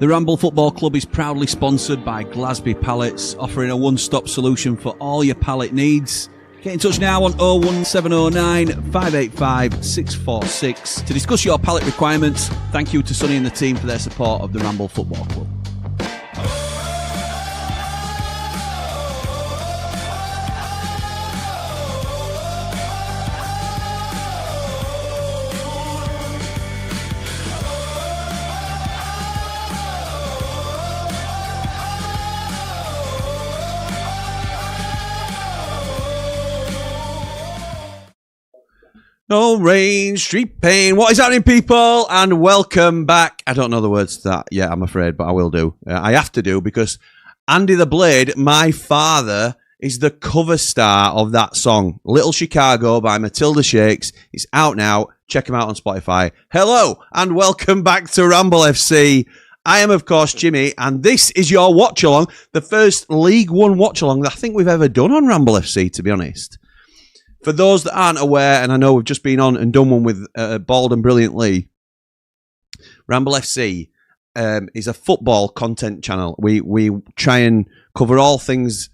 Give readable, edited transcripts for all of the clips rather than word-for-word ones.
The Ramble Football Club is proudly sponsored by Glasby Pallets, offering a one-stop solution for all your pallet needs. Get in touch now on 01709 585 646 to discuss your pallet requirements. Thank you to Sonny and the team for their support of the Ramble Football Club. No rain, street pain. What is happening, people? And welcome back. I don't know the words to that yet, I'm afraid, but I will do. I have to do because Andy the Blade, my father, is the cover star of that song, Little Chicago by Matilda Shakes. It's out now. Check him out on Spotify. Hello and welcome back to Ramble FC. I am, of course, Jimmy, and this is your watch-along, the first League One watch-along that I think we've ever done on Ramble FC, to be honest. For those that aren't aware, and I know we've just been on and done one with Bald and Brilliant Lee, Ramble FC is a football content channel. We try and cover all things,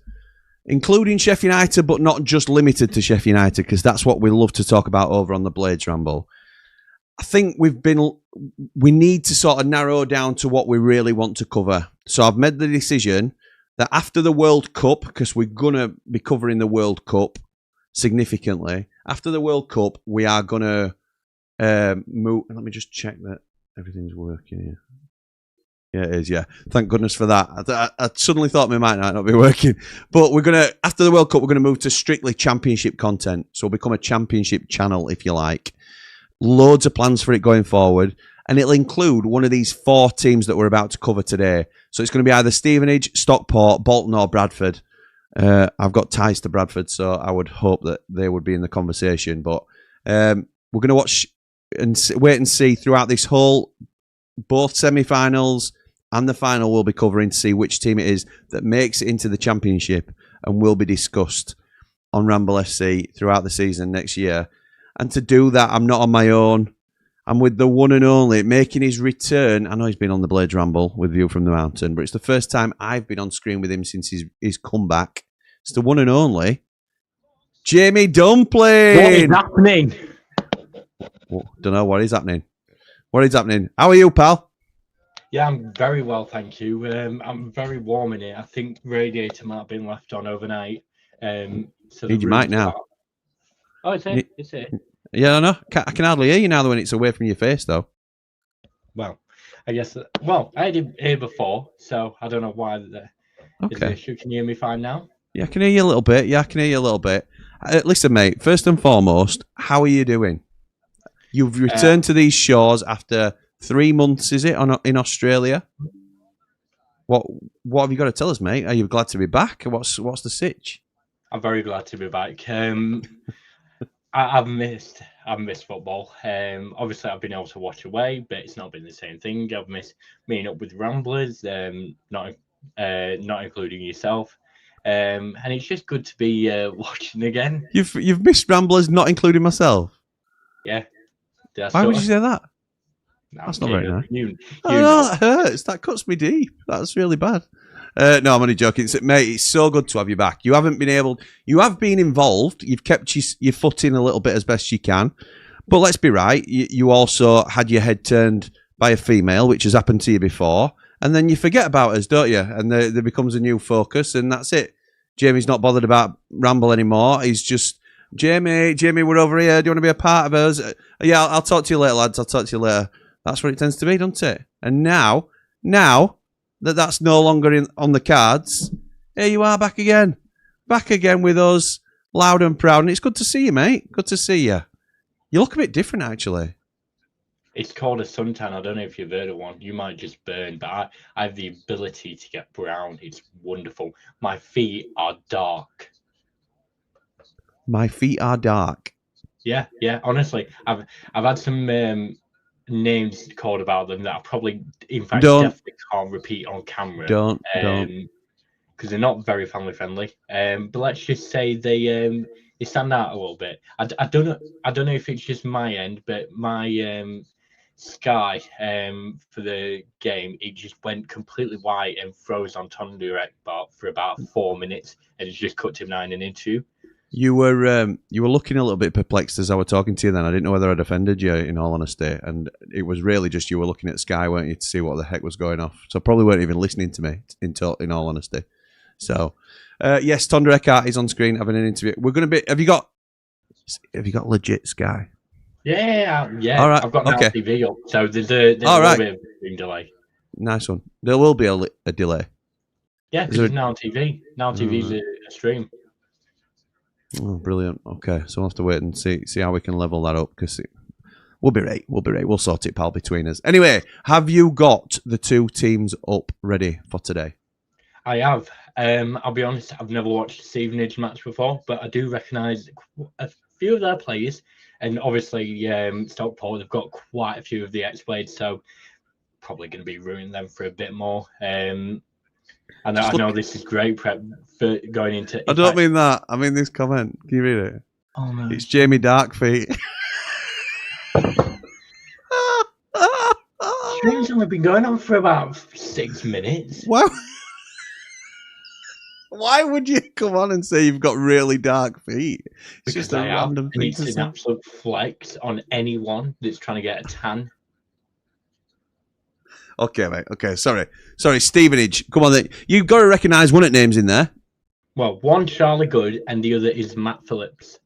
including Sheffield United, but not just limited to Sheffield United, because that's what we love to talk about over on the Blades Ramble. I think we need to sort of narrow down to what we really want to cover. So I've made the decision that after the World Cup, because we're going to be covering the World Cup significantly, after the World Cup, we are going to move. Let me just check that everything's working here. Yeah, it is, yeah. Thank goodness for that. I suddenly thought we might not be working. But we're going to, after the World Cup, we're going to move to strictly championship content. So we'll become a championship channel, if you like. Loads of plans for it going forward. And it'll include one of these 4 teams that we're about to cover today. So it's going to be either Stevenage, Stockport, Bolton or Bradford. I've got ties to Bradford, so I would hope that they would be in the conversation. But we're going to watch and wait and see throughout this whole, both semi-finals and the final we'll be covering to see which team it is that makes it into the championship and will be discussed on Ramble FC throughout the season next year. And to do that, I'm not on my own. I'm with the one and only, making his return. I know he's been on the Blades Ramble with View from the Mountain, but it's the first time I've been on screen with him since his comeback. It's the one and only Jamie Dumpling. What is happening? Don't know what is happening. What is happening? How are you, pal? Yeah, I'm very well, thank you. I'm very warm in here. I think radiator might have been left on overnight. So Need your mic now. Oh, it's it. It's it. Yeah, I know. I can hardly hear you now when it's away from your face, though. Well, I guess. Well, I had it here before, so I don't know why. Is the issue? Can you hear me fine now? Yeah, I can hear you a little bit. Listen, mate, first and foremost, how are you doing? You've returned to these shores after 3 months, is it, in Australia? What have you got to tell us, mate? Are you glad to be back? What's the sitch? I'm very glad to be back. I've missed football. Obviously, I've been able to watch away, but it's not been the same thing. I've missed meeting up with Ramblers, not including yourself. And it's just good to be watching again. You've missed Ramblers, not including myself? Yeah. Why would you say that? No, that's not very nice. That hurts. That cuts me deep. That's really bad. No, I'm only joking. Mate, it's so good to have you back. You have been involved. You've kept your foot in a little bit as best you can. But let's be right. You also had your head turned by a female, which has happened to you before. And then you forget about us, don't you? And there becomes a new focus, and that's it. Jamie's not bothered about Ramble anymore. He's just, Jamie, we're over here. Do you want to be a part of us? Yeah, I'll talk to you later, lads. I'll talk to you later. That's what it tends to be, doesn't it? And now that's no longer on the cards, here you are back again with us, loud and proud. And it's good to see you, mate. Good to see you. You look a bit different, actually. It's called a suntan. I don't know if you've heard of one. You might just burn, but I have the ability to get brown. It's wonderful. My feet are dark. My feet are dark. Yeah. Honestly, I've had some names called about them that I probably, in fact, definitely can't repeat on camera. Don't. Because they're not very family friendly. But let's just say they stand out a little bit. I don't know if it's just my end, but my Sky for the game, it just went completely white and froze on Tom Direct for about 4 minutes, and it just cut to 9 and into. You were looking a little bit perplexed as I was talking to you then. I didn't know whether I'd offended you, in all honesty. And it was really just you were looking at Sky, weren't you, to see what the heck was going off. So probably weren't even listening to me, in all honesty. So, yes, Tondra Eckhart is on screen having an interview. We're going to be... Have you got legit Sky? Yeah. All right. I've got Now Okay. TV up, so there's a little bit of a delay. Nice one. There will be a delay. Yeah, because it's Now TV. Now TV's a stream. Oh, brilliant. Okay, so we'll have to wait and see how we can level that up, because we'll be right. We'll sort it, pal, between us. Anyway, have you got the two teams up ready for today? I have. I'll be honest, I've never watched a Stevenage match before, but I do recognise a few of their players. And obviously, Stockport, they've got quite a few of the ex-blades, so probably going to be ruining them for a bit more. And I know this is great prep for going into... I don't mean that. I mean this comment. Can you read it? Oh, no. It's Jamie Darkfeet. Stream's only been going on for about 6 minutes. Wow. Why would you come on and say you've got really dark feet? It's Because just a random thing it's to an say. absolute flex on anyone that's trying to get a tan. Okay, mate. Okay, sorry, Stevenage. Come on, then. You've got to recognise one of the names in there. Well, one Charlie Good and the other is Matt Phillips.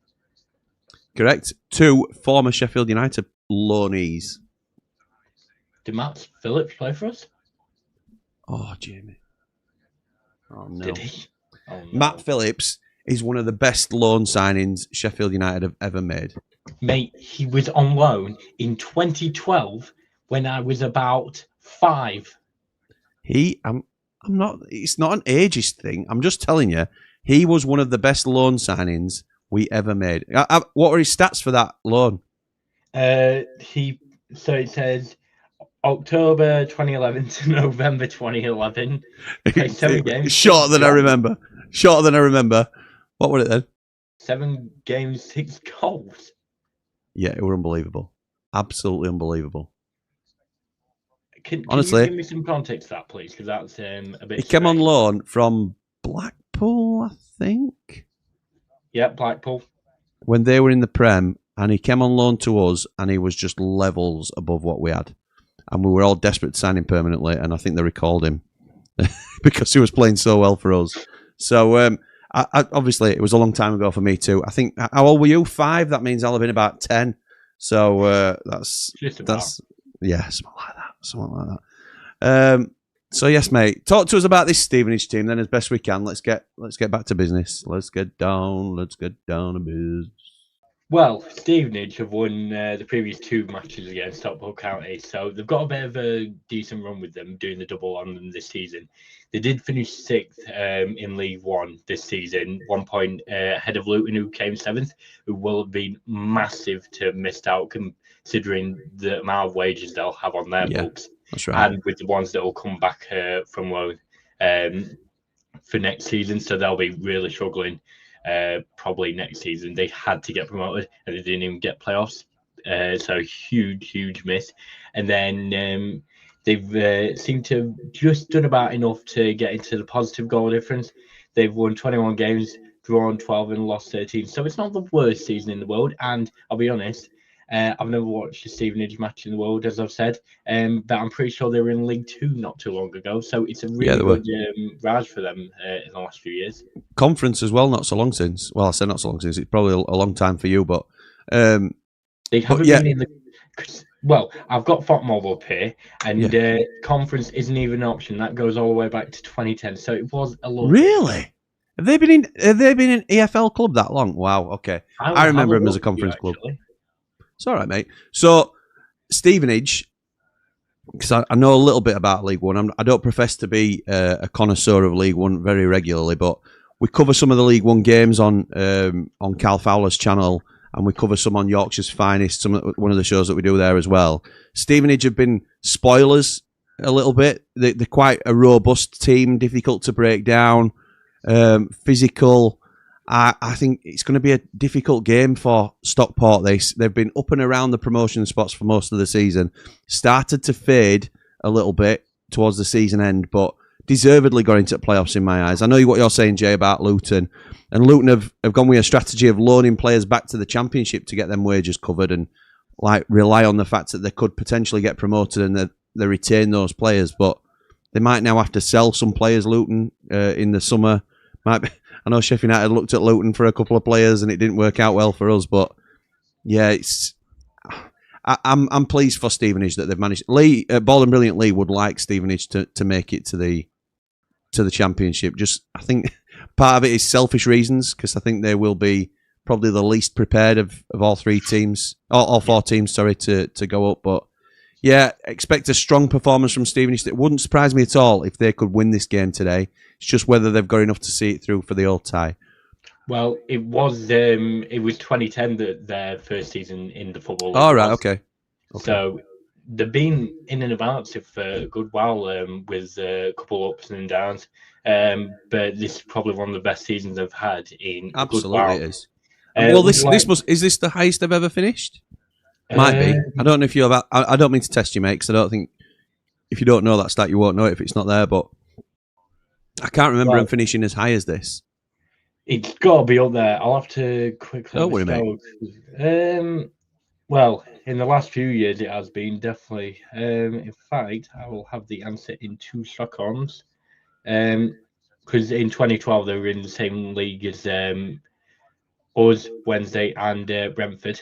Correct. Two former Sheffield United loanees. Did Matt Phillips play for us? Oh, Jamie. Oh, no. Did he? Oh, no. Matt Phillips is one of the best loan signings Sheffield United have ever made. Mate, he was on loan in 2012 when I was about 5. I'm not. It's not an ageist thing. I'm just telling you, he was one of the best loan signings we ever made. What were his stats for that loan? So it says October 2011 to November 2011. Played 7 games. Shorter than I remember. What were it then? 7 games, 6 goals. Yeah, it were unbelievable. Absolutely unbelievable. Honestly, you give me some context to that, please? Because that's a bit... He came on loan from Blackpool, I think. Yeah, Blackpool. When they were in the Prem, and he came on loan to us, and he was just levels above what we had. And we were all desperate to sign him permanently, and I think they recalled him because he was playing so well for us. So, obviously, it was a long time ago for me too. I think, how old were you? 5? That means I'll have been about 10. So, that's yeah, something like that. So yes, mate. Talk to us about this Stevenage team then as best we can. Let's get back to business. Let's get down to business. Well, Stevenage have won the previous 2 matches against Stockport County, so they've got a bit of a decent run with them doing the double on them this season. They did finish 6th in League One this season, 1 point ahead of Luton, who came 7th, who will have been massive to have missed out considering the amount of wages they'll have on their books. That's right. And with the ones that will come back from loan for next season, so they'll be really struggling. Probably next season. They had to get promoted and they didn't even get playoffs, so huge miss. And then they've seemed to have just done about enough to get into the positive goal difference. They've won 21 games, drawn 12 and lost 13, so it's not the worst season in the world. And I'll be honest, I've never watched a Stevenage match in the world, as I've said, but I'm pretty sure they were in League 2 not too long ago. So it's a really good rise for them in the last few years. Conference as well, not so long since. Well, I said not so long since. It's probably a long time for you, but they haven't been in the. Well, I've got FOTMOB up here, and conference isn't even an option. That goes all the way back to 2010. So it was a lot. Really? Have they been in EFL club that long? Wow. Okay, I remember them as a conference club. It's all right, mate. So, Stevenage, because I know a little bit about League One. I don't profess to be a connoisseur of League One very regularly, but we cover some of the League One games on Carl Fowler's channel, and we cover some on Yorkshire's Finest, one of the shows that we do there as well. Stevenage have been spoilers a little bit. They're quite a robust team, difficult to break down, physical, I think it's going to be a difficult game for Stockport. They've been up and around the promotion spots for most of the season. Started to fade a little bit towards the season end, but deservedly got into playoffs in my eyes. I know what you're saying, Jay, about Luton. And Luton have gone with a strategy of loaning players back to the Championship to get them wages covered and like rely on the fact that they could potentially get promoted and they retain those players. But they might now have to sell some players, Luton, in the summer. I know Sheffield United looked at Luton for a couple of players and it didn't work out well for us. But yeah, I'm pleased for Stevenage that they've managed. Ball and Brilliant Lee would like Stevenage to make it to the Championship. Just I think part of it is selfish reasons because I think they will be probably the least prepared of all three teams, all four teams, sorry, to go up. But yeah, expect a strong performance from Stevenage. It wouldn't surprise me at all if they could win this game today. It's just whether they've got enough to see it through for the old tie. Well, it was 2010 that their first season in the football. All right, okay. So they've been in and about it for a good while with a couple of ups and downs. But this is probably one of the best seasons they've had in a good while. Absolutely, it is. Well, is this the highest they've ever finished? Might be. I don't know if you have. I don't mean to test you, mate, because I don't think if you don't know that stat, you won't know it if it's not there. But I can't remember them finishing as high as this. It's got to be up there. I'll have to quickly. Don't worry, mate. Well, in the last few years, it has been definitely. In fact, I will have the answer in 2 seconds. Because in 2012 they were in the same league as us, Wednesday, and Brentford.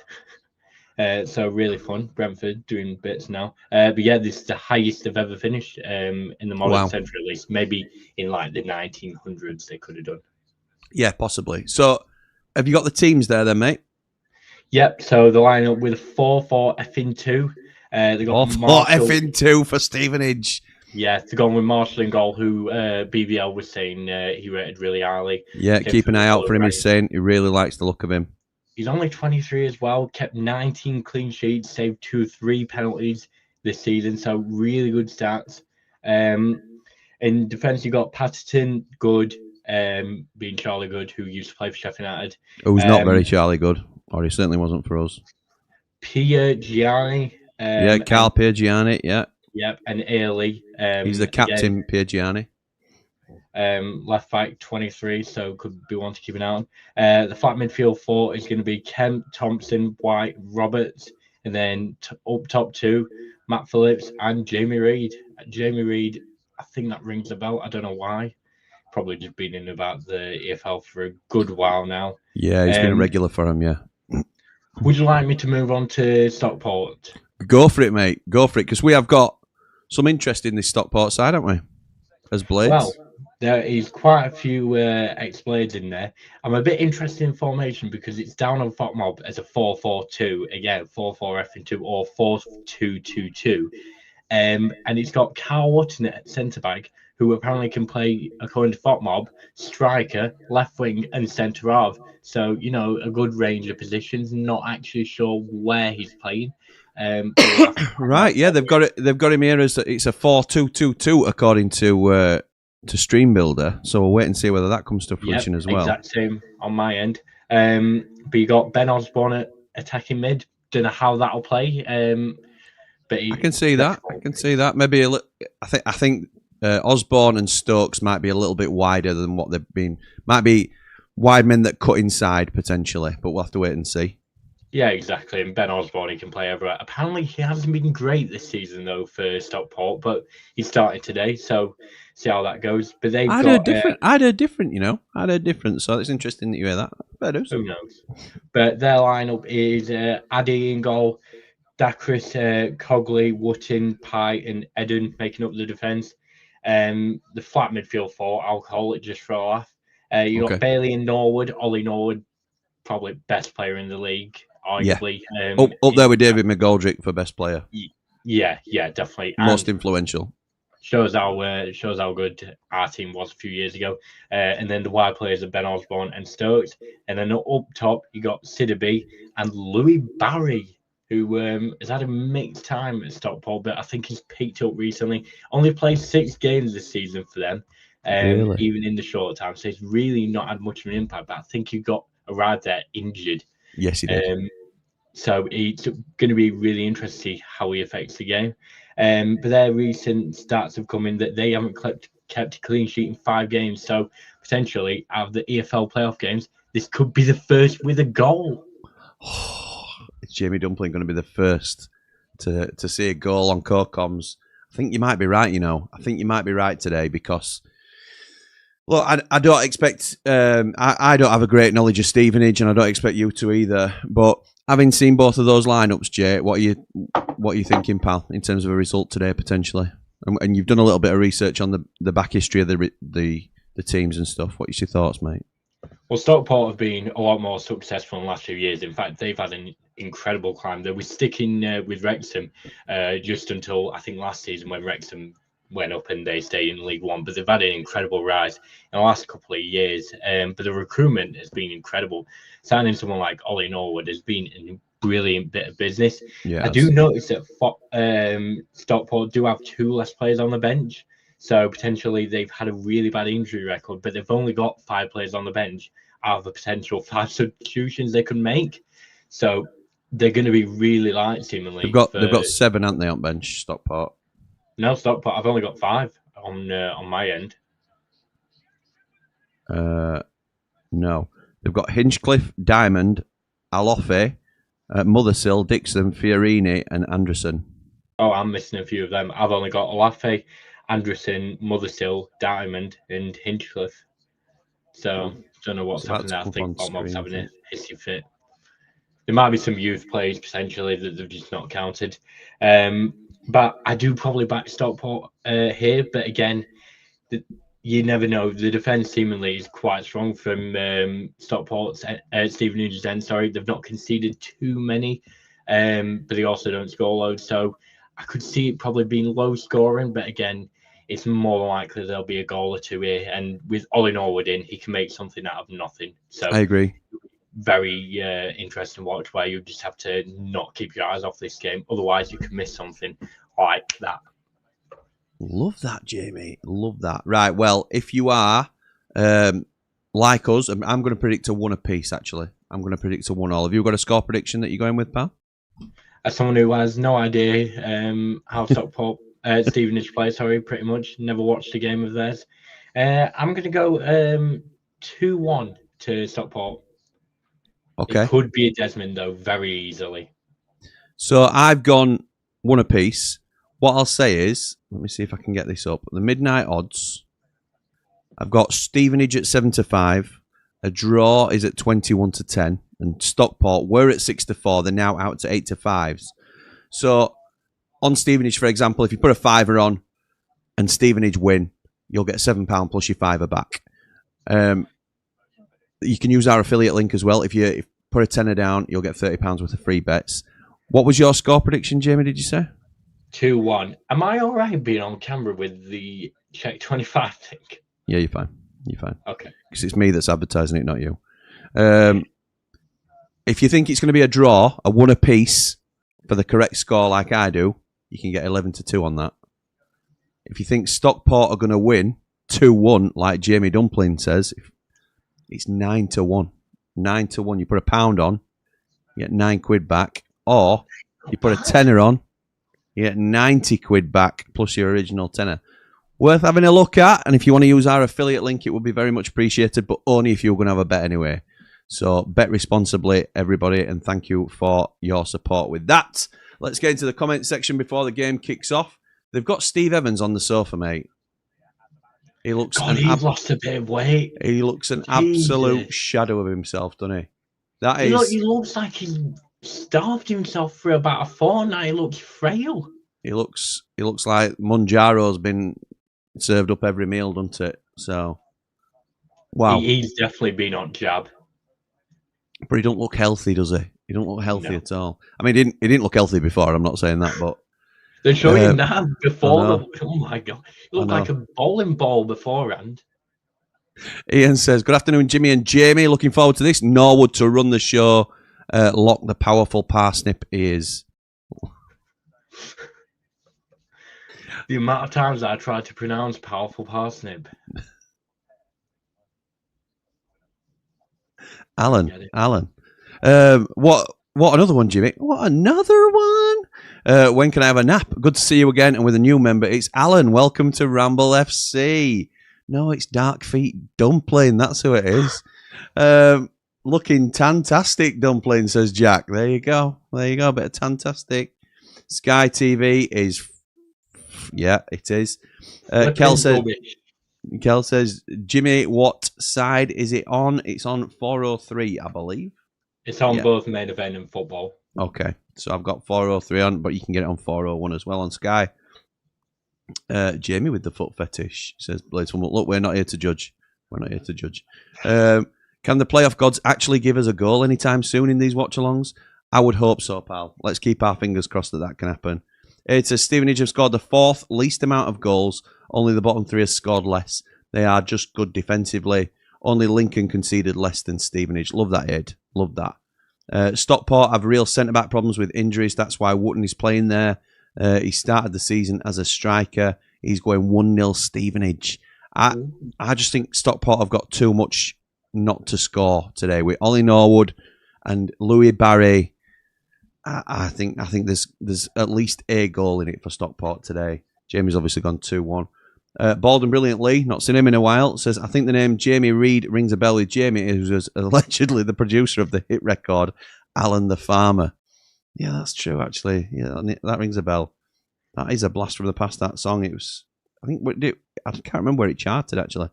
So really fun. Brentford doing bits now. But yeah, this is the highest they've ever finished in the modern century, at least. Maybe in like the 1900s they could have done. Yeah, possibly. So have you got the teams there then, mate? Yep. So the lineup with a 4-4-2. They got 4-4-2 for Stevenage. Yeah, they're going with Marshall in goal, who BBL was saying he rated really highly. Yeah, keep an eye out for him. He's saying he really likes the look of him. He's only 23 as well, kept 19 clean sheets, saved 3 penalties this season, so really good stats. In defence, you got Patterson, good, being Charlie Good, who used to play for Sheffield United. Who's not very Charlie Good, or he certainly wasn't for us. Pierre Gianni. Carl Pierre Gianni, yeah. Yep, and Ailey. He's the captain, Pierre Gianni. Left back 23, so could be one to keep an eye on. The flat midfield 4 is going to be Kemp, Thompson, White, Roberts, and then up top 2, Matt Phillips and Jamie Reid. Jamie Reid, I think that rings a bell. I don't know why. Probably just been in about the EFL for a good while now. Yeah, he's been a regular for him, yeah. Would you like me to move on to Stockport? Go for it, mate. Go for it, because we have got some interest in this Stockport side, haven't we? As Blades. Well, there is quite a few ex-Blades in there. I'm a bit interested in formation because it's down on FOTMob as a 4-4-2, again, 4-4-2 or 4-2-2-2. And it's got Carl Watson at centre-back, who apparently can play, according to FOTMob, striker, left wing and centre-half. So, you know, a good range of positions, not actually sure where he's playing. Right, yeah, they've got it. They've got him here as it's a 4-2-2-2 according to Stream Builder. So we'll wait and see whether that comes to fruition as well. Exact same on my end. But you got Ben Osborne at attacking mid. Don't know how that'll play. But I can see that. I can see that. Maybe a little. I think Osborne and Stokes might be a little bit wider than what they've been. Might be wide men that cut inside potentially, but we'll have to wait and see. Yeah, exactly. And Ben Osborne, he can play everywhere. Apparently, he hasn't been great this season, though, for Stockport, but he started today, so see how that goes. But they've I'd heard different, you know. I'd heard different, so it's interesting that you hear that. Who knows? But their lineup is Addy in goal, Dacris, Cogley, Wotton, Pye, and Eden making up the defence. The flat midfield 4, I'll call it just for a laugh. You got Bailey and Norwood, Ollie Norwood, probably best player in the league. Arguably. Yeah. Up there with David McGoldrick for best player. Yeah, definitely. Most influential. Shows how good our team was a few years ago. And then the wide players are Ben Osborne and Stokes. And then up top, you got Sidibe and Louis Barry, who has had a mixed time at Stockport, but I think he's picked up recently. Only played 6 games this season for them. Really? even in the short time. So he's really not had much of an impact. But I think he arrived there injured. Yes, he did. So it's going to be really interesting to see how he affects the game. But their recent stats have come in that they haven't kept a clean sheet in 5 games. So potentially, out of the EFL playoff games, this could be the first with a goal. Is Jamie Dumpling going to be the first to see a goal on co-coms? I think you might be right, I think you might be right today because, look, I don't expect... I don't have a great knowledge of Stevenage and I don't expect you to either. But having seen both of those lineups, Jay, what are you thinking, pal, in terms of a result today, potentially? And you've done a little bit of research on the back history of the teams and stuff. What's your thoughts, mate? Well, Stockport have been a lot more successful in the last few years. In fact, they've had an incredible climb. They were sticking with Wrexham just until, I think, last season when Wrexham went up and they stayed in League One. But they've had an incredible rise in the last couple of years. But the recruitment has been incredible. Signing someone like Ollie Norwood has been a brilliant bit of business. Yeah, I do notice that Stockport do have 2 less players on the bench. So potentially they've had a really bad injury record, but they've only got 5 players on the bench out of a potential 5 substitutions they could make. So they're going to be really light, seemingly. They've got 7, haven't they, on bench, Stockport? No, Stockport. I've only got 5 on my end. No, they've got Hinchcliffe, Diamond, Alofe, Mothersill, Dixon, Fiorini, and Anderson. Oh, I'm missing a few of them. I've only got Alofe, Anderson, Mothersill, Diamond, and Hinchcliffe. So don't know what's happened there. I think Botmob's having a hissy fit. There might be some youth players potentially that they've just not counted. But I do probably back Stockport here. But again, you never know. The defence seemingly is quite strong from Stockport's Stevenage's end. Sorry, they've not conceded too many, but they also don't score loads. So I could see it probably being low scoring. But again, it's more likely there'll be a goal or 2 here. And with Ollie Norwood in, he can make something out of nothing. So I agree. Very interesting watch where you just have to not keep your eyes off this game. Otherwise, you can miss something like that. Love that, Jamie. Love that. Right, well, if you are like us, I'm going to predict a 1 apiece, actually. I'm going to predict a 1-1. Have you got a score prediction that you're going with, pal? As someone who has no idea how Stockport... Stevenage play, sorry, pretty much. Never watched a game of theirs. I'm going to go 2-1 to Stockport. Okay. It could be a Desmond, though, very easily. So I've gone 1 apiece. What I'll say is, let me see if I can get this up. The midnight odds, I've got Stevenage at 7-5. A draw is at 21-10. And Stockport were at 6-4. They're now out to 8-5s. So on Stevenage, for example, if you put a £5 on and Stevenage win, you'll get £7 plus your £5 back. You can use our affiliate link as well. If you put a tenner down, you'll get £30 worth of free bets. What was your score prediction, Jamie, did you say? 2-1. Am I all right being on camera with the Check 25 thing? Yeah, you're fine. You're fine. Okay. Because it's me that's advertising it, not you. If you think it's going to be a draw, a 1 apiece for the correct score like I do, you can get 11-2 on that. If you think Stockport are going to win 2-1, like Jamie Dumpling says, it's 9-1. 9-1. You put a £1 on, you get £9 back. Or you put a tenner on, you get 90 quid back plus your original tenner. Worth having a look at. And if you want to use our affiliate link, it would be very much appreciated, but only if you're going to have a bet anyway. So bet responsibly, everybody, and thank you for your support with that. Let's get into the comment section before the game kicks off. They've got Steve Evans on the sofa, mate. He looks... he's lost a bit of weight. He looks an absolute shadow of himself, doesn't he? That is... He looks like he's starved himself for about a fortnight. He looks frail. He looks like Managerial's been served up every meal, doesn't it? So, wow. He's definitely been on jab. But he don't look healthy, does he? He don't look healthy at all. I mean, he didn't look healthy before. I'm not saying that, but they're showing him now before. Oh my god, he looked like a bowling ball beforehand. Ian says, "Good afternoon, Jimmy and Jamie. Looking forward to this. Norwood to run the show. Lock the powerful parsnip ears." The amount of times I tried to pronounce powerful parsnip. Alan. What another one, Jimmy? What another one? When can I have a nap? Good to see you again. And with a new member, it's Alan. Welcome to Ramble FC. No, it's Dark Feet Dumpling. That's who it is. Looking fantastic, Dumpling, says Jack. There you go. A bit of fantastic. Sky TV is... Yeah, it is. Kel says, Jimmy, what side is it on? It's on 403, I believe. It's on both main event and football. Okay, so I've got 403 on, but you can get it on 401 as well on Sky. Jamie with the foot fetish says, Blades, look, we're not here to judge. Can the playoff gods actually give us a goal anytime soon in these watch-alongs? I would hope so, pal. Let's keep our fingers crossed that can happen. It says Stevenage have scored the 4th least amount of goals. Only the bottom 3 have scored less. They are just good defensively. Only Lincoln conceded less than Stevenage. Love that, Ed. Love that. Stockport have real centre-back problems with injuries. That's why Wootton is playing there. He started the season as a striker. He's going 1-0 Stevenage. I just think Stockport have got too much not to score today. With Ollie Norwood and Louis Barry, I think there's at least a goal in it for Stockport today. Jamie's obviously gone 2-1. Baldwin Brilliantly, not seen him in a while, says, I think the name Jamie Reid rings a bell with Jamie, who was allegedly the producer of the hit record, Alan the Farmer. Yeah, that's true, actually. Yeah, that rings a bell. That is a blast from the past, that song. It was, I can't remember where it charted, actually.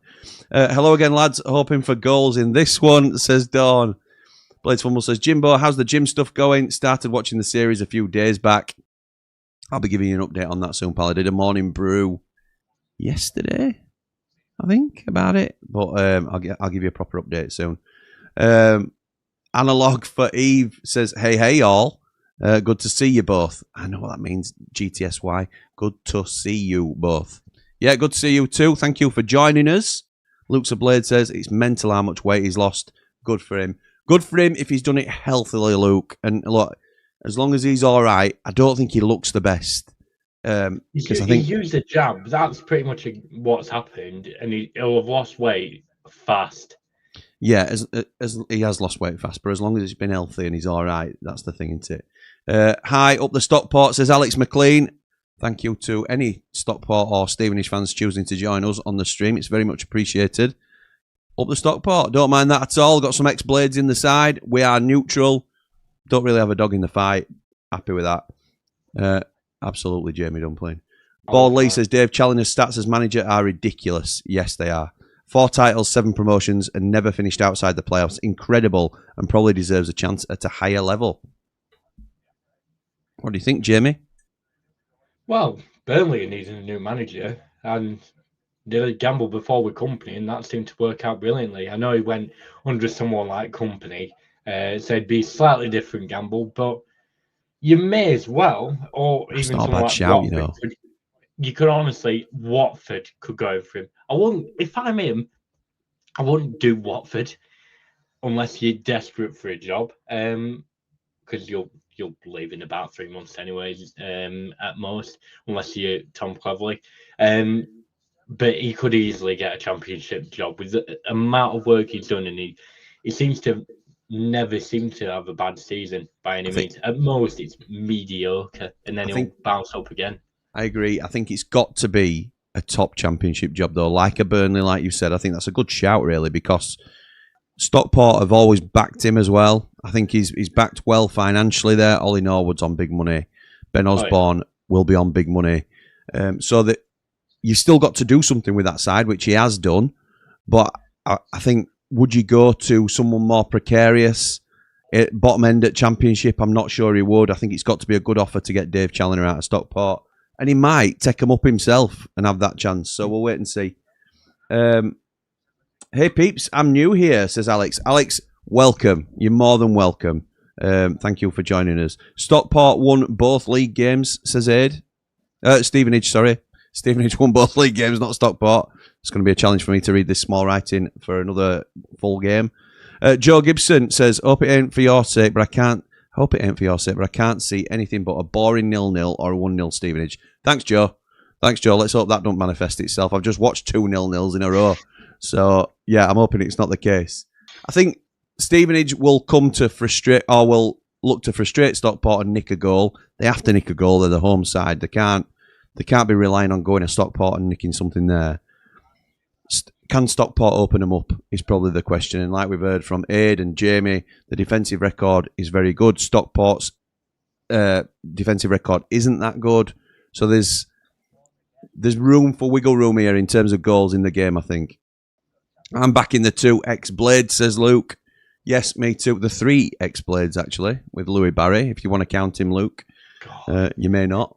Hello again, lads. Hoping for goals in this one, says Dawn. Blades Fumble says, Jimbo, how's the gym stuff going? Started watching the series a few days back. I'll be giving you an update on that soon, pal. I did a morning brew yesterday, I think, about it. But I'll give you a proper update soon. Analog for Eve says, hey, all. Good to see you both. I know what that means, GTSY. Good to see you both. Yeah, good to see you too. Thank you for joining us. Luke's a Blade says, it's mental how much weight he's lost. Good for him. Good for him if he's done it healthily, Luke. And look, as long as he's all right, I don't think he looks the best. Because I think he used a jab. That's pretty much what's happened, and he'll have lost weight fast. Yeah, as he has lost weight fast, but as long as he's been healthy and he's all right, that's the thing, isn't it? Hi, up the Stockport, says Alex McLean. Thank you to any Stockport or Stevenage fans choosing to join us on the stream. It's very much appreciated. Up the Stockport, don't mind that at all. Got some X-Blades in the side. We are neutral. Don't really have a dog in the fight. Happy with that. Absolutely, Jamie Dumpling. Bald Lee says, Dave Challinger's stats as manager are ridiculous. Yes, they are. 4 titles, 7 promotions, and never finished outside the playoffs. Incredible, and probably deserves a chance at a higher level. What do you think, Jamie? Well, Burnley needed a new manager, and did a gamble before with Company, and that seemed to work out brilliantly. I know he went under someone like Company, so it'd be a slightly different gamble, but you may as well, or That's even not a someone bad like shout, Watford, you know. You could honestly, Watford could go for him. I wouldn't, if I'm him, I wouldn't do Watford unless you're desperate for a job, because you'll leave in about 3 months anyways, at most, unless you're Tom Cleverley. But he could easily get a championship job with the amount of work he's done, and he seems to never seem to have a bad season by any means. At most, it's mediocre, and then he'll bounce up again. I agree. I think it's got to be a top championship job, though, like a Burnley, like you said. I think that's a good shout, really, because Stockport have always backed him as well. I think he's backed well financially there. Ollie Norwood's on big money. Ben Osborne will be on big money. So that you've still got to do something with that side, which he has done. But I think, would you go to someone more precarious at bottom end at Championship? I'm not sure he would. I think it's got to be a good offer to get Dave Challinor out of Stockport. And he might take him up himself and have that chance. So we'll wait and see. Hey, peeps, I'm new here, says Alex. Alex, welcome. You're more than welcome. Thank you for joining us. Stockport won both league games, says Aid. Stevenage, sorry. Stevenage won both league games, not Stockport. It's going to be a challenge for me to read this small writing for another full game. Joe Gibson says, hope it ain't for your sake, but I can't see anything but a boring 0-0 or a 1-0 Stevenage. Thanks, Joe. Thanks, Joe. Let's hope that don't manifest itself. I've just watched 2 0-0s in a row. So, yeah, I'm hoping it's not the case. I think Stevenage will come to frustrate, or will look to frustrate Stockport and nick a goal. They have to nick a goal. They're the home side. They can't be relying on going to Stockport and nicking something there. Can Stockport open them up is probably the question. And like we've heard from Aid and Jamie, the defensive record is very good. Stockport's defensive record isn't that good. So there's room for wiggle room here in terms of goals in the game, I think. I'm backing the 2 ex-Blades, says Luke. Yes, me too. The 3 ex-Blades, actually, with Louis Barry, if you want to count him, Luke. You may not.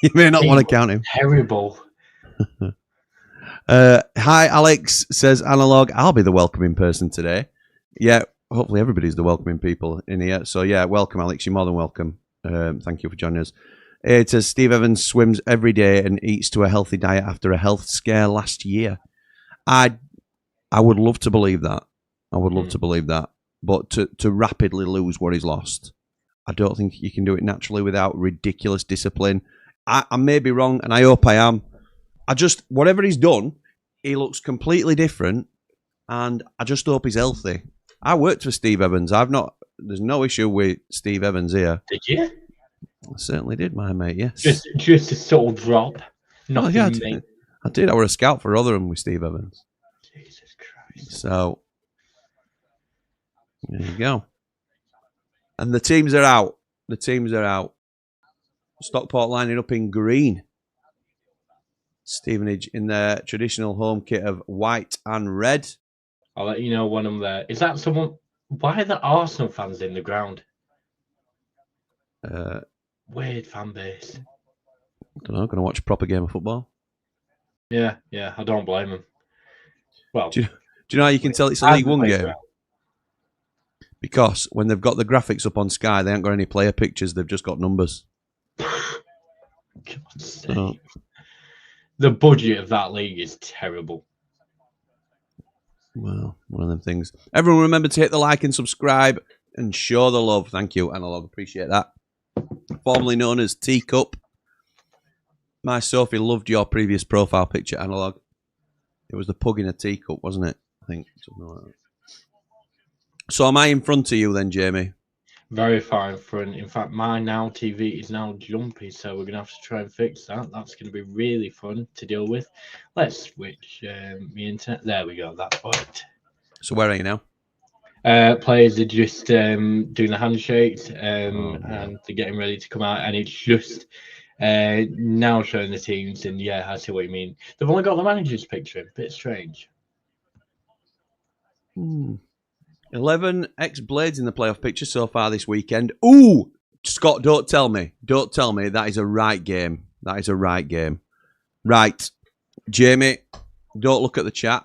You may not want to count him. Terrible. Hi, Alex, says Analog. I'll be the welcoming person today. Yeah, hopefully everybody's the welcoming people in here. So, yeah, welcome, Alex. You're more than welcome. Thank you for joining us. It says Steve Evans swims every day and eats to a healthy diet after a health scare last year. I would love to believe that. I would love to believe that. But to rapidly lose what he's lost, I don't think you can do it naturally without ridiculous discipline. I may be wrong, and I hope I am. Whatever he's done, he looks completely different, and I just hope he's healthy. I worked for Steve Evans. There's no issue with Steve Evans here. Did you? I certainly did, my mate, yes. Just a subtle drop. Nothing. Yeah, I did. I was a scout for Rotherham with Steve Evans. Jesus Christ. So, there you go. And the teams are out. Stockport lining up in green. Stevenage in their traditional home kit of white and red. I'll let you know when I'm there. Is that someone? Why are the Arsenal fans in the ground? Weird fan base. I don't know. Going to watch a proper game of football. Yeah. I don't blame them. Well, do you know how you can tell it's a League One game? Because when they've got the graphics up on Sky, they haven't got any player pictures. They've just got numbers. God's sake. The budget of that league is terrible. Well, one of them things. Everyone remember to hit the like and subscribe and show the love. Thank you, Analog. Appreciate that. Formerly known as Teacup. My Sophie loved your previous profile picture, Analog. It was the pug in a teacup, wasn't it? I think. Something like that. So am I in front of you then, Jamie? Very far in front. In fact, my Now TV is now jumpy, so we're going to have to try and fix that. That's going to be really fun to deal with. Let's switch the internet. There we go. That's worked. So where are you now? Players are just doing the handshakes and they're getting ready to come out, and it's just now showing the teams. And yeah, I see what you mean. They've only got the manager's picture. A bit strange. 11 ex-Blades in the playoff picture so far this weekend. Ooh! Scott, don't tell me. Don't tell me. That is a right game. That is a right game. Right. Jamie, don't look at the chat.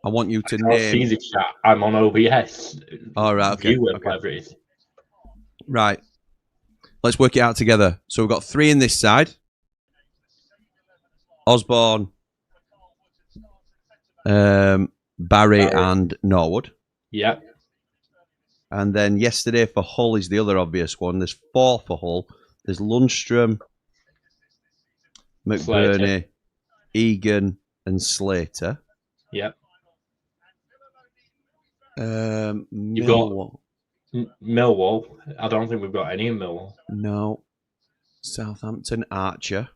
I want you to name... see the chat. I'm on OBS. All right, okay. Whatever it is. Right. Let's work it out together. So we've got 3 in this side. Osborne, Barry and Norwood. Yeah. And then yesterday for Hull is the other obvious one. There's 4 for Hull. There's Lundstrom, McBurney, Slater. Egan, and Slater. Yep. You've got Millwall. I don't think we've got any in Millwall. No. Southampton, Archer.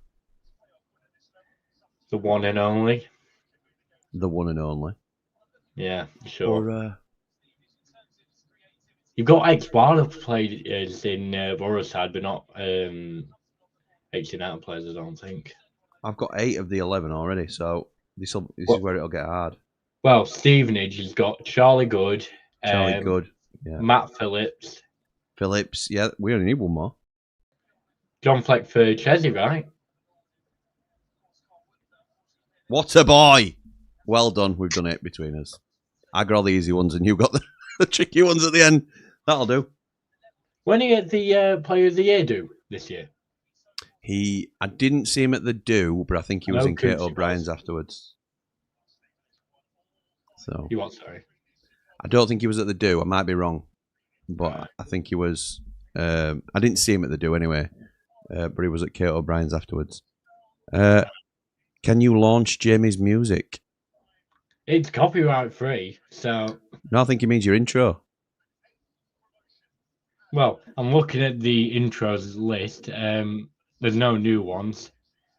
The one and only. The one and only. Yeah, sure. Or, you've got ex-Barlow played in Borough side, but not ex-United players, I don't think. I've got 8 of the 11 already, so this is where it'll get hard. Well, Stevenage has got Charlie Good. Good. Yeah. Matt Phillips. Yeah, we only need one more. John Fleck for Chelsea, right? What a boy! Well done. We've done it between us. I got all the easy ones and you got the tricky ones at the end. That'll do. When did you get the Player of the Year do this year? I didn't see him at the do, but I think he was in Kate O'Brien's afterwards. So You what, sorry? I don't think he was at the do. I might be wrong. But I think he was... I didn't see him at the do anyway. But he was at Kate O'Brien's afterwards. Can you launch Jamie's music? It's copyright free, so... No, I think he means your intro. Well, I'm looking at the intros list. There's no new ones.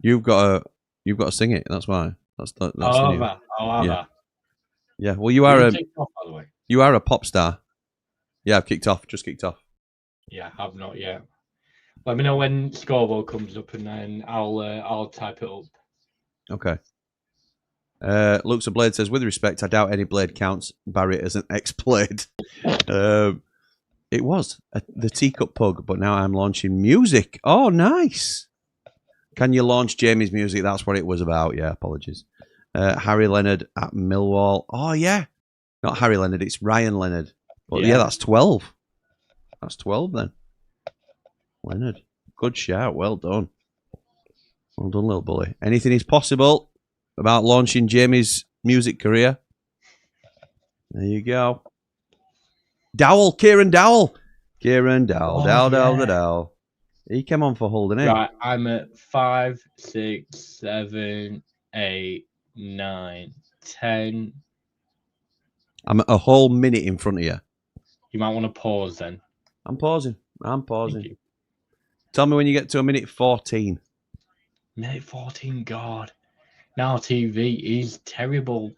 You've got to sing it. That's why. That's the new. However. Yeah. Well, you are You're a kicked off, by the way. You are a pop star. Yeah, I've kicked off. Just kicked off. Yeah, I've not yet. Let me know when scoreboard comes up, and then I'll type it up. Okay. Luke's a Blade says, with respect, I doubt any Blade counts Barry as an ex-Blade. It was the Teacup Pug, but now I'm launching music. Oh, nice. Can you launch Jamie's music? That's what it was about. Yeah, apologies. Harry Leonard at Millwall. Oh, yeah. Not Harry Leonard, it's Ryan Leonard. But yeah, that's 12. That's 12 then. Leonard. Good shout. Well done. Well done, little bully. Anything is possible about launching Jamie's music career. There you go. Dowell, Kieran Dowell. Kieran Dowell. Dowell. He came on for holding it. Right, I'm at 5, 6, 7, 8, 9, 10. I'm a whole minute in front of you. You might want to pause then. I'm pausing. Tell me when you get to a minute 14. Minute 14, God. Now TV is terrible.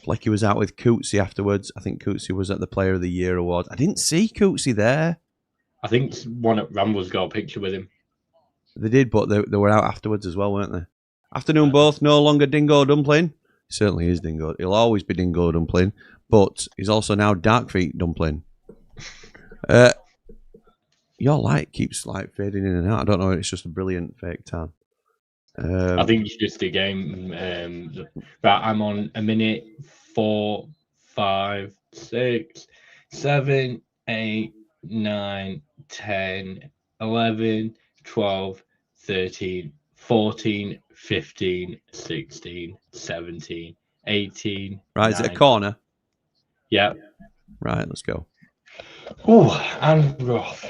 Like he was out with Cootsy afterwards. I think Cootsy was at the Player of the Year award. I didn't see Cootsy there. I think one at Ramblers got a picture with him. They did, but they were out afterwards as well, weren't they? Afternoon both, no longer Dingo Dumpling. He certainly is Dingo. He'll always be Dingo Dumpling, but he's also now Darkfeet Dumpling. Your light keeps like fading in and out. I don't know. It's just a brilliant fake tan. I think it's just a game. Right, I'm on a minute 4, 5, 6, 7, 8, 9, 10, 11, 12, 13, 14, 15, 16, 17, 18. Right, 19. is it a corner? Yeah. Right, let's go. Oh, and rough.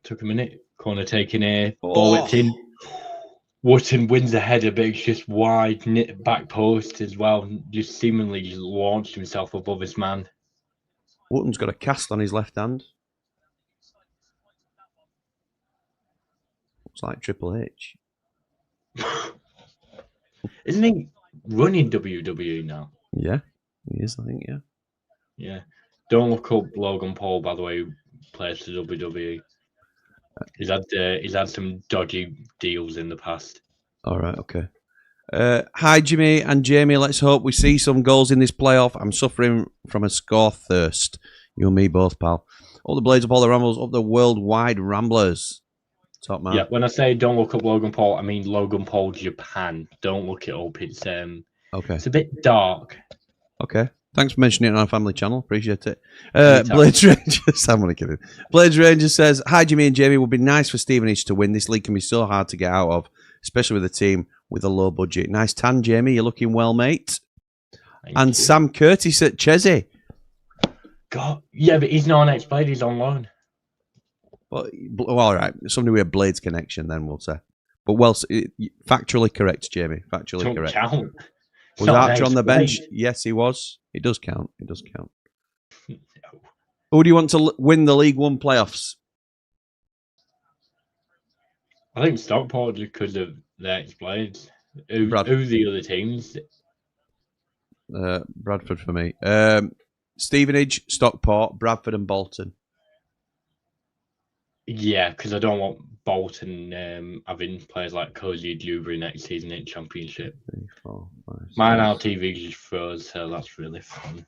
Took a minute. Corner taken here. Ball whipped in. Wootton wins the header, but it's just wide, knit back post as well. Just seemingly just launched himself above his man. Wootton's got a cast on his left hand. Looks like Triple H. Isn't he running WWE now? Yeah, he is, I think, yeah. Yeah. Don't look up Logan Paul, by the way, who plays for WWE. He's had some dodgy deals in the past. All right, okay. Hi, Jimmy and Jamie. Let's hope we see some goals in this playoff. I'm suffering from a score thirst. You and me both, pal. All the Blades up, all the Ramblers, up the worldwide Ramblers. Top man. Yeah, when I say don't look up Logan Paul, I mean Logan Paul Japan. Don't look it up. It's okay. It's a bit dark. Okay. Thanks for mentioning it on our family channel. Appreciate it. Blades Rangers. I'm only kidding. Blades Rangers says, hi, Jimmy and Jamie. Would be nice for Stevenage to win. This league can be so hard to get out of, especially with a team with a low budget. Nice tan, Jamie. You're looking well, mate. Thank you. Sam Curtis at Chesney. God, yeah, but he's not an ex-Blade. He's on loan. Well, all right. Somebody with a Blades connection, then we'll say. But well, factually correct, Jamie. Factually Don't correct. Count. Was Archer on the bench? Yes, he was. It does count. It does count. No. Who do you want to win the League One playoffs? I think Stockport just because of their ex-Blades. Who the other teams? Bradford for me. Stevenage, Stockport, Bradford and Bolton. Yeah, because I don't want Bolton having players like Cozy Dewberry next season in Championship. 3, 4, 5, 6. Mine our TV just froze, so that's really fun.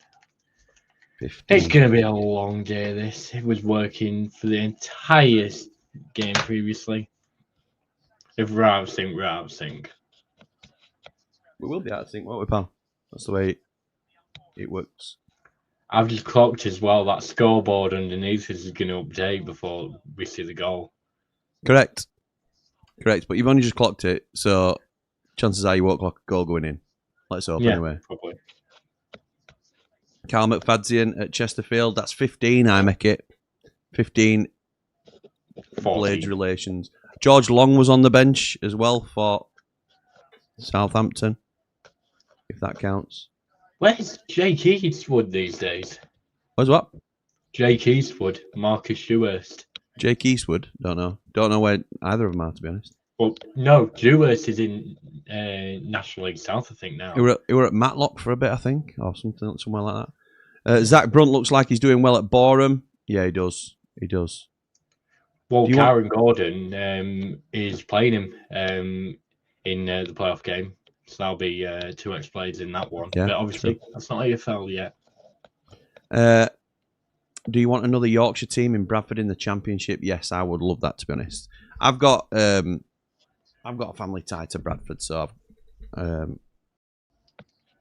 15. It's going to be a long day, this. It was working for the entire game previously. If we're out of sync, we're out of sync. We will be out of sync, won't we, pal? That's the way it works. I've just clocked as well that scoreboard underneath is going to update before we see the goal. Correct. But you've only just clocked it, so chances are you won't clock a goal going in. Let's hope anyway. Probably. Carl McFadzean at Chesterfield. That's 15, I make it. 15 Blades relations. George Long was on the bench as well for Southampton, if that counts. Where's Jake Eastwood these days? Where's what? Jake Eastwood, Marcus Dewhurst. Jake Eastwood? Don't know where either of them are, to be honest. Well, no, Dewhurst is in National League South, I think, now. He were at Matlock for a bit, I think, or somewhere like that. Zach Brunt looks like he's doing well at Boreham. Yeah, he does. He does. Well, Karen Gordon is playing him in the playoff game. So that'll be 2 ex-players in that one. Yeah, but obviously, that's not AFL yet. Do you want another Yorkshire team in Bradford in the Championship? Yes, I would love that, to be honest. I've got a family tie to Bradford, so I've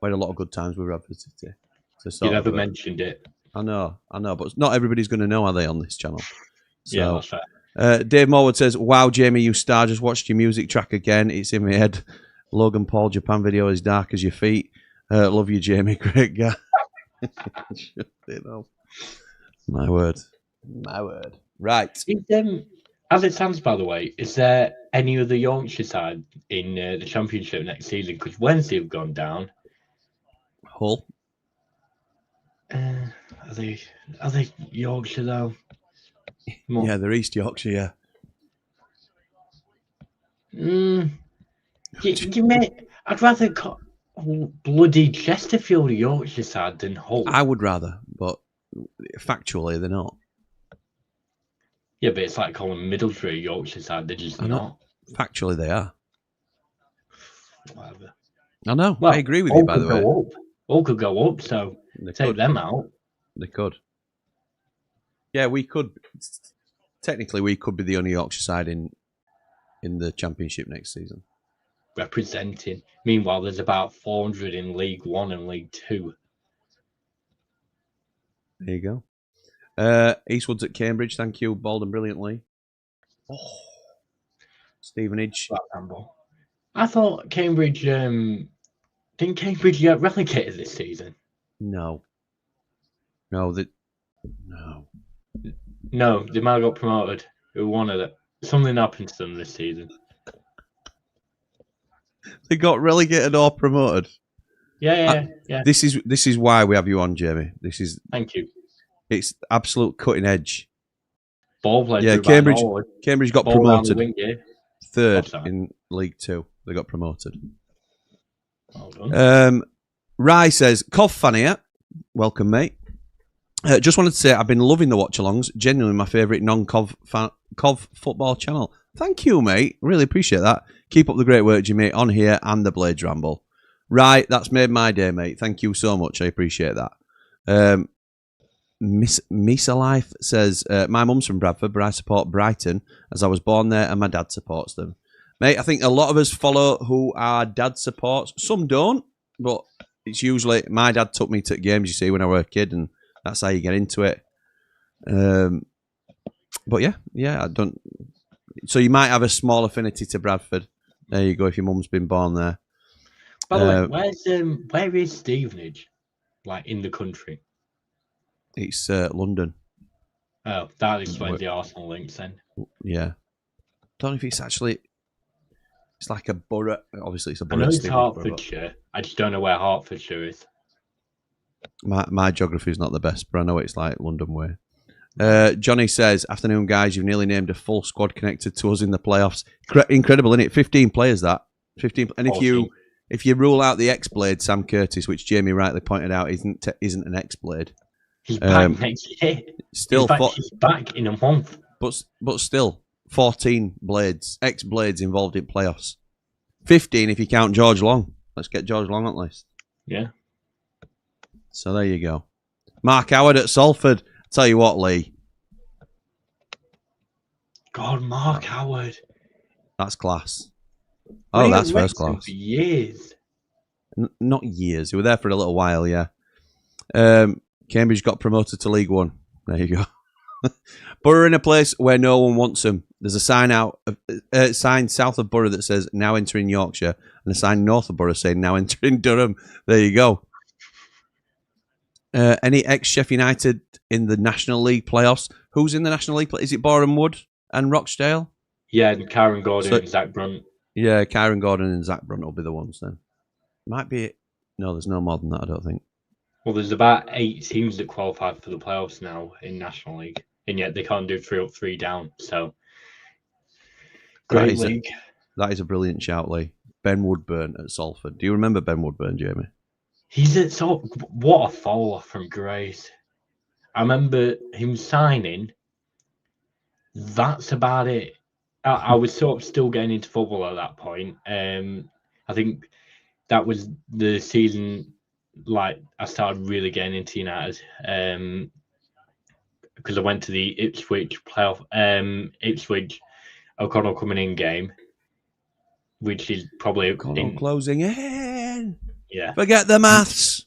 had a lot of good times with Bradford City. You never mentioned it. I know, but not everybody's going to know, are they, on this channel? So, yeah, that's fair. Dave Morwood says, "Wow, Jamie, you star! Just watched your music track again. It's in my head. Logan Paul Japan video is dark as your feet. Love you, Jamie. Great guy." You know. My word. Right. As it stands, by the way, is there any other Yorkshire side in the Championship next season? Because Wednesday have gone down. Hull. Are they Yorkshire though? Yeah, they're East Yorkshire. Yeah. I'd rather call bloody Chesterfield a Yorkshire side than Hull. I would rather, but factually, they're not. Yeah, but it's like calling Middlesbrough a Yorkshire side. They're just not. Factually, they are. Whatever. I know. Well, I agree with you, by the way. All could go up, so take them out. They could. Yeah, we could. Technically, we could be the only Yorkshire side in the Championship next season. Representing. Meanwhile, there's about 400 in League One and League Two. There you go. Eastwood's at Cambridge. Thank you, Bald and Brilliantly. Oh, Stevenage. I thought Cambridge. Didn't Cambridge get relegated this season? No, they might have got promoted. Who wanted it? Something happened to them this season. They got relegated or promoted. Yeah. This is why we have you on, Jamie. Thank you. It's absolute cutting edge. Ball played. Yeah, Cambridge got promoted. Third in League Two. They got promoted. Well done. Rye says, "Cov fan here. Welcome, mate. Just wanted to say I've been loving the watch-alongs. Genuinely my favourite non-Cov football channel. Thank you, mate. Really appreciate that. Keep up the great work, Jimmy, on here and the Blades Ramble. Right, that's made my day, mate. Thank you so much. I appreciate that." Miss Misa Life says, "My mum's from Bradford, but I support Brighton as I was born there and my dad supports them." Mate, I think a lot of us follow who our dad supports. Some don't, but it's usually my dad took me to games, you see, when I was a kid, and that's how you get into it. But yeah, I don't. So you might have a small affinity to Bradford. There you go. If your mum's been born there. By the way, where is Stevenage? Like in the country? It's London. Oh, that explains the Arsenal links then. Yeah. Don't know if it's actually. It's like a borough. Obviously, it's a borough. I know it's Hertfordshire. I just don't know where Hertfordshire is. My geography is not the best, but I know it's like London way. Johnny says, "Afternoon, guys. You've nearly named a full squad connected to us in the playoffs. Incredible, isn't it? 15 players, that. 15. And if you rule out the X-Blade, Sam Curtis, which Jamie rightly pointed out isn't an X-Blade. He's back next year. He's back in a month. But still, 14 blades, X-Blades involved in playoffs. 15 if you count George Long. Let's get George Long on the list. Yeah. So there you go. Mark Howard at Salford. Tell you what, Lee. God, Mark Howard. That's class. Oh, that's first class. For years. Not years. You were there for a little while, yeah. Cambridge got promoted to League One. There you go. Borough in a place where no one wants them. There's a sign south of Borough that says now entering Yorkshire, and a sign north of Borough saying now entering Durham. There you go. Any ex-Sheffield United in the National League playoffs? Who's in the National League? Is it Boreham Wood? and Rochdale. Yeah, and Karen Gordon and Zach Brunt. Yeah, Karen Gordon and Zach Brunt will be the ones then. Might be. No, there's no more than that, I don't think. Well, there's about 8 teams that qualify for the playoffs now in National League, and yet they can't do 3 up, 3 down. So, great league. That is a brilliant shout, Lee. Ben Woodburn at Salford. Do you remember Ben Woodburn, Jamie? He's at what a fall off from grace. I remember him signing. That's about it. I was sort of still getting into football at that point. I think that was the season. Like I started really getting into United because I went to the Ipswich playoff, Ipswich O'Connell coming in game, which is probably closing in. Yeah, forget the maths.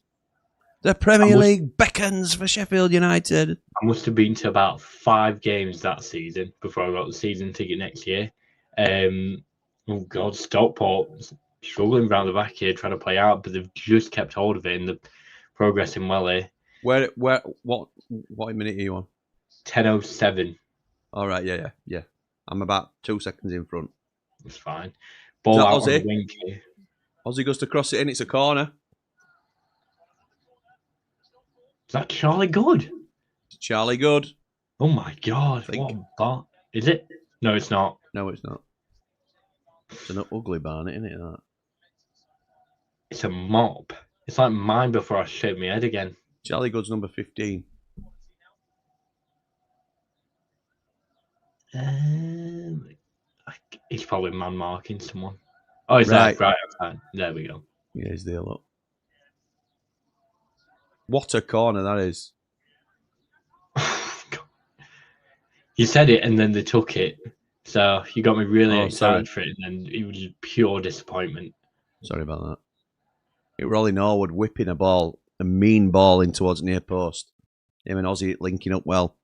The Premier League beckons for Sheffield United. I must have been to about 5 games that season before I got the season ticket next year. Oh God, Stockport struggling around the back here trying to play out, but they've just kept hold of it and they're progressing well here. What minute are you on? 10:07. All right, yeah. I'm about 2 seconds in front. It's fine. Ball out on the wing here. Ozzy goes to cross it in. It's a corner. Is that Charlie Good? Charlie Good. Oh my God! What a bar. Is it? No, it's not. No, it's not. It's an ugly barn, isn't it? That. It's a mop. It's like mine before I shake my head again. Charlie Good's number 15. He's probably man marking someone. Oh, is that right? There we go. Yeah, he's there. Look. What a corner that is. You said it and then they took it. So you got me really excited for it and then it was just pure disappointment. Sorry about that. It Rolly Norwood whipping a mean ball in towards near post. Him and Ozzy linking up well.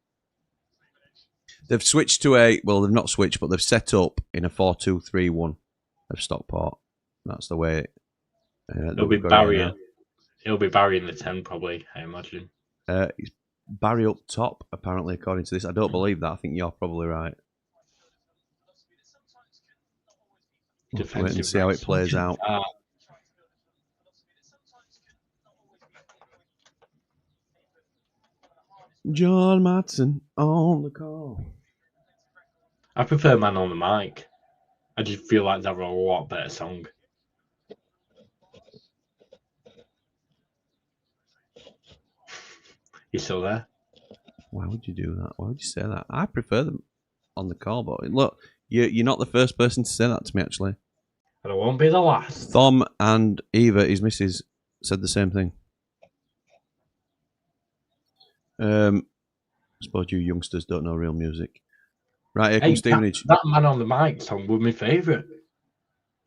They've switched to they've not switched, but they've set up in a 4-2-3-1 of Stockport. That's the way. It'll be Barry. It'll be Barry in the 10 probably, I imagine. He's Barry up top, apparently, according to this. I don't believe that. I think you're probably right. Wait and see how it plays out. John Matson on the call. I prefer Man on the Mic. I just feel like that was a lot better song. You still there? Why would you do that? Why would you say that? I prefer them on the call, but look, you're not the first person to say that to me, actually. And I won't be the last. Thom and Eva, his missus, said the same thing. I suppose you youngsters don't know real music. Right, here comes Stevenage. That Man on the Mic song was my favourite.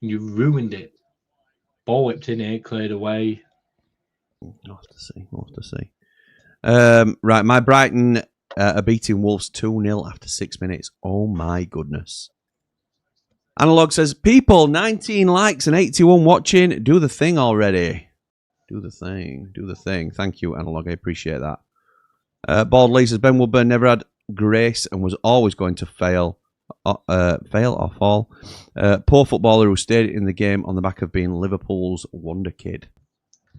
You ruined it. Ball whipped in here, cleared away. We'll have to see. Right, my Brighton are beating Wolves 2-0 after 6 minutes. Oh my goodness. Analog says, people, 19 likes and 81 watching. Do the thing already. Do the thing. Thank you, Analog. I appreciate that. Bald Lee says, Ben Woodburn never had grace and was always going to fail or fall. Poor footballer who stayed in the game on the back of being Liverpool's wonder kid.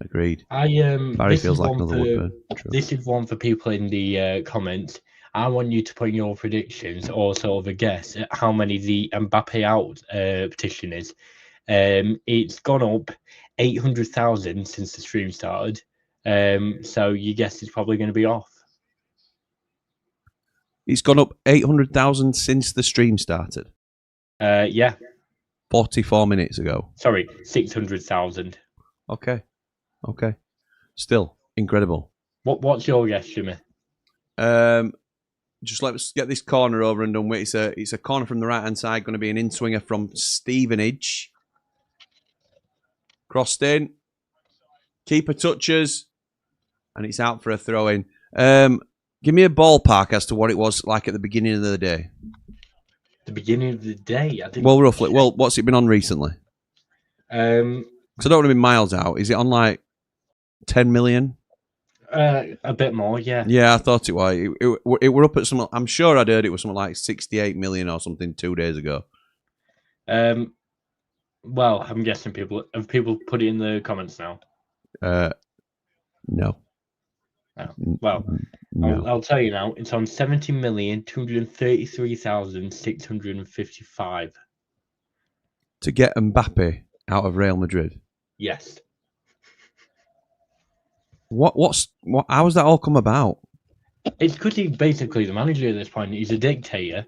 Agreed. Barry feels like another Woodburn. This is one for people in the comments. I want you to put in your predictions or sort of a guess at how many the Mbappe out petition is. It's gone up 800,000 since the stream started. So your guess is probably going to be off. It's gone up 800,000 since the stream started? Yeah. 44 minutes ago. Sorry, 600,000. Okay. Still incredible. What's your guess, Jimmy? Just let's get this corner over and done with. It's a corner from the right hand side, going to be an in-swinger from Stevenage. Crossed in. Keeper touches. And it's out for a throw-in. Give me a ballpark as to what it was like at the beginning of the day. The beginning of the day? I think. Well, roughly. Well, what's it been on recently? Because I don't want to be miles out. Is it on like 10 million? A bit more, yeah. Yeah, I thought it was. It were up at some. I'm sure I'd heard it was something like 68 million or something 2 days ago. Well, I'm guessing people put it in the comments now. No. Oh. Well, no. I'll tell you now. It's on 70,233,655. To get Mbappe out of Real Madrid. Yes. How has that all come about? It's because he's basically the manager at this point. He's a dictator.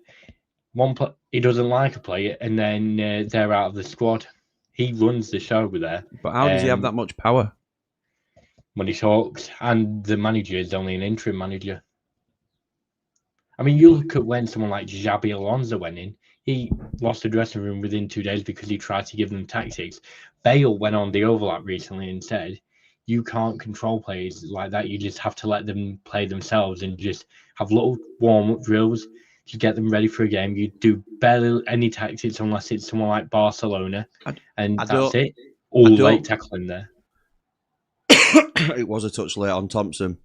He doesn't like a player, and then they're out of the squad. He runs the show over there. But how does he have that much power? When he talks, and the manager is only an interim manager. I mean, you look at when someone like Xabi Alonso went in, he lost the dressing room within 2 days because he tried to give them tactics. Bale went on the overlap recently and said, you can't control players like that. You just have to let them play themselves and just have little warm-up drills to get them ready for a game. You do barely any tactics unless it's someone like Barcelona, and that's it. All late tackling there. It was a touch late on Thompson.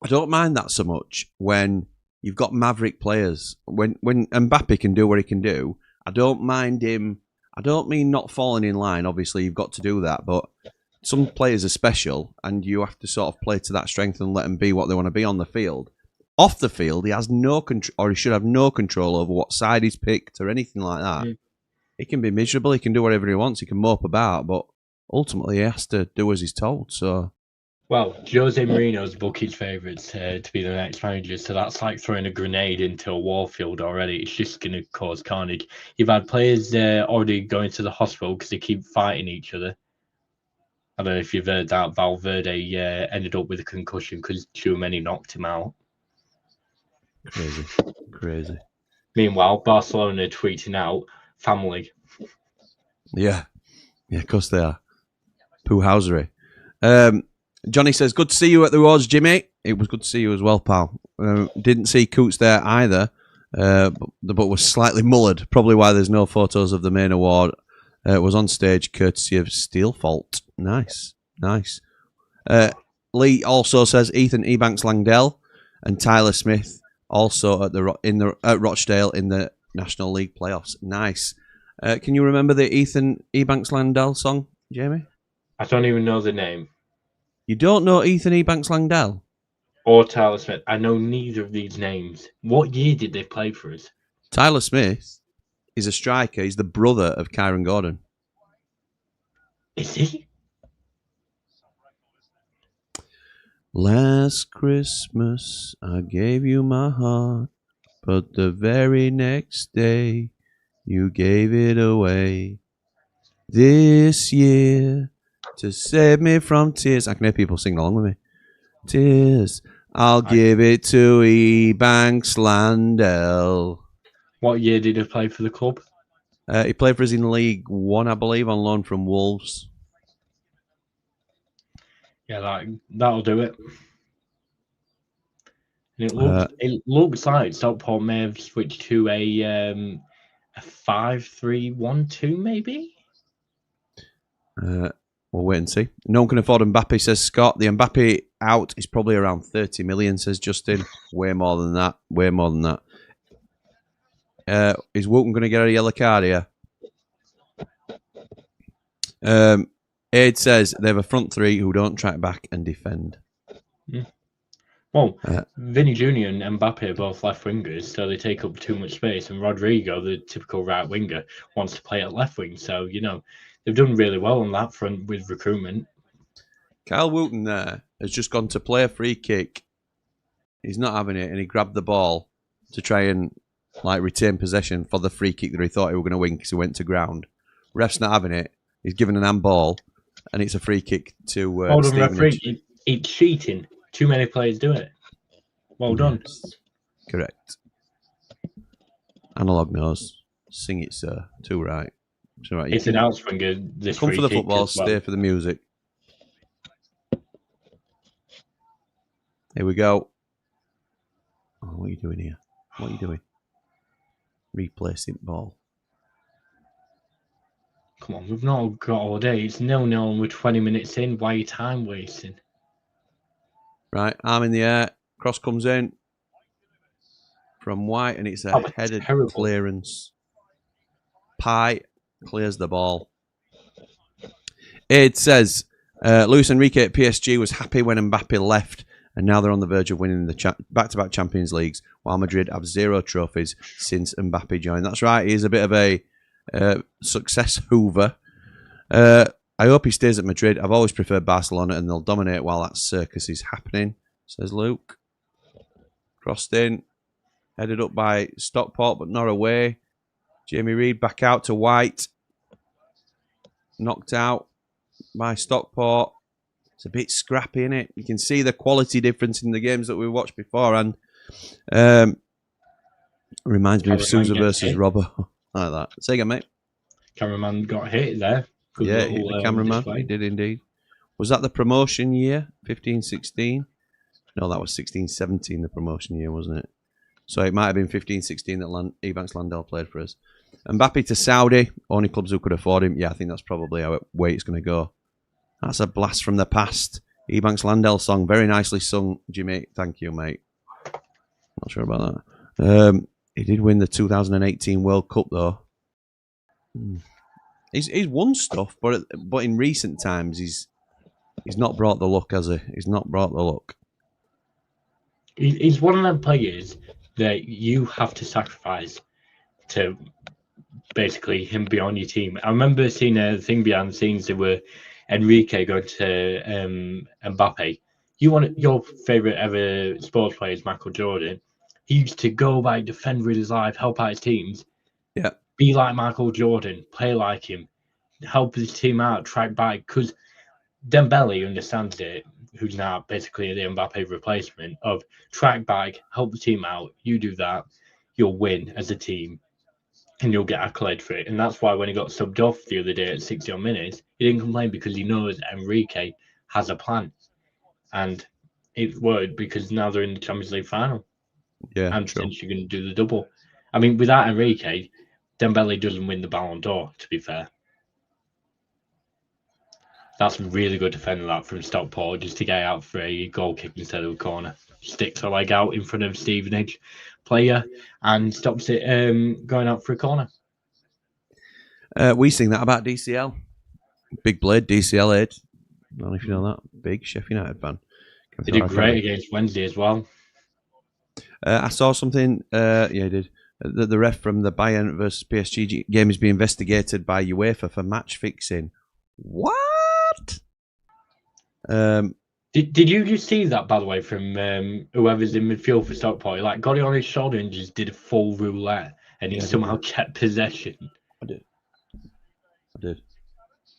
I don't mind that so much when you've got maverick players. When Mbappe can do what he can do, I don't mind him. I don't mean not falling in line. Obviously, you've got to do that, but some players are special, and you have to sort of play to that strength and let them be what they want to be on the field. Off the field, he has no control, or he should have no control over what side he's picked or anything like that. Mm. He can be miserable. He can do whatever he wants. He can mope about, but ultimately, he has to do as he's told. So, well, Jose Mourinho's booked his favourites to be the next manager, so that's like throwing a grenade into a warfield already. It's just going to cause carnage. You've had players already going to the hospital because they keep fighting each other. I don't know if you've heard that Valverde ended up with a concussion because too many knocked him out. Crazy. Meanwhile, Barcelona tweeting out family. Yeah, of course they are. Poohousery. Johnny says, good to see you at the awards, Jimmy. It was good to see you as well, pal. Didn't see Coots there either, but was slightly mullered. Probably why there's no photos of the main award. Was on stage courtesy of Steel Fault. Nice. Lee also says Ethan Ebanks Langdell and Tyler Smith also at Rochdale in the National League playoffs. Nice. Can you remember the Ethan Ebanks Langdell song, Jamie? I don't even know the name. You don't know Ethan Ebanks Langdell? Or Tyler Smith. I know neither of these names. What year did they play for us? Tyler Smith is a striker. He's the brother of Kyron Gordon. Is he? Last Christmas I gave you my heart, but the very next day you gave it away. This year, to save me from tears. I can hear people singing along with me. Tears, I'll give it to Ebanks Langdell. What year did he play for the club? He played for us in League One, I believe, on loan from Wolves. Yeah, that'll do it. And it looks like Stockport may have switched to a 5-3-1-2, maybe. We'll wait and see. No one can afford Mbappe, says Scott. The Mbappe out is probably around 30 million, says Justin. Way more than that. Is Woken going to get a yellow card here? Aid says they have a front three who don't track back and defend. Well, Vinny Jr. and Mbappe are both left wingers, so they take up too much space. And Rodrigo, the typical right winger, wants to play at left wing. So, they've done really well on that front with recruitment. Kyle Wooten there has just gone to play a free kick. He's not having it, and he grabbed the ball to try and retain possession for the free kick that he thought he were going to win because he went to ground. Ref's not having it. He's given an handball, and it's a free kick to Hold on, referee. It's cheating. Too many players do it. Well done. Correct. Analog knows. Sing it, sir. Too right. Too right. It's an outswinger. This come for the football, stay for the music. Here we go. Oh, what are you doing here? What are you doing? Replacing ball. Come on, we've not got all day. It's 0-0 and we're 20 minutes in. Why are you time wasting? Right, arm in the air. Cross comes in from White, and it's a headed clearance. Pie clears the ball. It says, Luis Enrique at PSG was happy when Mbappe left, and now they're on the verge of winning the back-to-back Champions Leagues, while Madrid have 0 trophies since Mbappe joined. That's right, he's a bit of a success hoover. I hope he stays at Madrid. I've always preferred Barcelona, and they'll dominate while that circus is happening, says Luke. Crossed in, headed up by Stockport, but not away. Jamie Reid back out to White. Knocked out by Stockport. It's a bit scrappy, innit? You can see the quality difference in the games that we watched before, and reminds me of Sousa versus Robbo. Like that. Say again, mate. Cameraman got hit there. Good yeah, little, hit the cameraman. He did indeed. Was that the promotion year? 15-16? No, that was 16-17, the promotion year, wasn't it? So it might have been 15-16 that Ebanks Landell played for us. Mbappe to Saudi. Only clubs who could afford him. Yeah, I think that's probably how way it's going to go. That's a blast from the past. Ebanks Landell song. Very nicely sung, Jimmy. Thank you, mate. Not sure about that. He did win the 2018 World Cup, though. He's won stuff, but in recent times, he's not brought the luck, has he? He's not brought the luck. He's one of them players that you have to sacrifice to basically him be on your team. I remember seeing a thing behind the scenes that were Enrique going to Mbappe. Your favourite ever sports player is Michael Jordan. He used to go back, defend with his life, help out his teams. Yeah. Be like Michael Jordan, play like him, help his team out, track back. Because Dembele understands it, who's now basically the Mbappe replacement, of track back, help the team out. You do that, you'll win as a team, and you'll get accolade for it. And that's why when he got subbed off the other day at 60 minutes, he didn't complain, because he knows Enrique has a plan. And it worked, because now they're in the Champions League final. Yeah, and potentially going to do the double. I mean, without Enrique, Dembele doesn't win the Ballon d'Or, to be fair. That's really good defending that from Stockport, just to get out for a goal kick instead of a corner. Sticks a leg out in front of Stevenage player and stops it going out for a corner. We sing that about DCL. Big Blade, DCL Aid. I don't know if you know that. Big Sheffield United fan. They did great against Wednesday as well. I saw something. Yeah, he did. The ref from the Bayern versus PSG game is being investigated by UEFA for match fixing. What? Did you just see that, by the way, from whoever's in midfield for Stockport? Like, got it on his shoulder and just did a full roulette, and he somehow kept possession. I did.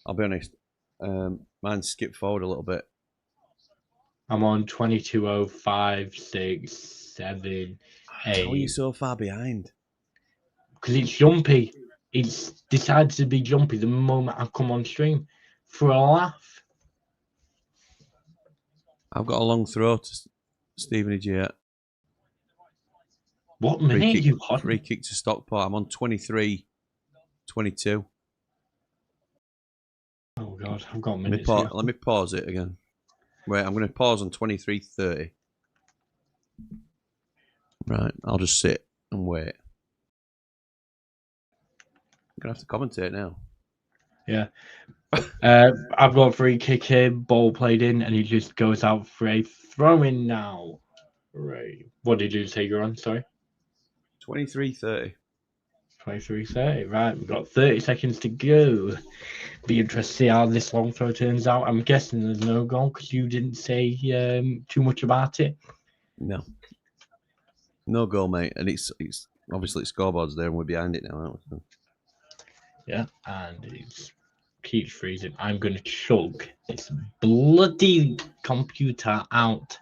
I'll be honest. Mine skipped forward a little bit. I'm on 22:05, 6, 7, 8. How are you so far behind? Because it's jumpy. It's decided to be jumpy the moment I come on stream for a laugh. I've got a long throw to Stevenage yet. What minute are you on? Free kick to Stockport. I'm on 23-22. Oh, God. I've got minutes. Let me pause it again. Wait, I'm going to pause on 23:30. Right, I'll just sit and wait. I'm going to have to commentate now. Yeah. I've got free kick here, ball played in, and he just goes out for a throw-in now. Right. What did you say you're on? Sorry? 23:30. 23:30. Right, we've got 30 seconds to go. Be interested to see how this long throw turns out. I'm guessing there's no goal because you didn't say too much about it. No goal, mate. And it's obviously scoreboard's there and we're behind it now, aren't we? Yeah, and it keeps freezing. I'm going to chug this bloody computer out.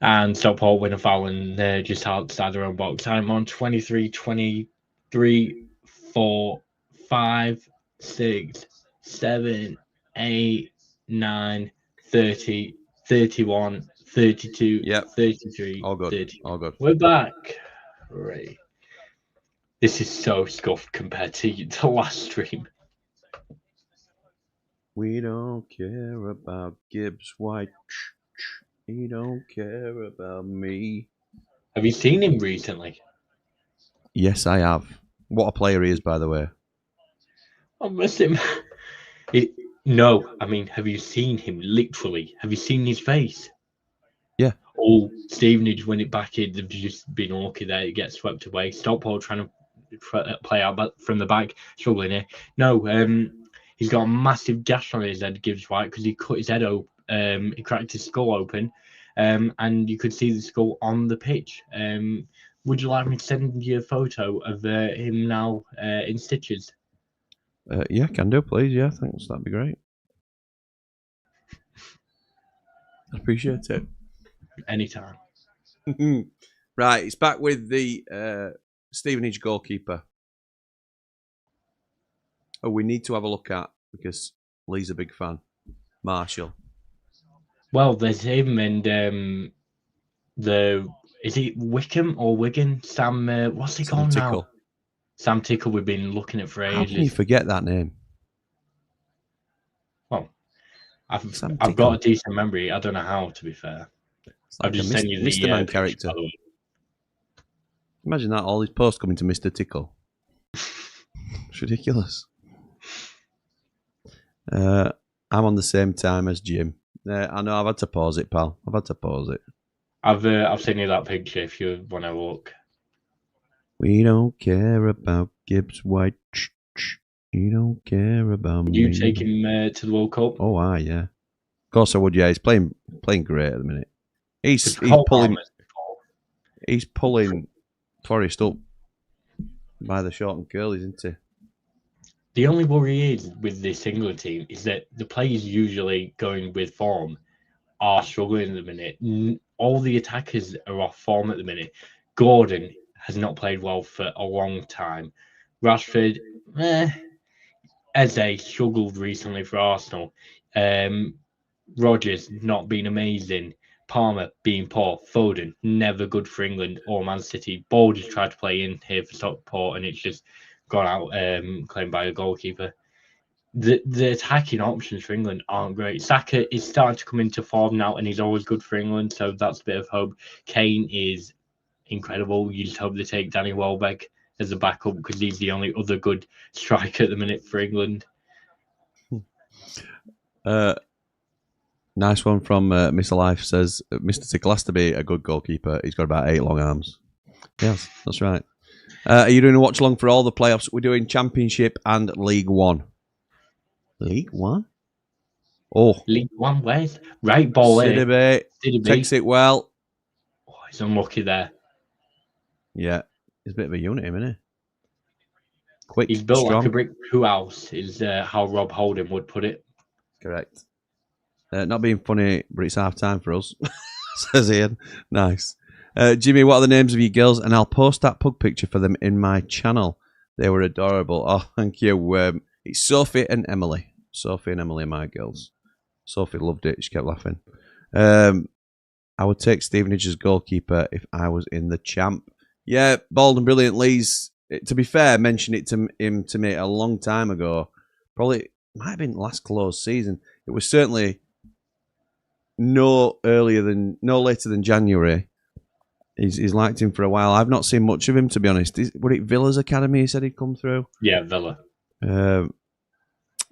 And Stockport win a foul and they're just outside their own box. I'm on 23, 23, 4, 5, 6, 7, 8, 9, 30, 31, 32, 33. All good. 30. All good. We're back. Right. This is so scuffed compared to the last stream. We don't care about Gibbs White. He don't care about me. Have you seen him recently? Yes, I have. What a player he is, by the way. I miss him. No, I mean, have you seen him? Literally, have you seen his face? Yeah. Oh, Stevenage win it back in. They've just been lucky there. It gets swept away. Stockport trying to play out from the back, struggling here. No, he's got a massive gash on his head, Gibbs White, because he cut his head open. He cracked his skull open, and you could see the skull on the pitch. Would you like me to send you a photo of him now in stitches? Yeah, can do, please. Yeah, thanks. That'd be great. I appreciate it. Anytime. Right, it's back with the Stevenage goalkeeper. Oh, we need to have a look at, because Lee's a big fan. Marshall. Well, there's him and is it Wickham or Wigan? Sam, what's he called now? Sam Tickle. We've been looking at for ages. How can you forget that name? Well, I've got a decent memory. I don't know how, to be fair. Like I'll just send you the Mr. Man character. Imagine that, all his posts coming to Mr. Tickle. It's ridiculous. I'm on the same time as Jim. I know I've had to pause it, pal. I've had to pause it. I've sent you that picture if you want to look. We don't care about Gibbs White. You don't care about me. Would you take him to the World Cup? Oh, yeah. Of course I would, yeah. He's playing great at the minute. He's pulling Forrest up by the short and curlies, isn't he? The only worry is with this England team is that the players usually going with form are struggling at the minute. All the attackers are off form at the minute. Gordon has not played well for a long time. Rashford, Eze struggled recently for Arsenal. Rodgers not been amazing. Palmer being poor. Foden never good for England or Man City. Ball just tried to play in here for Stockport and it's just gone out claimed by a goalkeeper. The attacking options for England aren't great. Saka is starting to come into form now and he's always good for England, so that's a bit of hope. Kane is incredible. You just hope they take Danny Welbeck as a backup because he's the only other good striker at the minute for England. Nice one from Mr. Life says, Mr. Tickle has to be a good goalkeeper. He's got about 8 long arms. Yes, that's right. Are you doing a watch along for all the playoffs? We're doing Championship and League One. League One? Oh. League One, where's right ball Sidibe takes it well. Oh, he's unlucky there. Yeah, he's a bit of a unit, isn't he? Quick, he's built strong. like a brick house, is how Rob Holding would put it. Correct. Not being funny, but it's half time for us, says Ian. Nice. Jimmy, what are the names of your girls? And I'll post that pug picture for them in my channel. They were adorable. Oh, thank you. It's Sophie and Emily. Sophie and Emily are my girls. Sophie loved it. She kept laughing. I would take Stevenage as goalkeeper if I was in the champ. Yeah, Bald and Brilliant Lee's, to be fair, mentioned it to him to me a long time ago. Probably might have been last close season. It was certainly no later than January. He's liked him for a while. I've not seen much of him, to be honest. Would it Villa's Academy he said he'd come through? Yeah, Villa.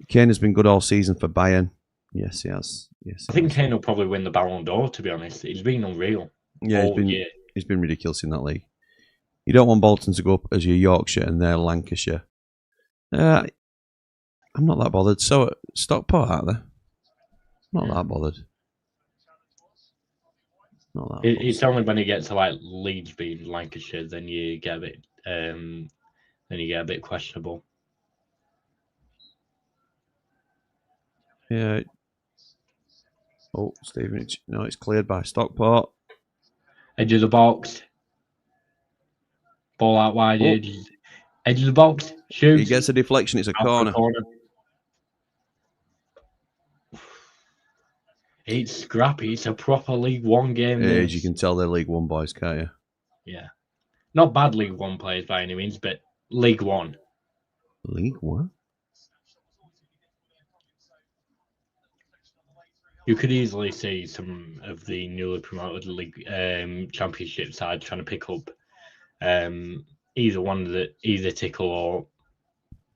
Kane has been good all season for Bayern. Yes, he has. Yes, I think Kane will probably win the Ballon d'Or, to be honest. He's been unreal. Yeah, he's been ridiculous in that league. You don't want Bolton to go up as your Yorkshire and they're Lancashire. I'm not that bothered. So, Stockport, aren't they? Not that bothered. Not that it's only when you get to like Leeds being Lancashire, then you get a bit questionable. Yeah. Oh, Stevenage. No, it's cleared by Stockport. Edge of the box. Ball out wide. Edge of the box. Shoots. He gets a deflection. It's a corner. It's scrappy. It's a proper League One game. It is. You can tell they're League One boys, can't you? Yeah. Not bad League One players by any means, but League One. League One? You could easily see some of the newly promoted league championship sides trying to pick up either one of either Tickle or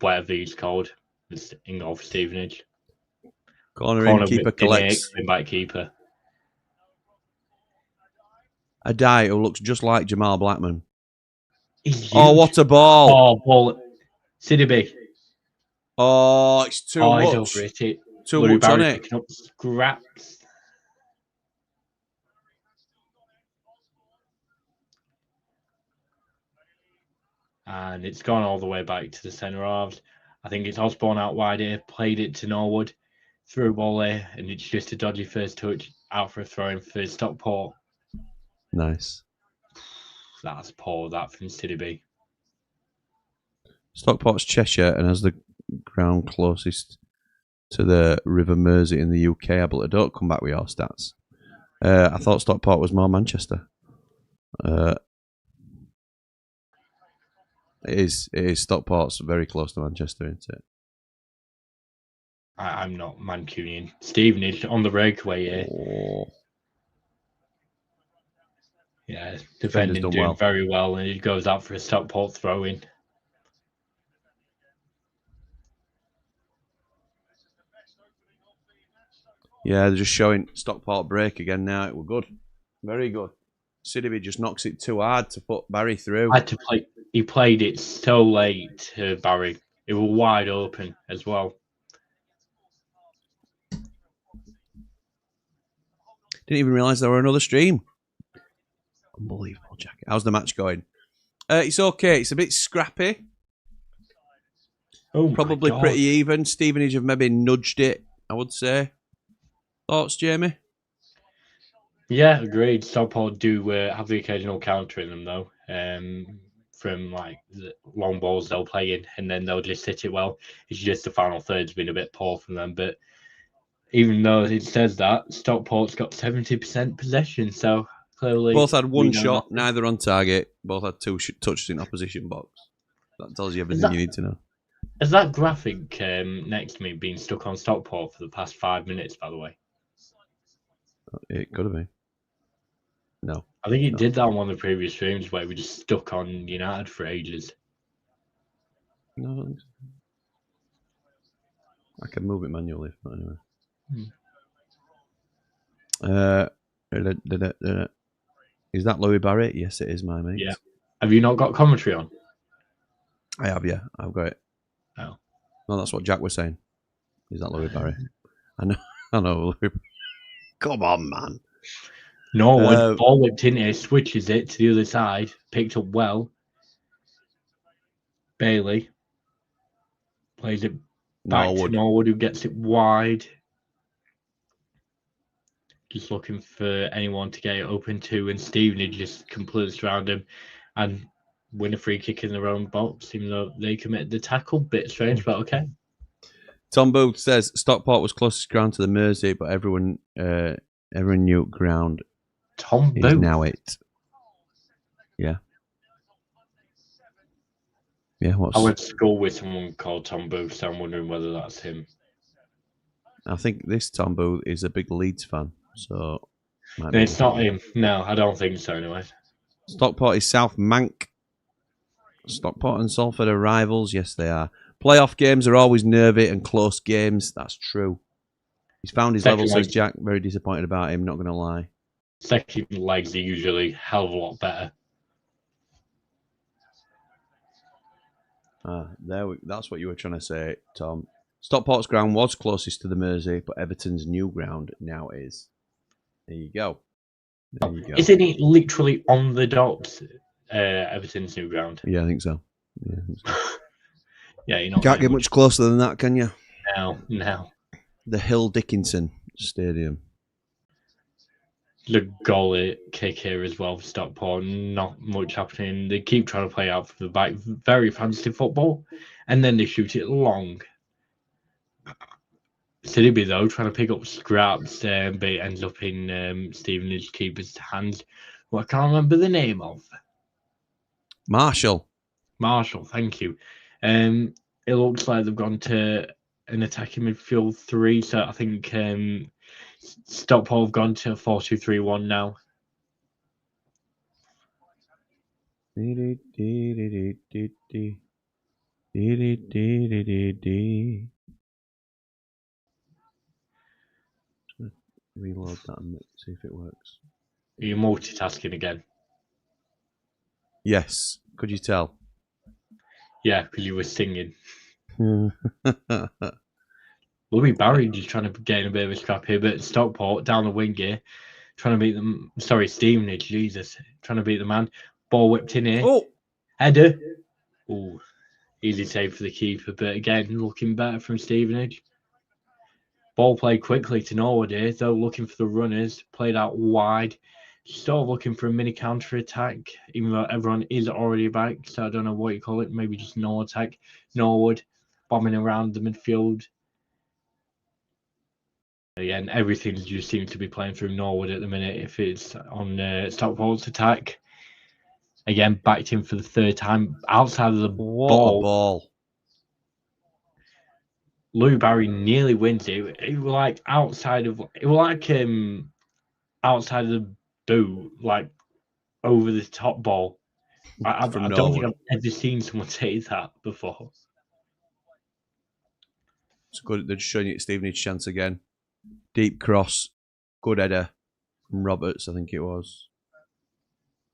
whatever he's called. It's Ingolf Stevenage. Corner in, keeper collects. Back keeper. A die who looks just like Jamal Blackman. Oh, what a ball! Oh, ball. Sidibe. Oh, it's too much. He's over it. Too much on it. Picking up scraps. And it's gone all the way back to the centre halves. I think it's Osborne out wide here, played it to Norwood, threw a ball there, and it's just a dodgy first touch out for a throw in for Stockport. Nice. That's poor, that from Sidibe. Stockport's Cheshire and has the ground closest to the River Mersey in the UK. I believe. Don't come back with your stats. I thought Stockport was more Manchester. It is. Stockport's very close to Manchester, isn't it? I'm not Mancunian. Stevenage on the breakaway here. Oh. Yeah, defending doing very well, and he goes out for a Stockport throw-in. Yeah, they're just showing Stockport break again now. It was good. Very good. Sidibe just knocks it too hard to put Barry through. He played it so late to Barry. It was wide open as well. Didn't even realise there were another stream. Unbelievable, Jack. How's the match going? It's okay. It's a bit scrappy. Probably pretty even. Stevenage have maybe nudged it, I would say. Thoughts, Jamie? Yeah, agreed. Stockport do have the occasional counter in them, though. From like the long balls they'll play in, and then they'll just hit it well. It's just the final third's been a bit poor from them. But even though it says that, Stockport's got 70% possession, so clearly both had one shot, neither on target. Both had two touches in opposition box. That tells you everything you need to know. Has that graphic next to me been stuck on Stockport for the past 5 minutes, by the way? It could have been. No. I think it did that on one of the previous streams where we just stuck on United for ages. No. I can move it manually, but anyway. Is that Louis Barry? Yes, it is, my mate. Yeah. Have you not got commentary on? I have, yeah. I've got it. Oh. No, that's what Jack was saying. Is that Louis Barry? I know. Come on, man. Norwood, ball whipped in here, switches it to the other side, picked up well. Bailey plays it back to Norwood, who gets it wide. Just looking for anyone to get it open to, and Stevenage just completely surround him and win a free kick in their own box, even though they committed the tackle. Bit strange, but okay. Tom Booth says Stockport was closest ground to the Mersey, but everyone knew ground. Tom Booth. Is now it. Yeah. Yeah, I went to school with someone called Tom Booth, so I'm wondering whether that's him. I think this Tom Booth is a big Leeds fan, so... It's not him. No, I don't think so, anyway. Stockport is South Mank. Stockport and Salford are rivals. Yes, they are. Playoff games are always nervy and close games. That's true. He's found his level, says Jack. Very disappointed about him, not going to lie. Second legs are usually a hell of a lot better. That's what you were trying to say, Tom. Stockport's ground was closest to the Mersey, but Everton's new ground now is. There you go. Isn't it literally on the dot, Everton's new ground? Yeah, I think so. Yeah, you know. Can't get much closer than that, can you? No. The Hill Dickinson Stadium. The goalie kick here as well for Stockport. Not much happening. They keep trying to play out from the back. Very fancy football. And then they shoot it long. Sidibe, though, trying to pick up scraps, but it ends up in Stevenage keeper's hands, who I can't remember the name of. Marshall, thank you. It looks like they've gone to an attacking midfield 3, so I think Stockport have gone to 4-2-3-1 now. Reload that and see if it works. Are you multitasking again? Yes. Could you tell? Yeah, because you were singing. Louis Barry just trying to gain a bit of a scrap here, but Stockport down the wing here, trying to beat them. Sorry, Stevenage, Jesus, trying to beat the man. Ball whipped in here. Oh, Header. Oh, easy save for the keeper, but again, looking better from Stevenage. Ball played quickly to Norwood here, though looking for the runners, played out wide. Sort of looking for a mini counter attack, even though everyone is already back, so I don't know what you call it, maybe just no attack. Norwood bombing around the midfield. Again, everything just seems to be playing through Norwood at the minute if it's on Stockport's attack. Again, backed in for the third time outside of the what a ball. Lou Barry nearly wins it. It was like outside of the boot, like over the top ball. I don't think I've ever seen someone say that before. It's good. They're just showing you Stevenage chance again. Deep cross, good header from Roberts, I think it was.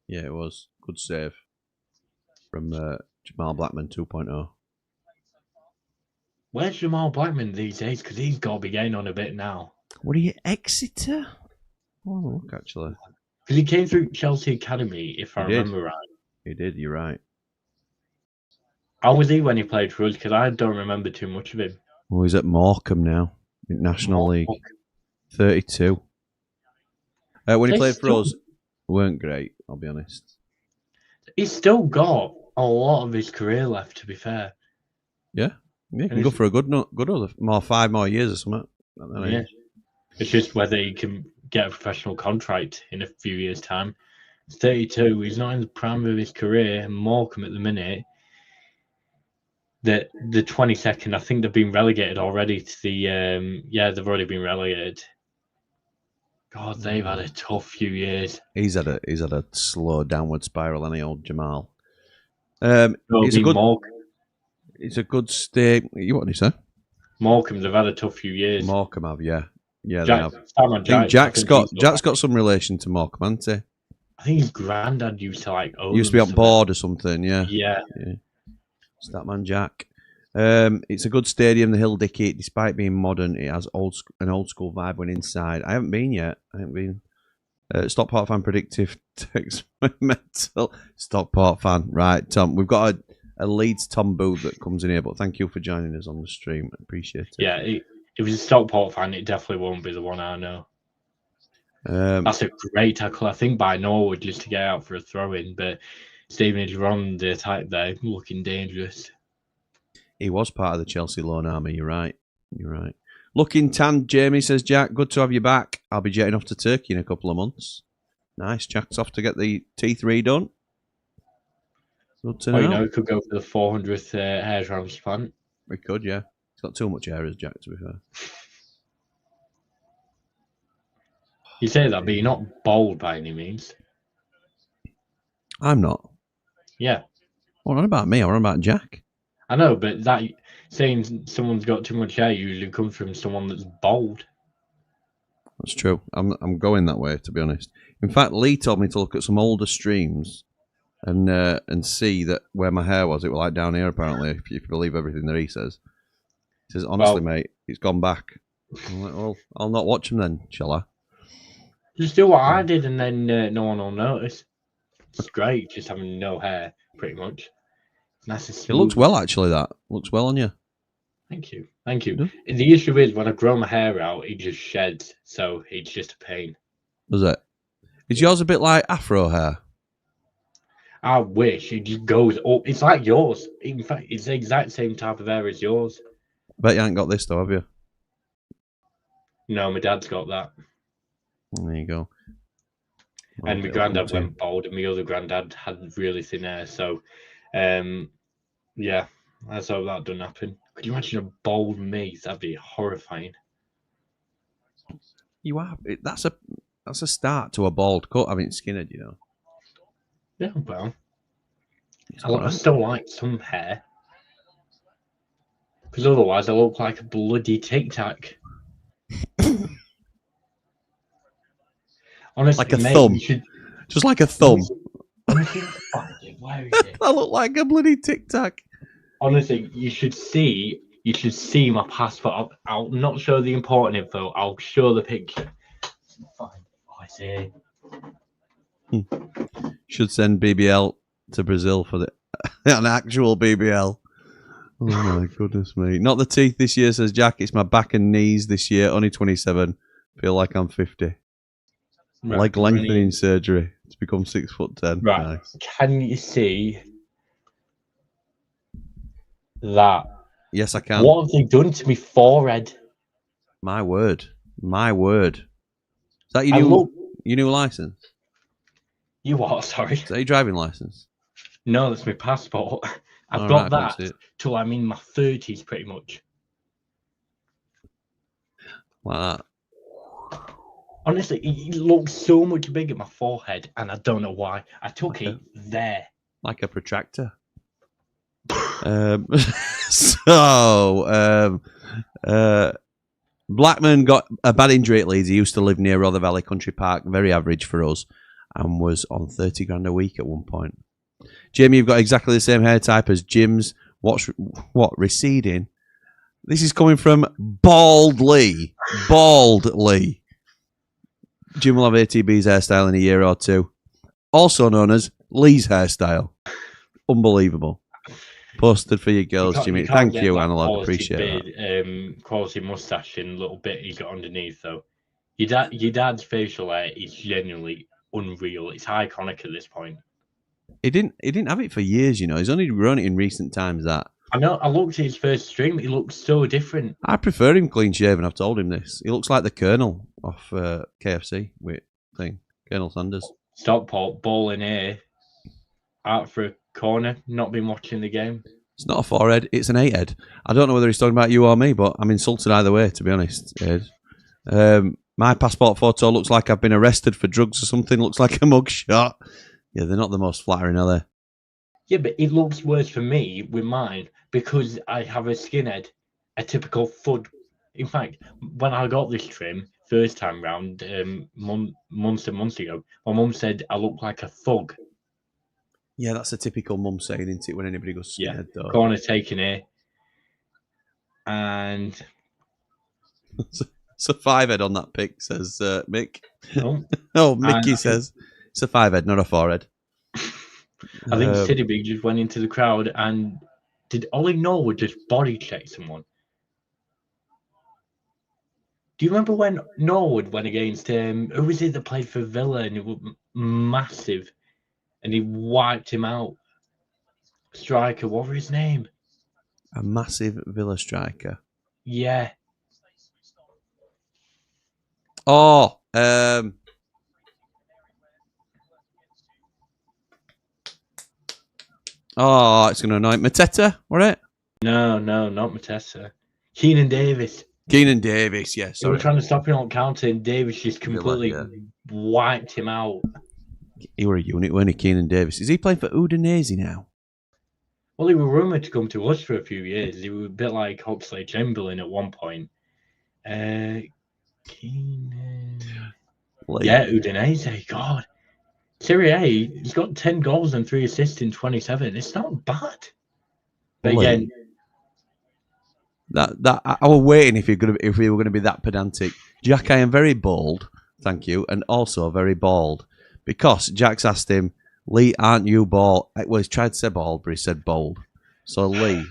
Yeah, it was. Good save from Jamal Blackman 2.0. Where's Jamal Blackman these days? Because he's got to be getting on a bit now. What are you, Exeter? Oh, look, actually. Because he came through Chelsea Academy, if I remember right. He did, you're right. How was he when he played for us? Because I don't remember too much of him. Well, he's at Morecambe now, in National League. 32. When he played for us, weren't great, I'll be honest. He's still got a lot of his career left, to be fair. Yeah. Yeah, he can go for a good other 5 more years or something. Yeah. It's just whether he can get a professional contract in a few years' time. He's 32. He's not in the prime of his career. Morecambe at the minute. The 22nd, I think they've been relegated already to the they've already been relegated. God, they've had a tough few years. He's had a slow downward spiral, any old Jamal. It's a good stay. What did you say? Morecambe, they've had a tough few years. Morecambe have, yeah. Yeah, they have. I think Jack's got some relation to Morecambe, hasn't he? I think his granddad used to own used to be on board or something, yeah. Yeah. It's that man Jack. It's a good stadium, the Hill Dickey. Despite being modern, it has an old school vibe when inside. I haven't been yet. Stockport fan predictive mental Stockport fan. Right, Tom. We've got a Leeds Tom Booth that comes in here, but thank you for joining us on the stream. I appreciate it. Yeah, if it's a Stockport fan, it definitely won't be the one I know. That's a great tackle, I think, by Norwood just to get out for a throw-in, but Stevenage were on the attack there, looking dangerous. He was part of the Chelsea loan army, you're right. Looking tan, Jamie, says Jack. Good to have you back. I'll be jetting off to Turkey in a couple of months. Nice. Jack's off to get the teeth redone. Good to know. We could go for the 400th hair transplant. We could, yeah. He's got too much hair as Jack, to be fair. You say that, but you're not bald by any means. I'm not. Yeah. Well, not about me. I'm about Jack. I know, but that saying someone's got too much hair usually comes from someone that's bald. That's true. I'm going that way, to be honest. In fact, Lee told me to look at some older streams and see that where my hair was. It was like down here, apparently, if you believe everything that he says. He says, honestly, mate, it's gone back. I'm like, well, I'll not watch him then, shall I? Just do what I did, and then no one will notice. It's great, just having no hair, pretty much. Nice. It looks well, actually. That looks well on you. Thank you. The issue is when I grow my hair out, it just sheds, so it's just a pain. Does it? Is yours a bit like Afro hair? I wish it just goes up. It's like yours. In fact, it's the exact same type of hair as yours. Bet you ain't got this though, have you? No, my dad's got that. There you go. And my granddad went bald, and my other granddad had really thin hair. So, yeah, let's hope that doesn't happen. Could you imagine a bald me? That'd be horrifying. You are. That's a start to a bald cut, having skinhead, you know. Yeah, well, It's I alright. still like some hair. Because otherwise I look like a bloody Tic Tac. Honestly, Like a mate, thumb. you should... Just like a thumb. Honestly, where is it? I look like a bloody Tic Tac. Honestly, you should see my passport. I'll not show the important info. I'll show the picture. Fine. I see. Should send BBL to Brazil for an actual BBL. Oh my goodness me. Not the teeth this year, says Jack. It's my back and knees this year. Only 27. Feel like I'm 50. Right, Leg lengthening surgery to become 6'10". Right. Nice. Can you see that? Yes, I can. What have they done to me forehead? My word. My word. Is that your new license? You what? Sorry. Is that your driving license? No, that's my passport. I've All got right, that till I'm in my 30s, pretty much. Like that. Honestly, it looks so much bigger my forehead, and I don't know why. I took it there. Like a protractor. Blackman got a bad injury at Leeds. He used to live near Rother Valley Country Park, very average for us, and was on 30 grand a week at one point. Jamie, you've got exactly the same hair type as Jim's. What receding? This is coming from Bald Lee. Bald Lee. Jim will have ATB's hairstyle in a year or two. Also known as Lee's hairstyle. Unbelievable. Posted for your girls, Jimmy. Thank you, Analog. Appreciate that. Quality moustache and little bit he's got underneath, though. Your dad's facial hair is genuinely unreal. It's iconic at this point. He didn't have it for years, you know. He's only grown it in recent times. That I know. I looked at his first stream. He looks so different. I prefer him clean shaven. I've told him this. He looks like the Colonel off KFC with Colonel Sanders. Stockport bowling here, out for a corner. Not been watching the game. It's not a forehead. It's an 8-head. I don't know whether he's talking about you or me, but I'm insulted either way. To be honest, Ed. My passport photo looks like I've been arrested for drugs or something. Looks like a mugshot. Yeah, they're not the most flattering, are they? Yeah, but it looks worse for me with mine because I have a skinhead, a typical thug. In fact, when I got this trim first time round, months and months ago, my mum said I look like a thug. Yeah, that's a typical mum saying, isn't it, when anybody goes skinhead, though? Corner taken here. And... It's a 5-head on that pic, says Mick. Oh, oh Mickey says it's a 5-head, not a 4-head. I think City Big just went into the crowd and did Ollie Norwood just body check someone? Do you remember when Norwood went against who was it that played for Villa and he was massive and he wiped him out? Striker, what was his name? A massive Villa striker. Yeah. Oh, oh, it's going to annoy Mateta, wasn't it? No, not Mateta. Keenan Davis. Keenan Davis, yes. They were trying to stop him on counter, and Davis just completely wiped him out. He were a unit, weren't he, Keenan Davis? Is he playing for Udinese now? Well, he was rumoured to come to us for a few years. He was a bit like Oxlade Chamberlain at one point. Keenan... Yeah, Udinese. God. Serie A, he's got 10 goals and 3 assists in 27. It's not bad. But again... That I was waiting if we were going to be that pedantic. Jack, I am very bald, thank you, and also very bald. Because Jack's asked him, Lee, aren't you bald? Well, he's tried to say bald, but he said bold. So Lee,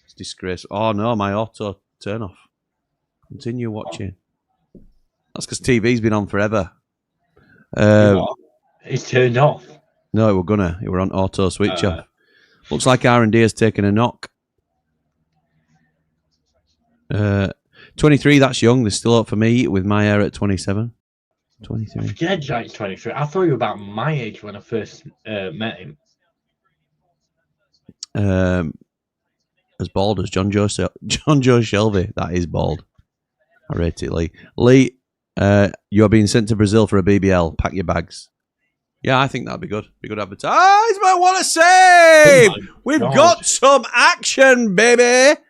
it's disgraceful. Oh no, my auto turn off. Continue watching. That's because TV's been on forever. It's turned off. No, it were on auto switch off. Looks like R&D has taken a knock. 23, that's young. There's still up for me with my hair at 27. 23. Yeah, Jack's 23. I thought you were about my age when I first met him. As bald as John Joe Shelby. That is bald. I rate it, Lee. Lee, You're being sent to Brazil for a BBL. Pack your bags. Yeah, I think that'd be good. Be good advertisement. What a save! We've got some action, baby.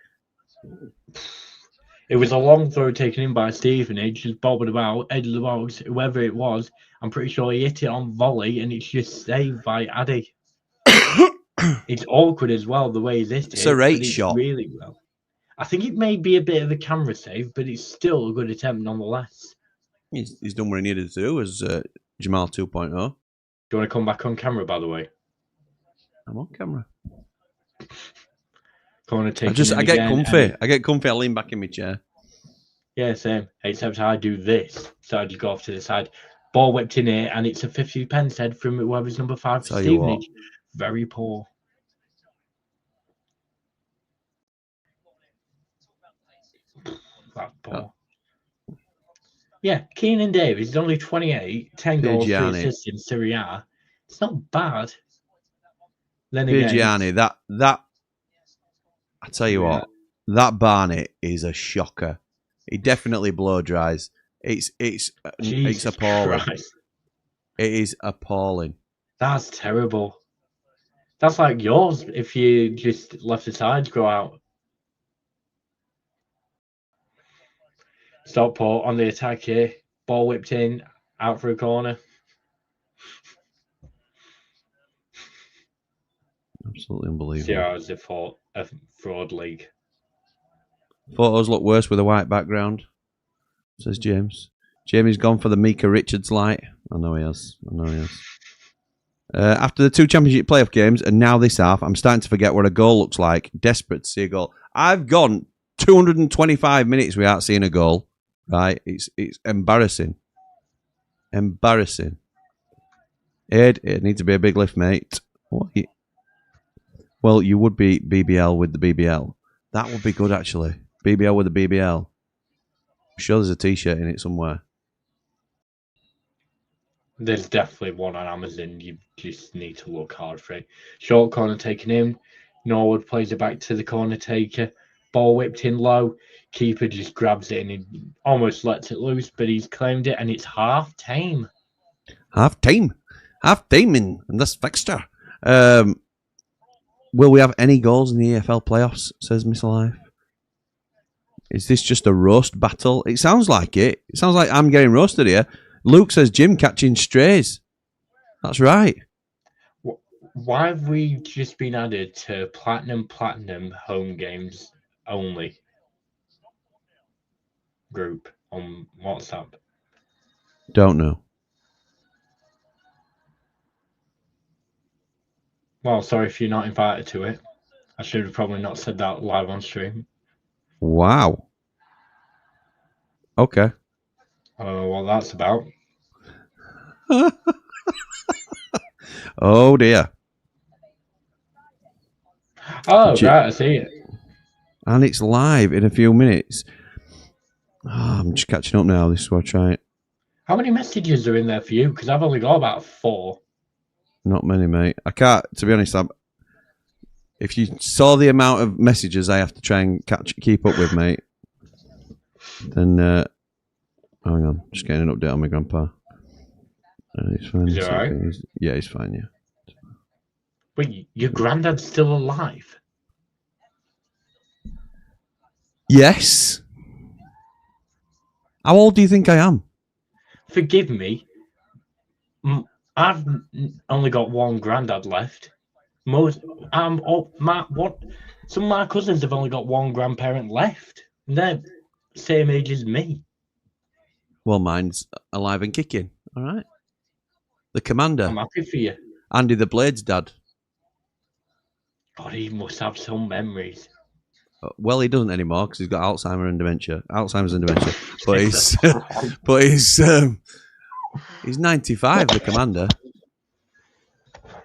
It was a long throw taken in by Stevenage, just bobbing about, edge of the box, whoever it was. I'm pretty sure he hit it on volley, and it's just saved by Addy. It's awkward as well, the way he's hit it. It's a rate shot. Really well. I think it may be a bit of a camera save, but it's still a good attempt nonetheless. He's done what he needed to do as Jamal 2.0. Do you want to come back on camera, by the way? I'm on camera. I get comfy. I get comfy. I lean back in my chair. Yeah, same. Except I do this. So I just go off to the side. Ball whipped in here, and it's a 50-pence head from whoever's number 5 for Stevenage. Very poor. That poor. Yeah, Keenan Davis is only 28, 10 goals, 3 assists in Serie A. It's not bad. Then again, that I tell you what, that Barnett is a shocker. He definitely blow dries. It's appalling. Christ. It is appalling. That's terrible. That's like yours if you just left the sides go out. Stockport on the attack here. Ball whipped in, out for a corner. Absolutely unbelievable. CR is a fraud league. Photos look worse with a white background, says James. Jamie's gone for the Mika Richards light. I know he has. After the 2 championship playoff games and now this half, I'm starting to forget what a goal looks like. Desperate to see a goal. I've gone 225 minutes without seeing a goal. Right? It's embarrassing. Embarrassing. Ed, it needs to be a big lift, mate. What? Well, you would be BBL with the BBL. That would be good, actually. BBL with the BBL. I'm sure there's a T-shirt in it somewhere. There's definitely one on Amazon. You just need to look hard for it. Short corner taken in. Norwood plays it back to the corner taker. Ball whipped in low. Keeper just grabs it and he almost lets it loose, but he's claimed it and it's half-time. Half-time. Half-time in this fixture. Will we have any goals in the EFL playoffs, says Miss Alive. Is this just a roast battle? It sounds like it. It sounds like I'm getting roasted here. Luke says Jim catching strays. That's right. Why have we just been added to platinum home games only group on WhatsApp? Don't know. Well, sorry if you're not invited to it. I should have probably not said that live on stream. Wow. Okay. I don't know what that's about. Oh, dear. Oh, right, I see it. And it's live in a few minutes. Oh, I'm just catching up now. This is what I try it. How many messages are in there for you? Because I've only got about 4. Not many, mate. I can't, to be honest, if you saw the amount of messages I have to try and keep up with, mate, then, hang on, just getting an update on my grandpa. He's fine. Is he alright? Yeah, he's fine, yeah. Wait, your granddad's still alive? Yes. How old do you think I am? Forgive me. I've only got one granddad left. Some of my cousins have only got one grandparent left. They're same age as me. Well, mine's alive and kicking. All right. The commander. I'm happy for you. Andy the Blade's dad. God, he must have some memories. Well, he doesn't anymore because he's got Alzheimer's and dementia. But he's 95. The commander.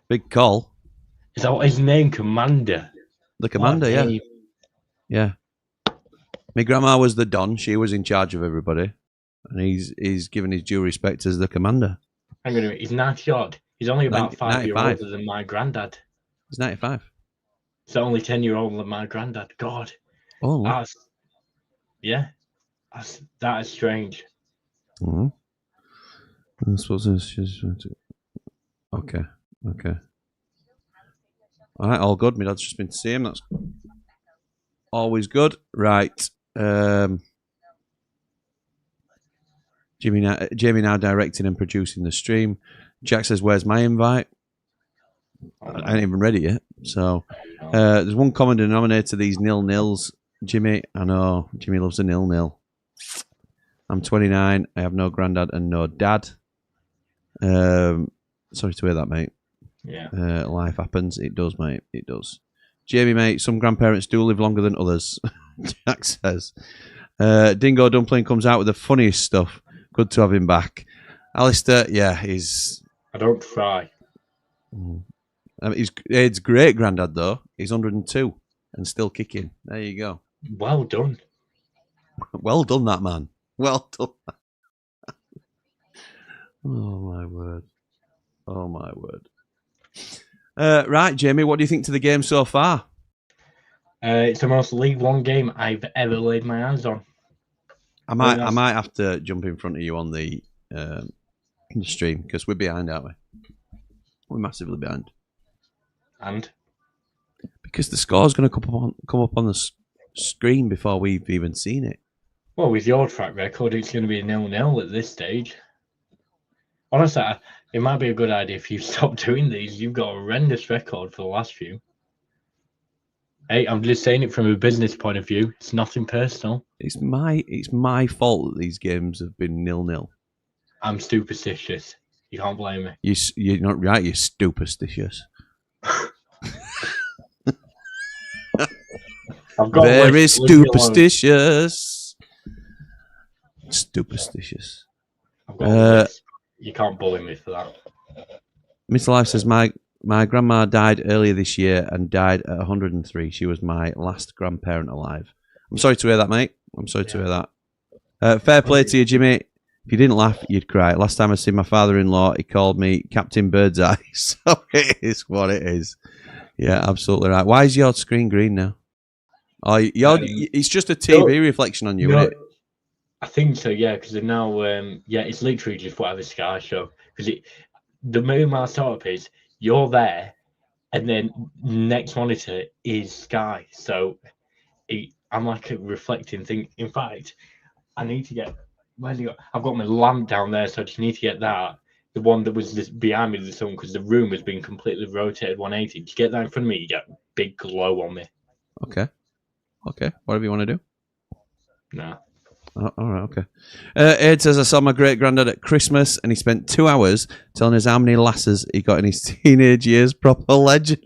Big call. Is that what his name, Commander? The commander, yeah. Yeah. My grandma was the Don. She was in charge of everybody, and he's given his due respect as the commander. Hang on a minute. He's 90 odd. He's only about 5 years older than my granddad. He's 95. He's only 10 years older than my granddad. God. Oh. That is strange. Mm-hmm. I suppose okay. All right, all good. My dad's just been to see him. That's always good. Right. Jamie now directing and producing the stream. Jack says, "Where's my invite?" I ain't even read it yet. So there's one common denominator, these nil-nils. Jimmy, I know. Jimmy loves a nil-nil. I'm 29. I have no granddad and no dad. Sorry to hear that, mate. Yeah. Life happens. It does, mate. It does. Jamie, mate, some grandparents do live longer than others. Jack says. Dingo Dumpling comes out with the funniest stuff. Good to have him back. Alistair, yeah, he's... I don't try. He's great granddad, though. He's 102 and still kicking. There you go. Well done. Well done, that man. Well done. Oh, my word. Oh, my word. Right, Jamie, what do you think to the game so far? It's the most League One game I've ever laid my eyes on. I might have to jump in front of you on the stream because we're behind, aren't we? We're massively behind. And? Because the score's going to come up on the screen before we've even seen it. Well, with your track record, it's going to be 0-0 at this stage. Honestly, it might be a good idea if you stop doing these. You've got a horrendous record for the last few. Hey, I'm just saying it from a business point of view. It's nothing personal. It's my fault that these games have been 0-0. I'm superstitious. You can't blame me. You're not right. You're superstitious. Very superstitious. Superstitious. You can't bully me for that. Mr. Life says my grandma died earlier this year and died at 103. She was my last grandparent alive. I'm sorry to hear that, mate. I'm sorry to hear that. Fair play to you, Jimmy. If you didn't laugh, you'd cry. Last time I seen my father-in-law, he called me Captain Birdseye. So it is what it is. Yeah, absolutely right. Why is your screen green now? Oh, it's just a TV reflection on you, isn't it? I think so, yeah, because they're now, it's literally just whatever Sky show. Because the moment I start up is, you're there, and then next monitor is Sky. So I'm like a reflecting thing. In fact, I need to get, I've got my lamp down there, so I just need to get that. The one that was just behind me, the sun, because the room has been completely rotated 180. Did you get that in front of me? You get a big glow on me. Okay. Whatever you want to do. Nah. Oh, all right, okay. Ed says, I saw my great-granddad at Christmas and he spent 2 hours telling us how many lasses he got in his teenage years. Proper legend.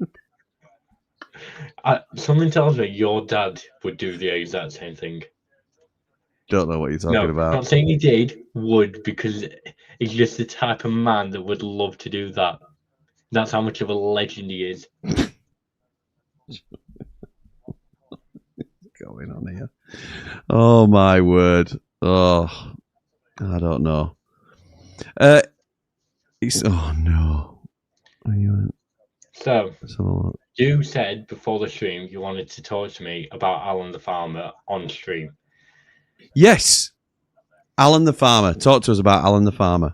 Something tells me your dad would do the exact same thing. Don't know what you're talking about. Not saying he did, would, because he's just the type of man that would love to do that. That's how much of a legend he is. Going on here. Oh my word. Oh, I don't know. Oh no. So you said before the stream you wanted to talk to me about Alan the Farmer on stream. Yes. Alan the Farmer. Talk to us about Alan the Farmer.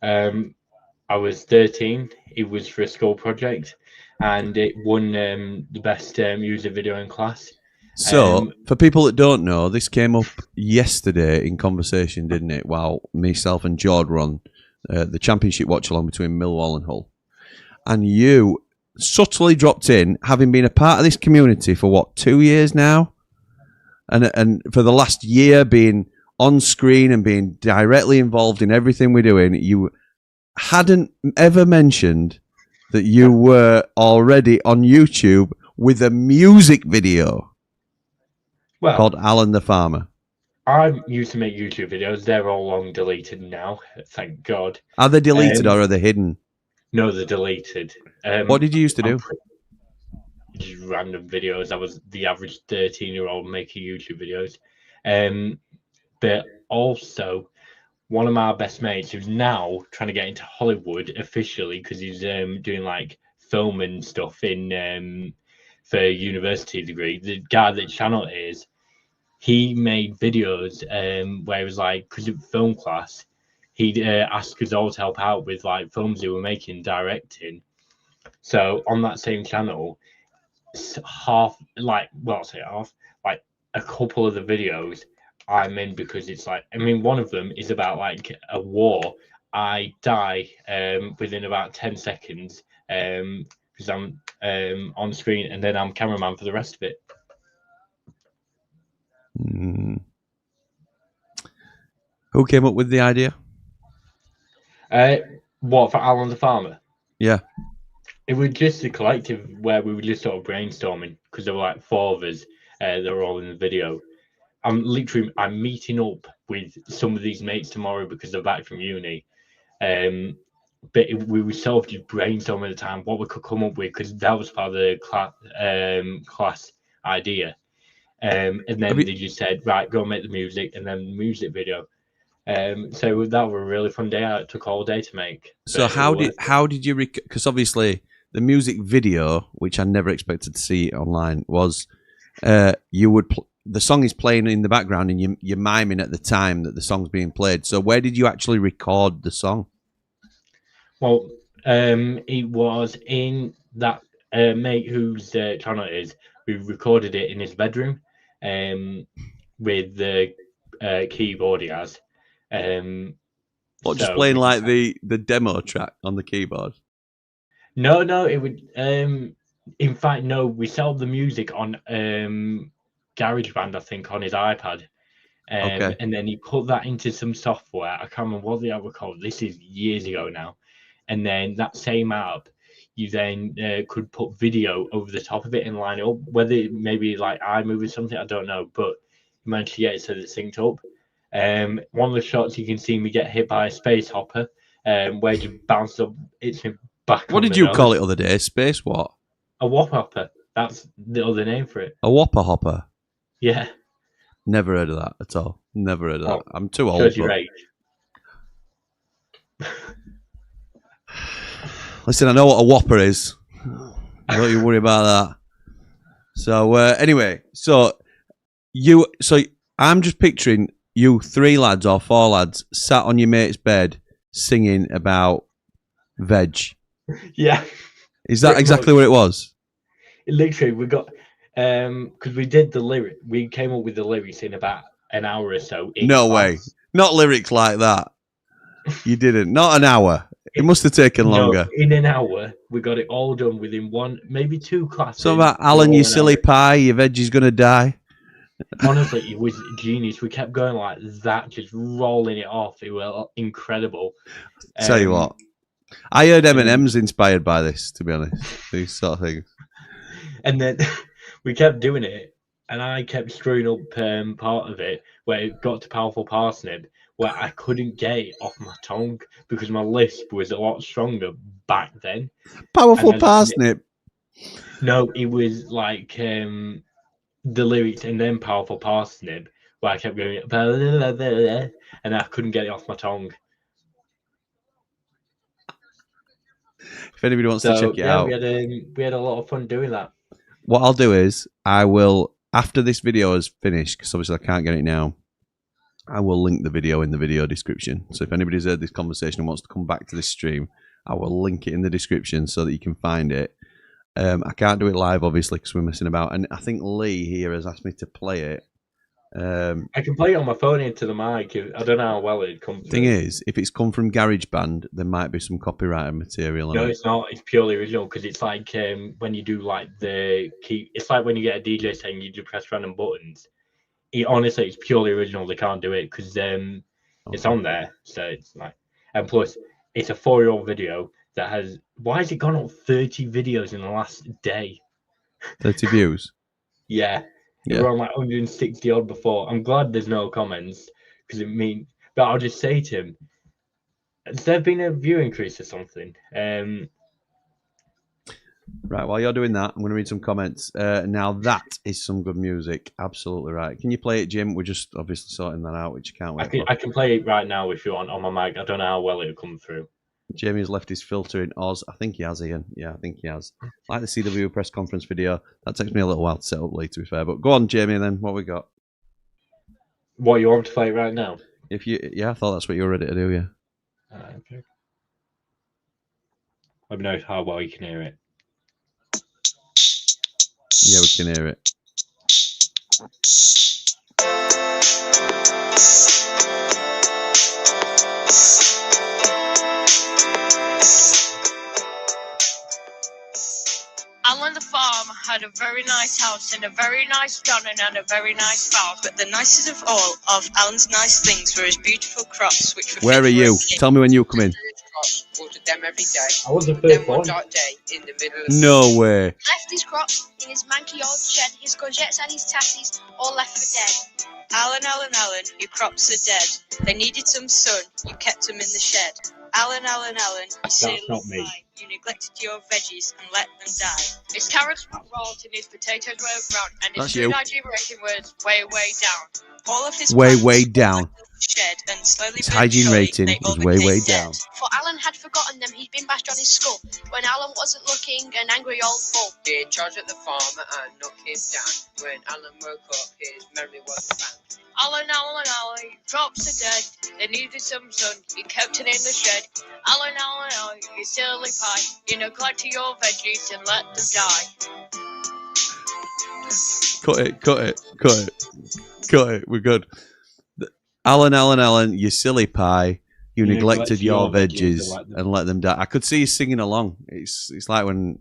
I was 13. It was for a school project and it won the best music video in class. So, for people that don't know, this came up yesterday in conversation, didn't it? While myself and George were on the championship watch-along between Millwall and Hull. And you subtly dropped in, having been a part of this community for, 2 years now? And for the last year, being on screen and being directly involved in everything we're doing, you hadn't ever mentioned that you were already on YouTube with a music video. Called Alan the Farmer. I used to make YouTube videos. They're all long deleted now, thank God. Are they deleted or are they hidden? No, they're deleted. What did you used to do? Just random videos. I was the average 13-year-old making YouTube videos. But also, one of my best mates who's now trying to get into Hollywood officially because he's doing like film and stuff in for a university degree. The guy that channel is he made videos where it was like, because of film class, he'd ask us all to help out with like films he were making, directing. So on that same channel, half, like, well, I'll say half, like a couple of the videos I'm in, because it's like, I mean, one of them is about like a war. I die within about 10 seconds because I'm on screen, and then I'm cameraman for the rest of it. Who came up with the idea? What, for Alan the Farmer? Yeah. It was just a collective where we were just sort of brainstorming, because there were like 4 of us that were all in the video. I'm meeting up with some of these mates tomorrow because they're back from uni. But we were sort of just brainstorming at the time what we could come up with, because that was part of the class idea. And then they just said, right, go and make the music, and then the music video. So that was a really fun day out. It took all day to make. So how did you because obviously the music video, which I never expected to see online, was you would the song is playing in the background and you're miming at the time that the song's being played. So where did you actually record the song? Well, it was in that mate whose channel it is. We recorded it in his bedroom with the keyboard he has. What, just playing like the demo track on the keyboard? No, it would. In fact, no. We sold the music on GarageBand, I think, on his iPad. Okay. And then he put that into some software. I can't remember what the app was called. This is years ago now. And then that same app, you then could put video over the top of it and line it up. Whether it maybe like iMovie or something, I don't know. But you managed to get it so that it's synced up. One of the shots you can see me get hit by a space hopper, where you bounce up. It's back. What did you call it other day? Space what? A whopper hopper. That's the other name for it. A whopper hopper. Yeah. Never heard of that at all. Never heard of that. I'm too old. Shows your age. Listen, I know what a whopper is. Don't you worry about that. So anyway, so I'm just picturing you 3 lads or 4 lads sat on your mate's bed singing about veg. Yeah. Is that exactly what it was? Literally, we got because we did the lyric. We came up with the lyrics in about an hour or so. No way. Not lyrics like that. You didn't. Not an hour. It must have taken longer. In an hour, we got it all done within 1, maybe 2 classes. So about Alan, you silly pie, your veggie's gonna die. Honestly, it was genius. We kept going like that, just rolling it off. It was incredible. Tell you what, I heard Eminem's inspired by this, to be honest. These sort of things. And then we kept doing it, and I kept screwing up part of it where it got to Powerful Parsnip, where I couldn't get it off my tongue because my lisp was a lot stronger back then. Powerful Parsnip? No, it was like the lyrics and then Powerful Parsnip, where I kept going, and I couldn't get it off my tongue. If anybody wants to check it out. We had a lot of fun doing that. What I'll do is, I will, after this video is finished, because obviously I can't get it now, I will link the video in the video description. So if anybody's heard this conversation and wants to come back to this stream, I will link it in the description so that you can find it. I can't do it live, obviously, because we're messing about. And I think Lee here has asked me to play it. I can play it on my phone into the mic. I don't know how well it comes. Thing is, if it's come from GarageBand, there might be some copyrighted material. No, it's not. It's purely original, because it's like when you do like the key. It's like when you get a DJ saying you do press random buttons. Honestly, it's purely original. They can't do it because it's on there. So it's like, and plus, it's a 4-year-old video that has. Why has it gone up 30 videos in the last day? 30 views. Yeah. We were on like 160 odd before. I'm glad there's no comments because but I'll just say to him, has there been a view increase or something? Right, while you're doing that, I'm going to read some comments. Now that is some good music. Absolutely right. Can you play it, Jim? We're just obviously sorting that out, which you can't wait I can play it right now if you want on my mic. I don't know how well it'll come through. Jamie's left his filter in Oz. I think he has, Ian. Yeah, I think he has. Like the CW press conference video. That takes me a little while to set up, Lee, to be fair. But go on, Jamie, then. What we got? What, you want to play right now? I thought that's what you were ready to do. Yeah. Okay. Let me know how well you can hear it. Yeah, we can hear it. Alan the farmer had a very nice house and a very nice garden and a very nice farm. But the nicest of all of Alan's nice things were his beautiful crops, which were. Where are you? Tell me when you come in. Watered them every day. I was the Then first one one. dark day in the middle of No way. left his crops in his manky old shed. His courgettes and his tassies all left for dead. Alan, your crops are dead. They needed some sun. You kept them in the shed. Alan, you silly not me. fly. You neglected your veggies and let them die. His carrots were rolled and his potatoes were brown, and his That's you. food hygiene rating was way, way down. All of his Way, plants way were down. left in the shed, and slowly His but hygiene surely, rating they all was way, became way dead. down. For Alan had forgotten them, he'd been bashed on his skull. When Alan wasn't looking, an angry old bull did charge at the farmer and knock him down. When Alan woke up, his memory wasn't found. Alan, your crops are dead. They needed some sun. You kept it in the shed. Alan, you silly pie. You neglected your veggies and let them die. Cut it. We're good. Alan, you silly pie. You neglected your veggies and let them die. I could see you singing along. It's like when,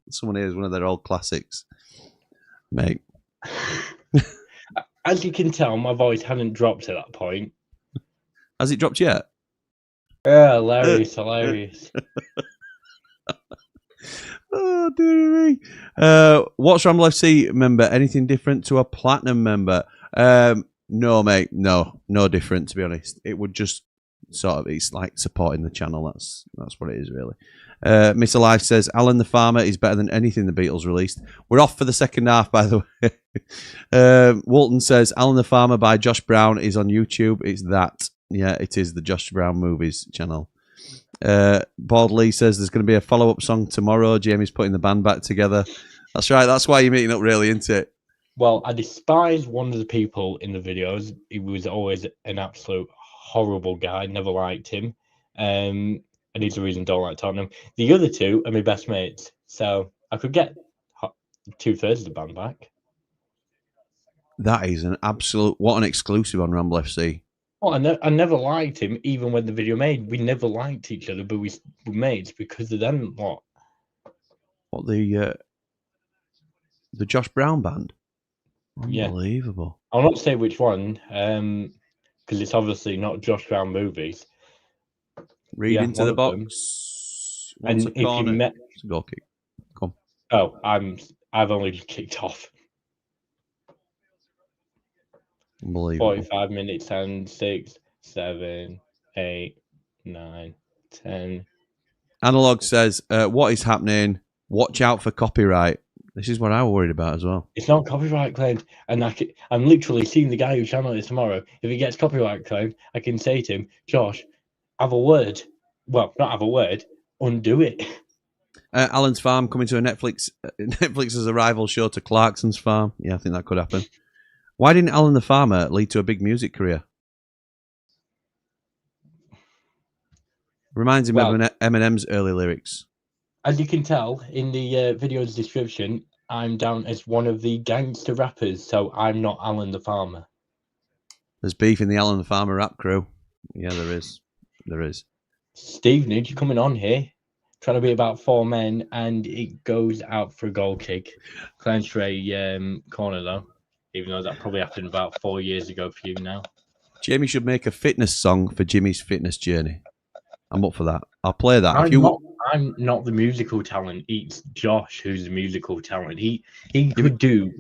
someone hears one of their old classics. Mate. As you can tell, my voice hadn't dropped at that point. Has it dropped yet? Yeah, hilarious. Oh, dear me. What's Ramble FC member? Anything different to a platinum member? No, mate. No different, to be honest. It would just it's like supporting the channel. That's what it is, really. Miss Alive says, Alan the Farmer is better than anything the Beatles released. We're off for the second half, by the way. Walton says, Alan the Farmer by Josh Brown is on YouTube. It's that. Yeah, it is the Josh Brown Movies channel. Bald Lee says there's going to be a follow-up song tomorrow. Jamie's putting the band back together. That's right. That's why you're meeting up, really, isn't it? Well, I despise one of the people in the videos. He was always an absolute horrible guy. Never liked him. And he's the reason I don't like Tottenham. The other two are my best mates. So I could get 2/3 of the band back. That is an absolute... What an exclusive on Ramble FC. Oh, I never liked him, even when the video made. We never liked each other, but we were mates because of them. What? What, the Josh Brown band? Unbelievable. Yeah. I'll not say which one, because it's obviously not Josh Brown Movies. Read into the box. And if you met... It's a goal kick. Come on. Oh, I've only just kicked off. Unbelievable. 45 minutes and 6, 7, 8, 9, 10. Analog says, what is happening? Watch out for copyright. This is what I was worried about as well. It's not copyright claimed. And I'm literally seeing the guy who channel this tomorrow. If he gets copyright claimed, I can say to him, Josh, have a word. Well, not have a word. Undo it. Alan's Farm coming to a Netflix. Netflix as a rival show to Clarkson's Farm. Yeah, I think that could happen. Why didn't Alan the Farmer lead to a big music career? Reminds him of Eminem's early lyrics. As you can tell in the video's description, I'm down as one of the gangster rappers, so I'm not Alan the Farmer. There's beef in the Alan the Farmer rap crew. Yeah, there is. There is. Stevenage coming on here, trying to be about 4 men, and it goes out for a goal kick. Clanstray corner, though. Even though that probably happened about 4 years ago for you now. Jamie should make a fitness song for Jimmy's fitness journey. I'm up for that. I'll play that. I'm not the musical talent. It's Josh who's the musical talent. He could do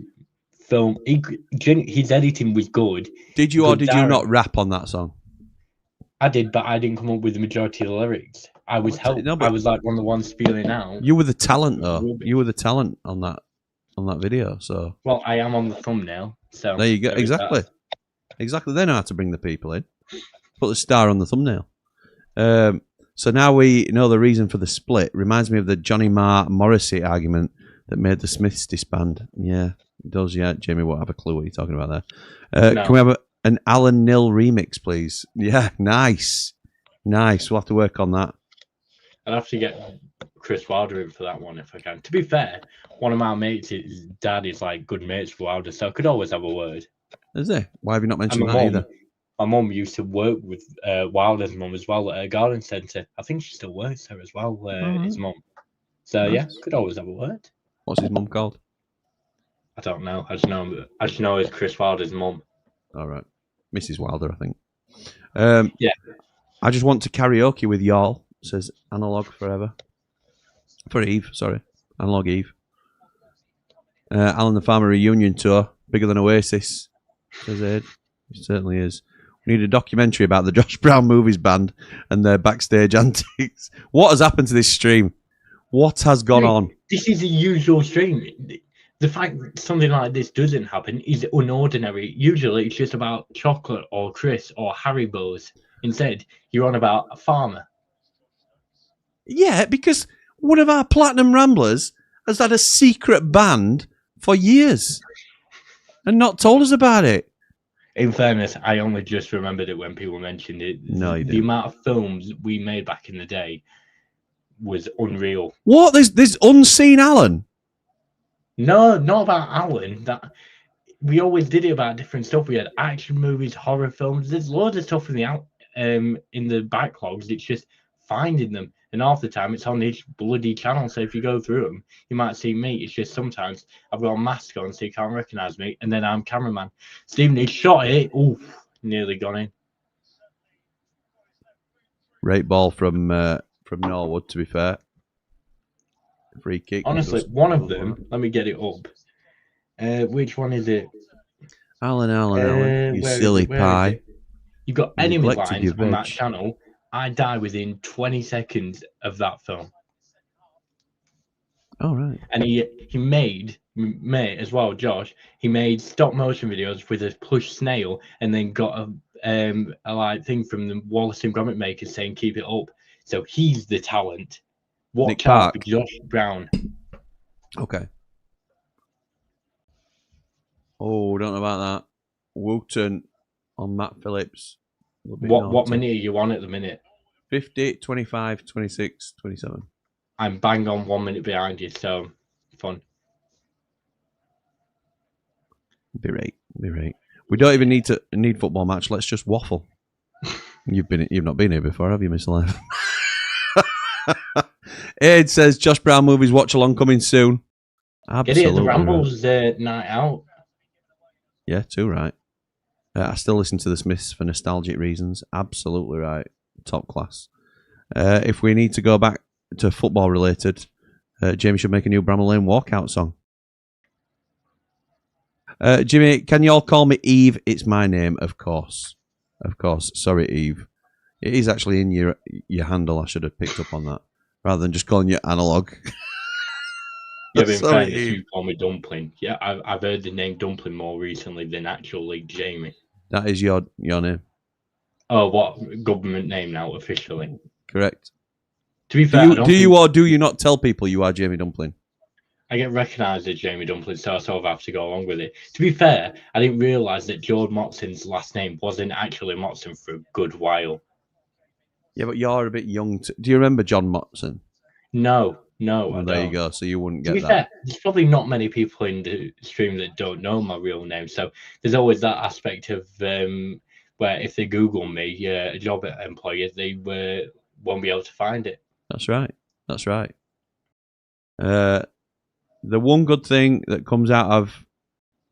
film. His editing was good. Did you or did you not rap on that song? I did, but I didn't come up with the majority of the lyrics. I was helped. No, I was like one of the ones spieling out. You were the talent, though. You were the talent on that video. So well, I am on the thumbnail. So there you go. Exactly. They know how to bring the people in. Put the star on the thumbnail. So now we know the reason for the split. Reminds me of the Johnny Marr Morrissey argument that made the Smiths disband. Yeah, it does. Yeah, Jamie won't have a clue what you're talking about there. No. Can we have an Alan Nil remix, please. Yeah, nice. Nice. We'll have to work on that. I'd have to get Chris Wilder in for that one if I can. To be fair, one of my mates, his dad is like good mates with Wilder, so I could always have a word. Is there? Why have you not And mentioned that either? My mum used to work with Wilder's mum as well at a garden centre. I think she still works there as well, his mum. So Nice. yeah, could always have a word. What's his mum called? I don't know. I just know it's Chris Wilder's mum. All right. Mrs. Wilder, I think. Yeah. I just want to karaoke with y'all, says Analog Forever. For Eve, sorry. Analog Eve. Alan the Farmer reunion tour, bigger than Oasis, says Ed. It certainly is. We need a documentary about the Josh Brown Movies band and their backstage antics. What has happened to this stream? What has gone on? This is a usual stream. The fact that something like this doesn't happen is unordinary. Usually it's just about chocolate or Chris or Haribo's. Instead, you're on about a farmer. Yeah, because one of our Platinum Ramblers has had a secret band for years and not told us about it. In fairness, I only just remembered it when people mentioned it. No, you the didn't. amount of films we made back in the day was unreal. What? There's Unseen Alan? No, not about Alan. That we always did it about different stuff. We had action movies, horror films. There's loads of stuff in the backlogs. It's just finding them, and half the time it's on each bloody channel. So if you go through them, you might see me. It's just sometimes I've got a mask on so you can't recognise me, and then I'm cameraman. Stevenage shot it. Oof, nearly gone in. Great ball from Norwood, to be fair. Free kick. Honestly, one of them, let me get it up. Which one is it? Alan, you silly pie. You've got enemy Neglected lines your on that veg. channel. I die within 20 seconds of that film. Oh, right. And he made as well, Josh. He made stop motion videos with a plush snail, and then got a like thing from the Wallace and Gromit makers saying keep it up. So he's the talent. Watch out for Josh Brown. Okay. Oh, don't know about that. Wooten on Matt Phillips. What minute are you on at the minute? 50, 25, 26, 27. I'm bang on 1 minute behind you, so fun. Be right. We don't even need football match. Let's just waffle. You've not been here before, have you, Miss Life? Aid says Josh Brown movies watch along coming soon. Absolutely. Get it at the Rambles night out. Yeah, too right. I still listen to the Smiths for nostalgic reasons. Absolutely right. Top class. If we need to go back to football related, Jamie should make a new Bramall Lane walkout song. Jimmy, can you all call me Eve? It's my name, of course. Of course. Sorry, Eve. It is actually in your handle. I should have picked up on that rather than just calling you Analog. Yeah, but in Sorry, fairness, Eve. you call me Dumpling. Yeah, I've heard the name Dumpling more recently than actually Jamie. That is your name. Oh, what government name now officially? Correct. To be fair, Do you or do you not tell people you are Jamie Dumpling? I get recognised as Jamie Dumpling, so I sort of have to go along with it. To be fair, I didn't realise that George Motson's last name wasn't actually Motson for a good while. Yeah, but you're a bit young. Do you remember John Motson? No, Well, I there don't. you go. So you wouldn't To get be that. fair, there's probably not many people in the stream that don't know my real name. So there's always that aspect of where if they Google me, a job employer, they won't be able to find it. That's right. The one good thing that comes out of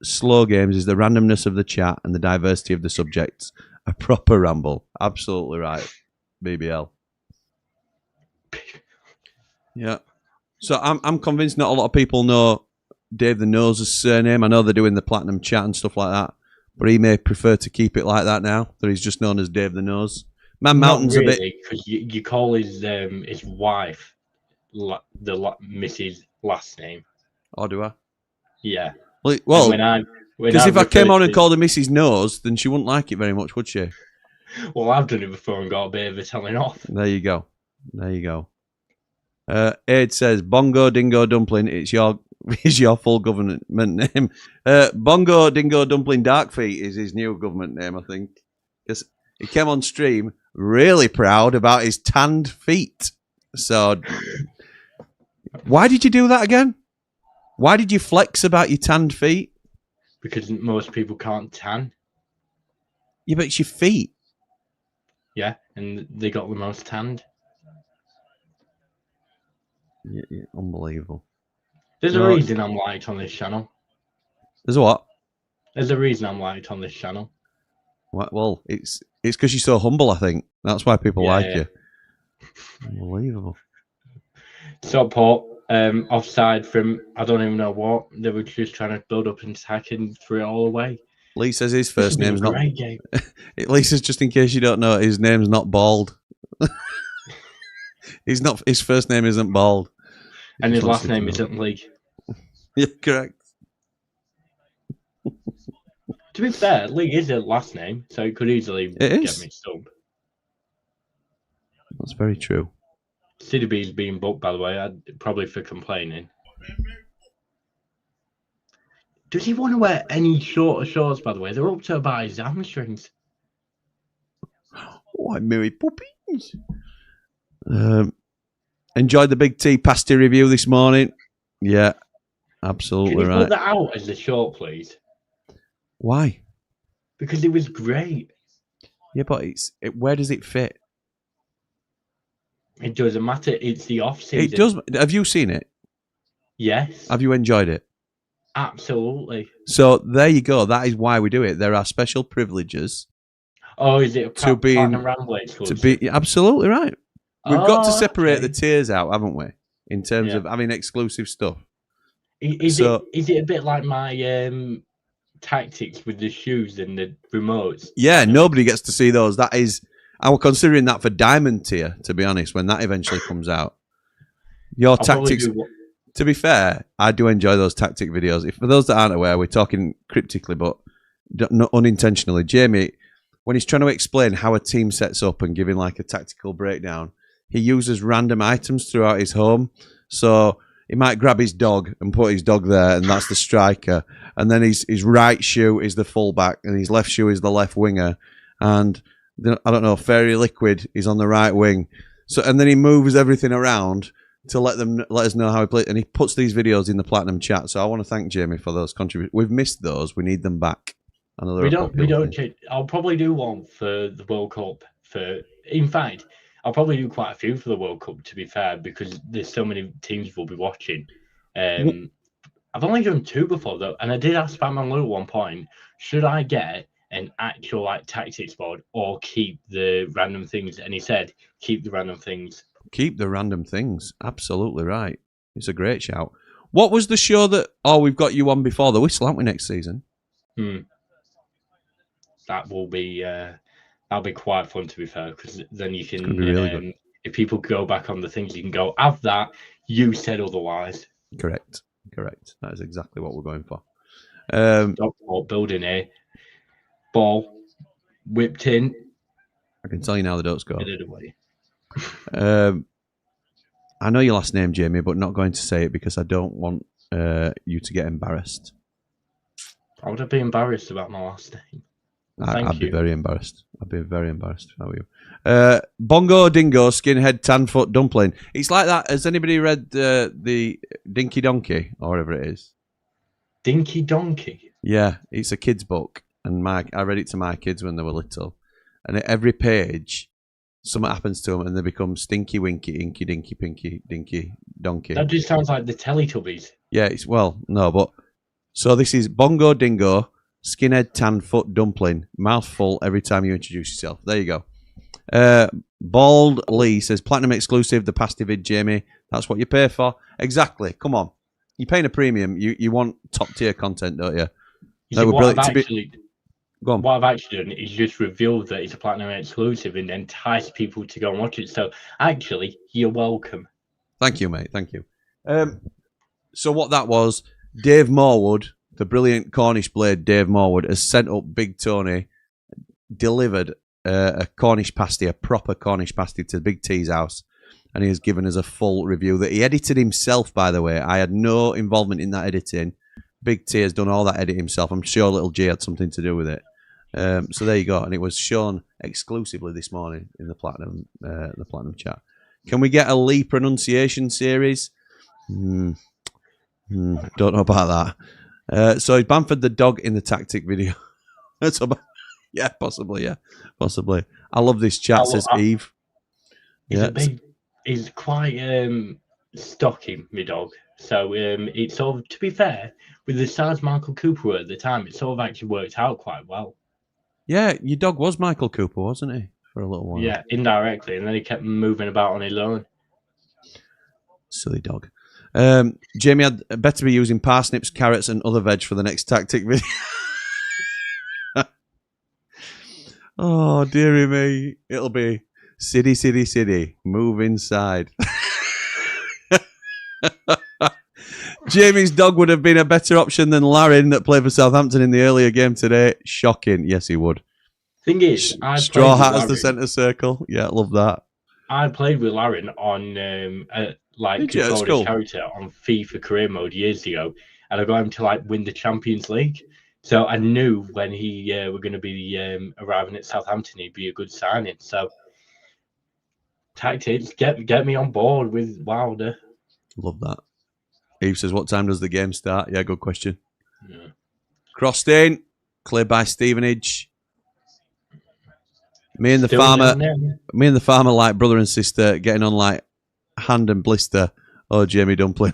slow games is the randomness of the chat and the diversity of the subjects. A proper ramble. Absolutely right. BBL. Yeah. So I'm convinced not a lot of people know Dave the Nose's surname. I know they're doing the platinum chat and stuff like that, but he may prefer to keep it like that now, that he's just known as Dave the Nose. Man Mountain's Not a bit... really, because you call his wife Mrs. last name. Oh, do I? Yeah. Well, because if I came on and called. called her Mrs. Nose, then she wouldn't like it very much, would she? Well, I've done it before and got a bit of a telling off. There you go. Aid says, Bongo Dingo Dumpling, it's your is your full government name. Bongo Dingo Dumpling Darkfeet is his new government name, I think. Because he came on stream really proud about his tanned feet. So, why did you do that again? Why did you flex about your tanned feet? Because most people can't tan. Yeah, but it's your feet. Yeah, and they got the most tanned. Yeah, unbelievable. There's a reason I'm liked on this channel. There's a what? There's a reason I'm liked on this channel. Well, it's because you're so humble, I think. That's why people like you. Unbelievable. Stockport, offside from, I don't even know what. They were just trying to build up and attack and threw it all away. Lee says his first name's not... Game. Lee says, just in case you don't know, his name's not Bald. His first name isn't Bald. And his last name isn't Lee. Yeah, correct. To be fair, Lee is a last name, so it could easily get mixed up. That's very true. CDB's being booked, by the way, probably for complaining. Does he want to wear any shorter shorts, by the way? They're up to about his hamstrings. Oh, I'm Mary Poppins. Enjoyed the Big T pasty review this morning. Yeah, absolutely Can you right. put that out as the short, please? Why? Because it was great. Yeah, but where does it fit? It doesn't matter. It's the off-season. It does. Have you seen it? Yes. Have you enjoyed it? Absolutely. So there you go. That is why we do it. There are special privileges. Oh, is it a Platinum Rambler exclusive? To be absolutely right. We've got to separate the okay. tiers out, haven't we? In terms of having exclusive stuff. Is it a bit like my tactics with the shoes and the remotes? Yeah, nobody gets to see those. That is, I was considering that for Diamond tier, to be honest, when that eventually comes out. Your tactics. To be fair, I do enjoy those tactic videos. For those that aren't aware, we're talking cryptically, but not unintentionally. Jamie, when he's trying to explain how a team sets up and giving like a tactical breakdown, he uses random items throughout his home. So he might grab his dog and put his dog there, and that's the striker. And then his right shoe is the fullback, and his left shoe is the left winger. And I don't know, Fairy Liquid is on the right wing. So and then he moves everything around to let us know how he plays, and he puts these videos in the Platinum chat. So I want to thank Jamie for those contributions. We've missed those. We need them back. We don't change. I'll probably do one for the World Cup. In fact, I'll probably do quite a few for the World Cup, to be fair, because there's so many teams we'll be watching. I've only done 2 before though, and I did ask Batman Lou at one point, should I get an actual like tactics board or keep the random things? And he said, keep the random things. Keep the random things. Absolutely right. It's a great shout. What was the show that... Oh, we've got you on before the whistle, haven't we, next season? That will be... that'll be quite fun, to be fair, because then you can... Really good. If people go back on the things, you can go, have that, you said otherwise. Correct. That is exactly what we're going for. Building a ball, whipped in. I can tell you now they don't score. Get it away. I know your last name, Jamie, but not going to say it because I don't want you to get embarrassed. I would be embarrassed about my last name. I'd be very embarrassed. I'd be very embarrassed if I were you. Bongo Dingo Skinhead Tanfoot Dumpling. It's like that. Has anybody read the Dinky Donkey or whatever it is? Dinky Donkey? Yeah, it's a kid's book, and I read it to my kids when they were little. And at every page, something happens to them, and they become Stinky Winky, Inky Dinky Pinky Dinky Donkey. That just sounds like the Teletubbies. Yeah, no, but so this is Bongo Dingo Skinhead Tanfoot Dumpling. Mouthful every time you introduce yourself. There you go. Bald Lee says Platinum exclusive, the pasty vid, Jamie. That's what you pay for. Exactly. Come on. You're paying a premium. You want top tier content, don't you? What I've actually done is just revealed that it's a Platinum exclusive and entice people to go and watch it. So actually, you're welcome. Thank you, mate. Thank you. So what that was, Dave Morwood, the brilliant Cornish blade Dave Morwood, has sent up Big Tony, delivered a Cornish pasty, a proper Cornish pasty to Big T's house. and he has given us a full review that he edited himself, by the way. I had no involvement in that editing. Big T has done all that edit himself. I'm sure Little G had something to do with it. So there you go. And it was shown exclusively this morning in the Platinum chat. Can we get a Lee pronunciation series? Don't know about that. So is Bamford the dog in the tactic video? Yeah, possibly. I love this chat, says Eve. He's quite stocky, my dog. So it's sort of, to be fair, with the size Michael Cooper were at the time, it sort of actually worked out quite well. Yeah, your dog was Michael Cooper, wasn't he? For a little while. Yeah, indirectly, and then he kept moving about on his own. Silly dog. Jamie had better be using parsnips, carrots, and other veg for the next tactic video. Oh, dearie me. It'll be city, move inside. Jamie's dog would have been a better option than Larin that played for Southampton in the earlier game today. Shocking. Yes, he would. Thing is, straw hat as the centre circle. Yeah, love that. I played with Larin on character on FIFA career mode years ago, and I got him to win the Champions League. So I knew when he were going to be arriving at Southampton, he'd be a good signing. So tactics, get me on board with Wilder. Love that. Eve says, "What time does the game start?" Yeah, good question. Yeah. Crossed in, cleared by Stevenage. Me and the farmer, like brother and sister, getting on like hand and blister. Oh, Jamie Dumpling.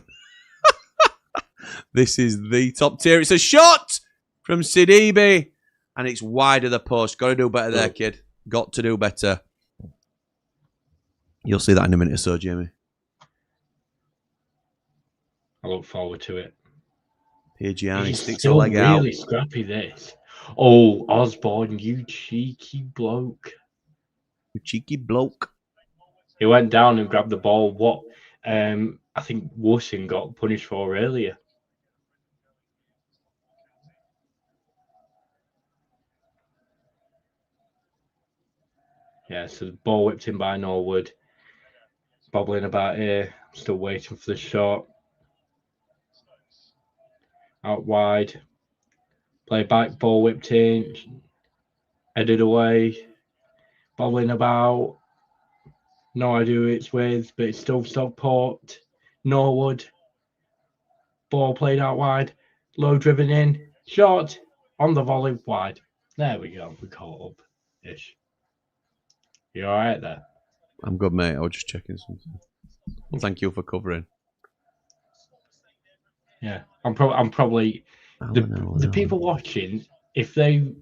This is the top tier. It's a shot from Sidibe, and it's wide of the post. Got to do better there, kid. Got to do better. You'll see that in a minute or so, Jamie. I look forward to it. Gianni sticks a leg out. Really scrappy, this. Oh, Osborne, you cheeky bloke. You cheeky bloke. He went down and grabbed the ball. What I think Woosen got punished for earlier. Yeah, so the ball whipped in by Norwood. Bobbling about here. Still waiting for the shot. Out wide. Play back, ball whipped in. Headed away. Bobbling about. No idea who it's with, but it's still Stockport. Norwood. Ball played out wide. Low driven in. Shot. On the volley, wide. There we go. We caught up-ish. You all right there? I'm good, mate. I was just checking something. Well, thank you for covering. Yeah, I'm probably the people watching. If they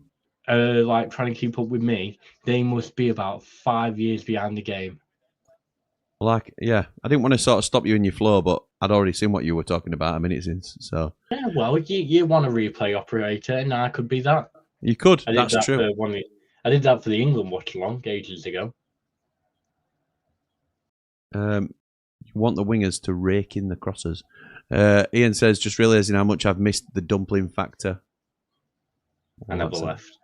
are trying to keep up with me, they must be about 5 years behind the game. Yeah, I didn't want to sort of stop you in your flow, but I'd already seen what you were talking about a minute since. So yeah, well, you want a replay operator, and I could be that. You could. That's true. I did that for the England Watchalong ages ago. You want the wingers to rake in the crosses. Ian says, just realising how much I've missed the dumpling factor. I never left.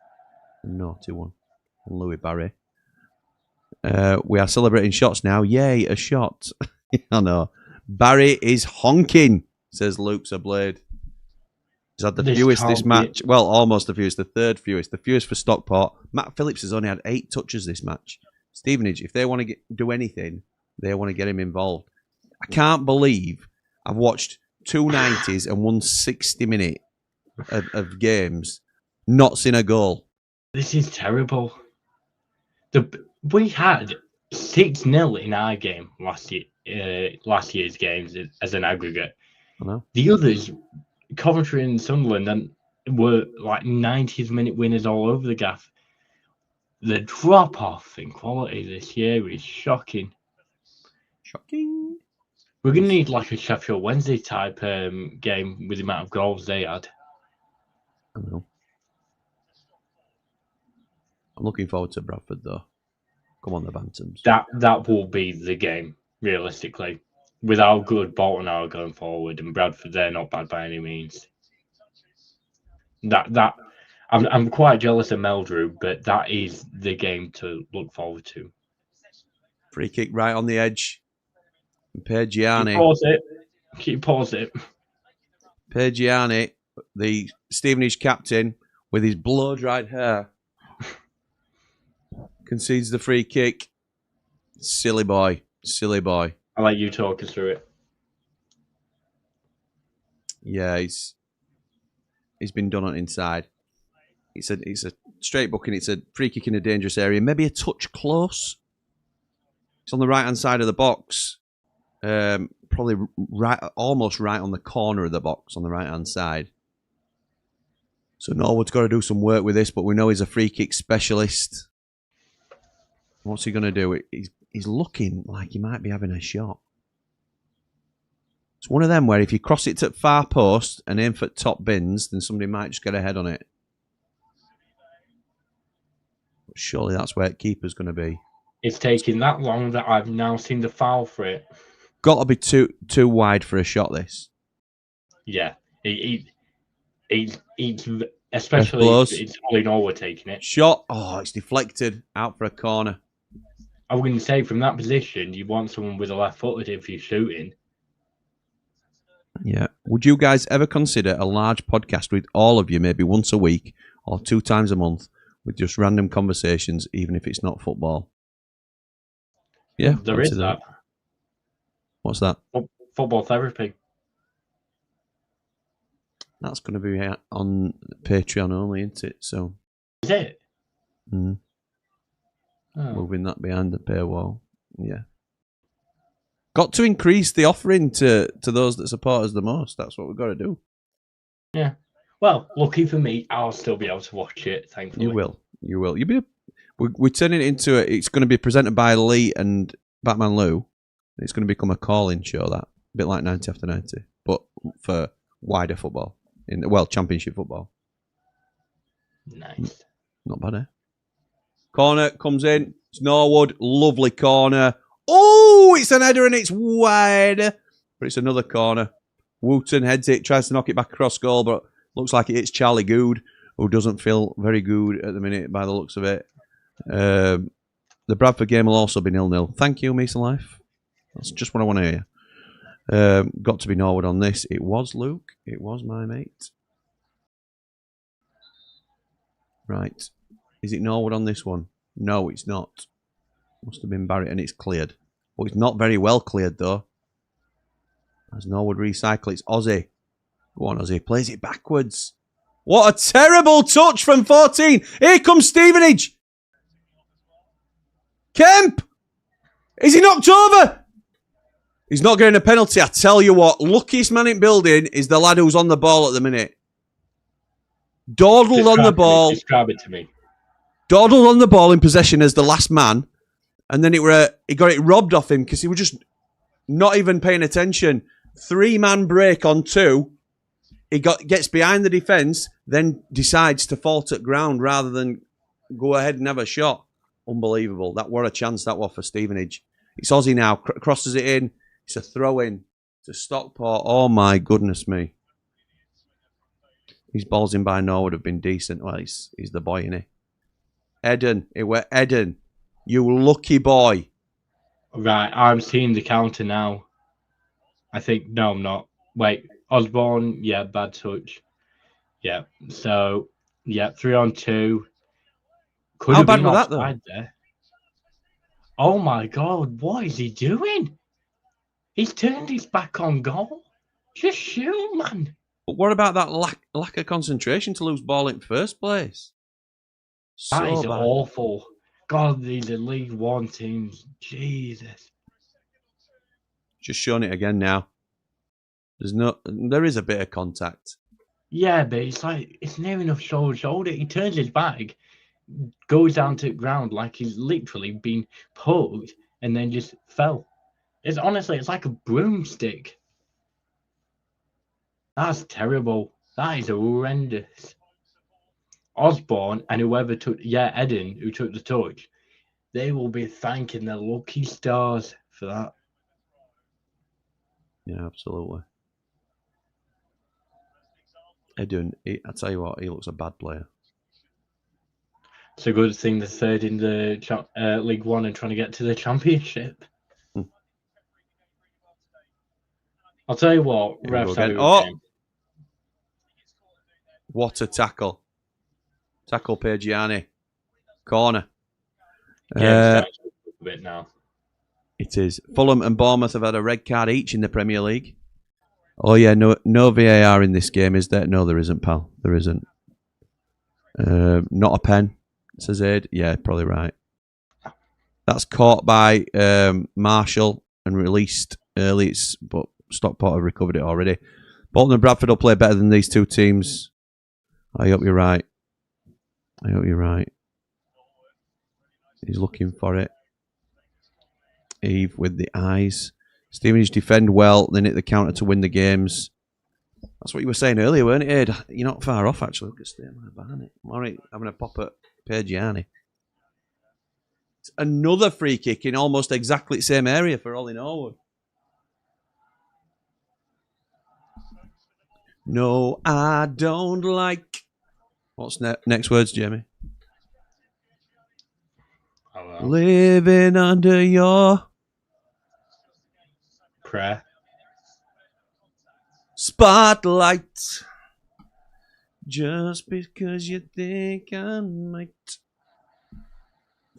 Naughty one. And Louis Barry. We are celebrating shots now. Yay, a shot. I know. Barry is honking, says Luke's a blade. He's had the fewest this match. Well, almost the fewest. The third fewest. The fewest for Stockport. Matt Phillips has only had 8 touches this match. Stevenage, if they want to do anything, they want to get him involved. I can't believe I've watched 2 90s and 1 60-minute of games, not seen a goal. This is terrible. We had 6-0 in our game last year's games as an aggregate. I know. The others, Coventry and Sunderland, were like 90th minute winners all over the gaff. The drop off in quality this year is shocking. Shocking. We're going to need like a Sheffield Wednesday type game with the amount of goals they had. I know. I'm looking forward to Bradford though. Come on, the Bantams. That will be the game, realistically. With how good Bolton are going forward, and Bradford, they're not bad by any means. I'm quite jealous of Meldrew, but that is the game to look forward to. Free kick right on the edge. Pergiani. Keep pause it. Pergiani, the Stevenage captain, with his blow-dried hair, concedes the free kick. Silly boy. Silly boy. I'll let you talk us through it. Yeah, he's been done on inside. It's a straight booking. It's a free kick in a dangerous area. Maybe a touch close. It's on the right-hand side of the box. Probably right, almost right on the corner of the box on the right-hand side. So Norwood's got to do some work with this, but we know he's a free kick specialist. What's he going to do? He's looking like he might be having a shot. It's one of them where if you cross it to far post and aim for top bins, then somebody might just get a head on it. But surely that's where keeper's going to be. It's taking that long that I've now seen the foul for it. Got to be too wide for a shot, this. Yeah. It's especially if it's Ollie Norwood taking it. Shot. Oh, it's deflected. Out for a corner. I wouldn't say from that position you want someone with a left-footed if you're shooting. Yeah. Would you guys ever consider a large podcast with all of you, maybe once a week or 2 times a month, with just random conversations, even if it's not football? Yeah. There is that. What's that? Football therapy. That's going to be on Patreon only, isn't it? So. Is it? Oh. Moving that behind the paywall. Yeah. Got to increase the offering to those that support us the most. That's what we've got to do. Yeah. Well, lucky for me, I'll still be able to watch it, thankfully. You will. We're turning it into it's going to be presented by Lee and Batman Lou. It's going to become a call-in show, that. A bit like 90 after 90. But for wider football. Championship football. Nice. Not bad, eh? Corner comes in. It's Norwood. Lovely corner. Oh, it's an header and it's wide. But it's another corner. Wooten heads it, tries to knock it back across goal, but looks like it hits Charlie Good, who doesn't feel very good at the minute by the looks of it. The Bradford game will also be 0-0. Thank you, Mason Life. That's just what I want to hear. Got to be Norwood on this. It was Luke. It was my mate. Right. Is it Norwood on this one? No, it's not. Must have been Barrett and it's cleared. But it's not very well cleared, though. As Norwood recycle, it's Ozzy. Go on, Ozzy. Plays it backwards. What a terrible touch from 14. Here comes Stevenage. Kemp! Is he knocked over? He's not getting a penalty. I tell you what, luckiest man in building is the lad who's on the ball at the minute. Dawdled on the ball. Describe it to me. Dawdled on the ball in possession as the last man. And then he got it robbed off him because he was just not even paying attention. 3-man break on 2. He gets behind the defence, then decides to fault at ground rather than go ahead and have a shot. Unbelievable. What a chance that was for Stevenage. It's Ozzy now. Crosses it in. It's a throw-in to Stockport. Oh, my goodness me. His balls in by Norwood have been decent. Well, he's the boy, isn't he? Eden. It were Eden. You lucky boy. Right, I'm seeing the counter now. I think, no, I'm not. Wait, Osborne, yeah, bad touch. Yeah, so, yeah, 3-on-2. How bad was that, though? There. Oh, my God, what is he doing? He's turned his back on goal. Just shoot, man. But what about that lack of concentration to lose ball in first place? That is awful. God, these are League One teams. Jesus. Just showing it again now. There is a bit of contact. Yeah, but it's near enough shoulder to shoulder. He turns his back, goes down to the ground like he's literally been poked and then just fell. It's like a broomstick. That's terrible. That is horrendous. Osborne and whoever Eden, who took the touch, they will be thanking their lucky stars for that. Yeah, absolutely. Eden, I tell you what, he looks a bad player. It's a good thing they're third in the League One and trying to get to the Championship. I'll tell you what, Here we go refs have a again. good Oh! game. What a tackle. Tackle Pagiani. Corner. Game's starting to look a bit now. It is. Fulham and Bournemouth have had a red card each in the Premier League. Oh, yeah, no VAR in this game, is there? No, there isn't, pal. There isn't. Not a pen, says Aid. Yeah, probably right. That's caught by Marshall and released early, but Stockport have recovered it already. Bolton and Bradford will play better than these two teams. I hope you're right. I hope you're right. He's looking for it. Eve with the eyes. Stevenage defend well, then hit the counter to win the games. That's what you were saying earlier, weren't it, Ed? You're not far off, actually. Look at Stevenage behind it. I'm all right, having a pop at Pagiani. It's another free kick in almost exactly the same area for Ollie Norwood. No, I don't like. What's next words, Jamie? Living under your prayer spotlight. Just because you think I might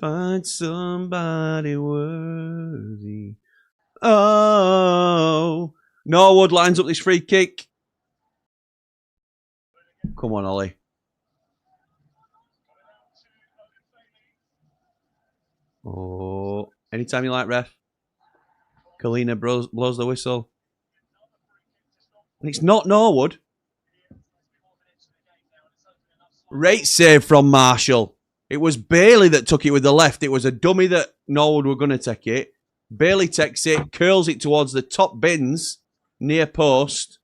find somebody worthy. Oh, Norwood lines up this free kick. Come on, Ollie. Oh, anytime you like, ref. Kalina blows the whistle. And it's not Norwood. Great save from Marshall. It was Bailey that took it with the left. It was a dummy that Norwood were going to take it. Bailey takes it, curls it towards the top bins, near post.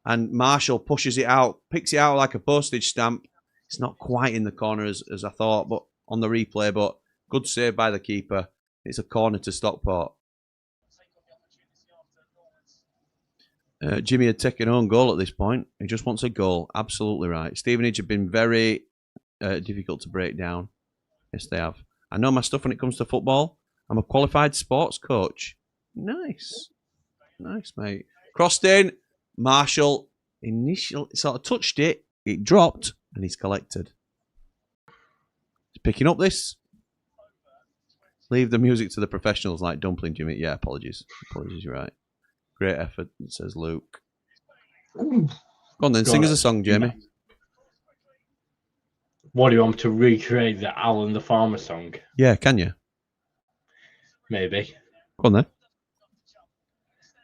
And Marshall pushes it out, picks it out like a postage stamp. It's not quite in the corner as I thought, but on the replay, but good save by the keeper. It's a corner to Stockport. Jimmy had taken an own goal at this point. He just wants a goal. Absolutely right. Stevenage have been very difficult to break down. Yes, they have. I know my stuff when it comes to football. I'm a qualified sports coach. Nice. Nice, mate. Crossed in. Marshall initially sort of touched it. It dropped and he's collected. He's picking up this. Leave the music to the professionals like Dumpling, Jimmy. Yeah, apologies. Apologies, you're right. Great effort, says Luke. Go on then, sing us a song, Jamie. What do you want me to recreate the Alan the Farmer song? Yeah, can you? Maybe. Go on then.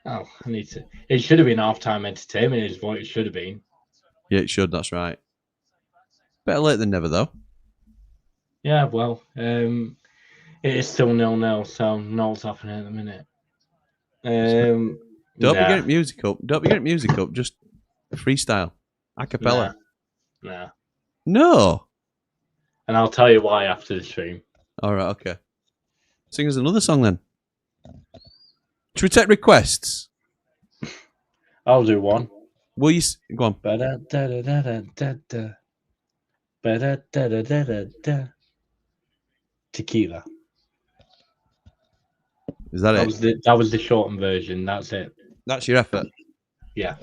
Oh, I need to. It should have been halftime entertainment, is what it should have been. Yeah, it should, that's right. Better late than never, though. Yeah, well, it is still 0-0, so no's happening at the minute. Don't be getting music up. Don't be getting music up. Just freestyle. A cappella. Nah. No. And I'll tell you why after the stream. All right, okay. Sing us another song then. Should we take requests? I'll do one. Will you go on? Tequila. Is that it? That was the shortened version. That's it. That's your effort. Yeah.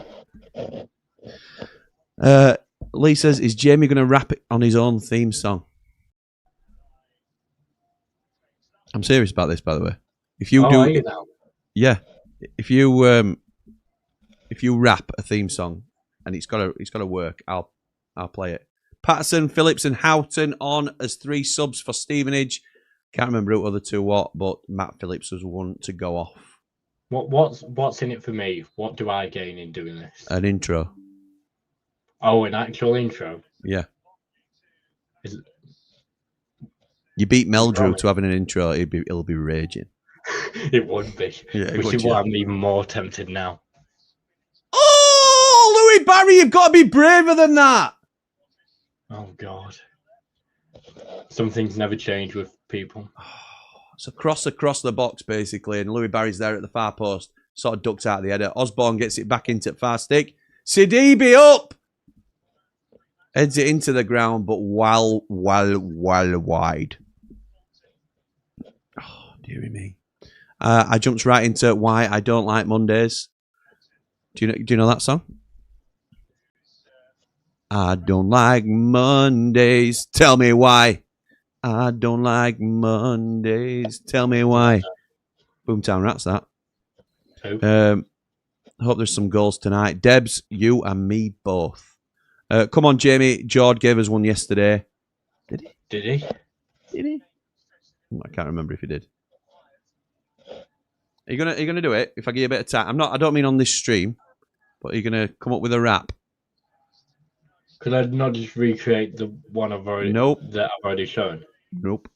Lee says, is Jamie going to rap it on his own theme song? I'm serious about this, by the way. If you do, are you now? Yeah. If you rap a theme song and it's got to work, I'll play it. Patterson, Phillips, and Houghton on as 3 subs for Stevenage. Can't remember who other 2 what, but Matt Phillips was one to go off. What's in it for me? What do I gain in doing this? An intro. Oh, an actual intro? Yeah. You beat Meldrew to having an intro, it'll be raging. It would be. Yeah, which is why I'm even more tempted now. Oh, Louis Barry, you've got to be braver than that. Oh, God. Some things never change with people. It's a cross across the box, basically, and Louis Barry's there at the far post, sort of ducked out of the header. Osborne gets it back into far stick. Sidibe up! Heads it into the ground, but while wide. Oh, dearie me. I jumped right into why I don't like Mondays. Do you know that song? I don't like Mondays. Tell me why. I don't like Mondays. Tell me why. Boomtown Rats, that. I hope there's some goals tonight. Debs, you and me both. Come on, Jamie. George gave us one yesterday. Did he? Did he? Did he? I can't remember if he did. Are you gonna do it? If I give you a bit of time, I don't mean on this stream, but are you gonna come up with a rap? Could I not just recreate the one I've already? Nope. That I've already shown. Nope.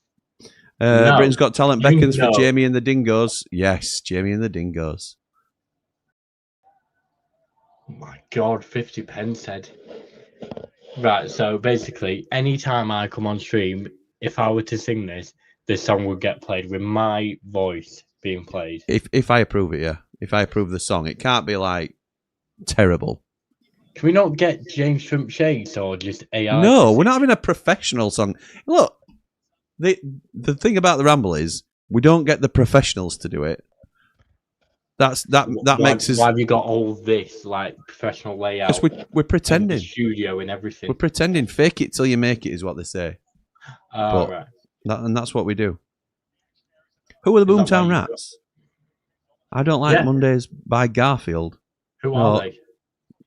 No. Britain's Got Talent beckons No. for Jamie and the Dingoes. Yes, Jamie and the Dingoes. Oh my God, 50 pence said. Right, so basically, anytime I come on stream, if I were to sing this song would get played with my voice being played. If I approve it, yeah. If I approve the song, it can't be like terrible. Can we not get James Trump Shakes or just AI? No, we're not having a professional song. Look, the thing about the Ramble is we don't get the professionals to do it. That makes us. Why have you got all this like professional layout? Because we're pretending. Studio and everything. We're pretending. Fake it till you make it is what they say. Oh, right. And that's what we do. Who are the Is that Boomtown why you Rats? I don't like Yeah. Mondays by Garfield. Who are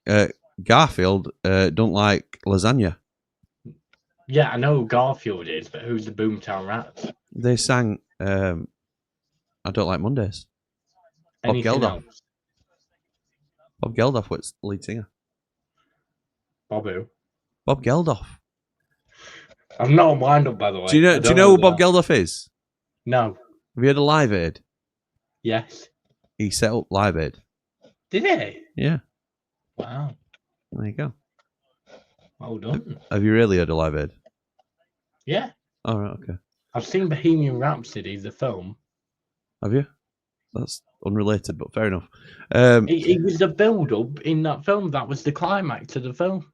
they? Garfield don't like lasagna. Yeah, I know who Garfield is, but who's the Boomtown Rats? They sang I Don't Like Mondays. Bob Anything Geldof. else? Bob Geldof was the lead singer. Bob who? Bob Geldof. I'm not on wind up, by the way. Do you know who Bob Geldof is? No. Have you heard of Live Aid? Yes. He set up Live Aid. Did he? Yeah. Wow. There you go. Well done. Have you really heard of Live Aid? Yeah. Oh, right, okay. I've seen Bohemian Rhapsody, the film. Have you? That's unrelated, but fair enough. It was the build-up in that film. That was the climax of the film.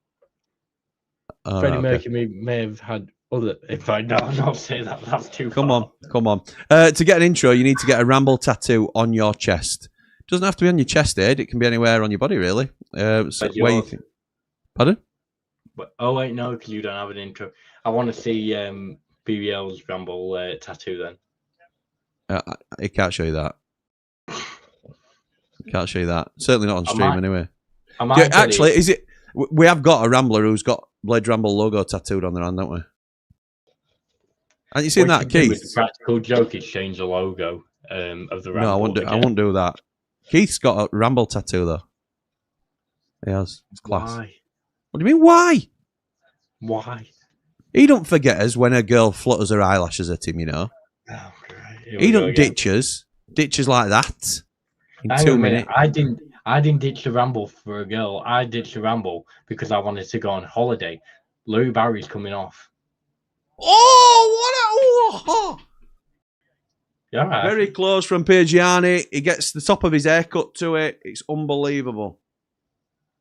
Freddie Mercury may have had other... If I no, I'm not saying that. That's too Come far. on. To get an intro, you need to get a Ramble tattoo on your chest. Doesn't have to be on your chest, Ed. It can be anywhere on your body, really. So where you think? Pardon? But, oh, wait, no, because you don't have an intro. I want to see BBL's Ramble tattoo then. I can't show you that. Can't show you that. Certainly not on stream, anyway. Actually, is it? We have got a Rambler who's got Blade Ramble logo tattooed on their hand, don't we? Haven't you seen that, Keith? The practical joke is change the logo of the Ramble. No, I won't do that. Keith's got a Ramble tattoo, though. He has. It's class. Why? What do you mean, why? Why? He don't forget us when a girl flutters her eyelashes at him, you know. Oh, great. He don't ditch us. Ditches like that. In 2 minutes. I didn't ditch the Ramble for a girl. I ditched the Ramble because I wanted to go on holiday. Louis Barry's coming off. Oh, Yeah, right. very close from Piagiani. He gets the top of his hair cut to it. It's unbelievable.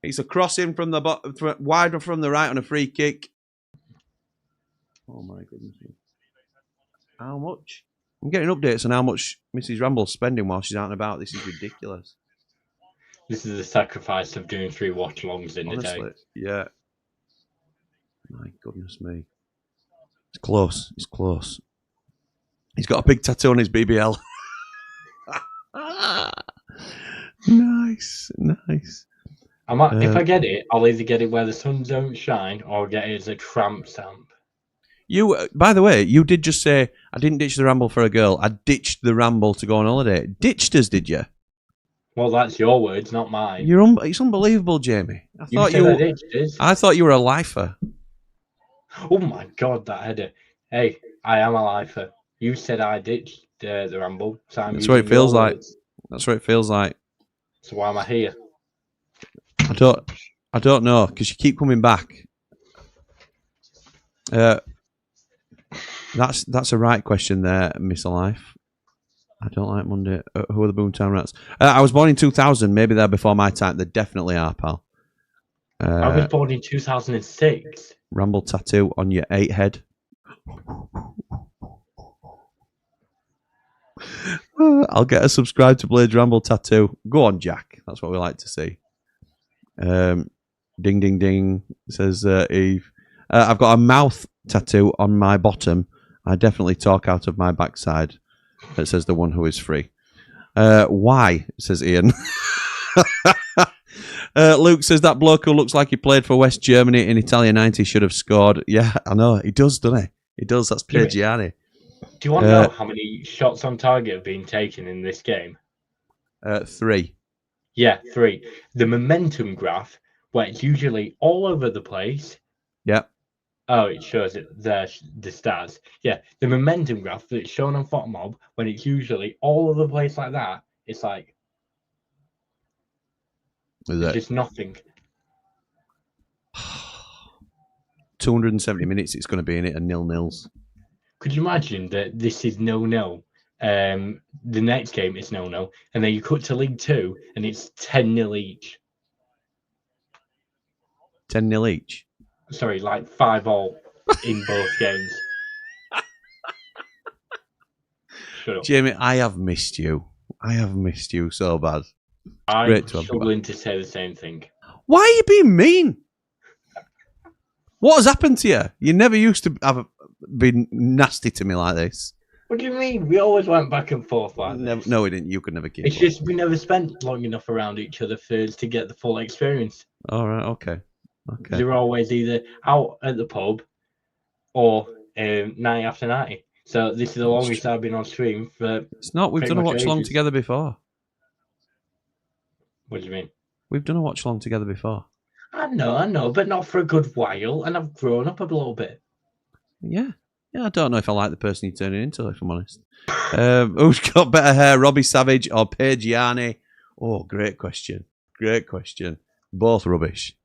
It's a crossing from the wide from the right on a free kick. Oh my goodness! How much? I'm getting updates on how much Mrs. Ramble's spending while she's out and about. This is ridiculous. This is the sacrifice of doing 3 watch-alongs in Honestly, a day. yeah. My goodness me. It's close. It's close. He's got a big tattoo on his BBL. Nice. If I get it, I'll either get it where the sun don't shine or get it as a tramp stamp. You, by the way, you did just say, I didn't ditch the Ramble for a girl. I ditched the Ramble to go on holiday. Ditched us, did you? Well, that's your words, not mine. It's unbelievable, Jamie. I thought you were a lifer. Oh my God, that header. Hey, I am a lifer. You said I ditched the Ramble. So That's what it feels like. That's what it feels like. So why am I here? I don't know, because you keep coming back. That's a right question there, Miss Alive. I don't like Monday. Who are the Boomtown Rats? I was born in 2000. Maybe they're before my time. They definitely are, pal. I was born in 2006. Ramble tattoo on your 8 head. I'll get a subscribe to Blades Ramble tattoo. Go on, Jack. That's what we like to see. Ding, ding, ding, says Eve. I've got a mouth tattoo on my bottom. I definitely talk out of my backside. It says the one who is free. Why? Says Ian. Luke says that bloke who looks like he played for West Germany in Italia 90 should have scored. Yeah, I know. He does, doesn't he? He does. That's Piergiani. Do you want to know how many shots on target have been taken in this game? 3. Yeah, 3. The momentum graph, where it's usually all over the place. Yep. Oh, it shows it there, the stats. Yeah, the momentum graph that's shown on FOTMob, when it's usually all over the place like that, it's like there's just nothing. 270 minutes it's going to be in it and 0-0s. Could you imagine that this is 0-0? The next game is 0-0, and then you cut to League 2 and it's 10-0 each. 10-0 each? Sorry, like 5-all in both games. Shut up. Jamie, I have missed you. I have missed you so bad. I'm struggling to say the same thing. Why are you being mean? What has happened to you? You never used to have been nasty to me like this. What do you mean? We always went back and forth like this. No, we didn't. You could never keep It's just we never spent long enough around each other to get the full experience. All right, okay. They were always either out at the pub or night after night. So this is the longest I've been on stream for. It's not. We've done a watch along together before. What do you mean? We've done a watch along together before. I know, but not for a good while, and I've grown up a little bit. Yeah, I don't know if I like the person you're turning into, if I'm honest. Who's got better hair, Robbie Savage or Piergiani? Oh, great question. Both rubbish.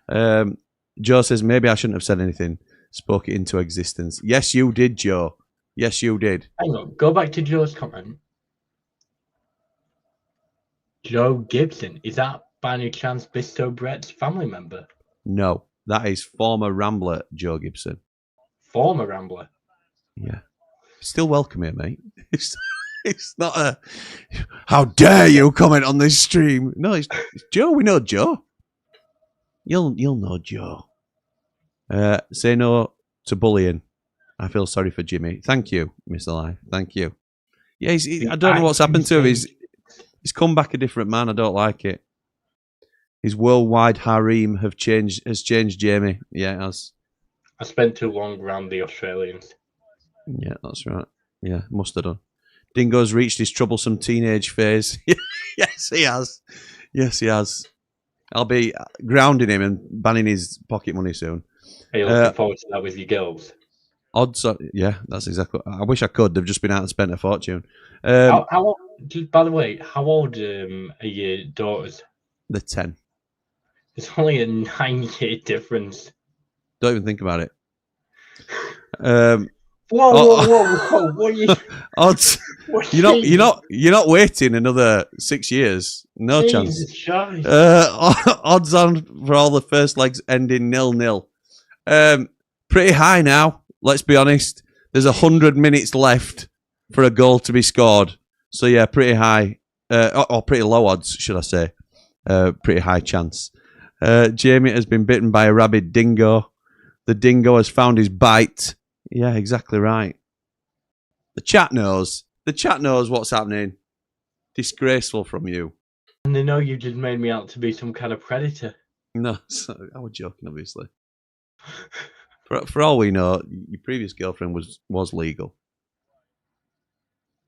Joe says, maybe I shouldn't have said anything. Spoke it into existence. Yes, you did, Joe. Yes, you did. Hang on, go back to Joe's comment. Joe Gibson, is that by any chance Bisto Brett's family member? No, that is former Rambler Joe Gibson. Former Rambler? Yeah. Still welcome here, mate. It's not a, how dare you comment on this stream? No, it's Joe. We know Joe. You'll know Joe. Say no to bullying. I feel sorry for Jimmy. Thank you, Mr. Life. Thank you. Yeah, I don't know what's happened to him. He's come back a different man. I don't like it. His worldwide harem has changed Jamie. Yeah, it has. I spent too long around the Australians. Yeah, that's right. Yeah, must have done. Dingo's reached his troublesome teenage phase. Yes, he has. Yes, he has. I'll be grounding him and banning his pocket money soon. Are you looking forward to that with your girls? Odds are, yeah, that's exactly. I wish I could. They've just been out and spent a fortune. How old, by the way, how old are your daughters? They're 10. It's only a 9-year difference. Don't even think about it. Whoa! What are you? Odds. You're not waiting another 6 years. No chance. Odds on for all the first legs ending 0-0. Pretty high now. Let's be honest. There's 100 minutes left for a goal to be scored. So yeah, pretty high, or pretty low odds, should I say? Pretty high chance. Jamie has been bitten by a rabid dingo. The dingo has found his bite. Yeah, exactly right. The chat knows. The chat knows what's happening. Disgraceful from you. And they know you just made me out to be some kind of predator. No, I was joking, obviously. For all we know, your previous girlfriend was legal.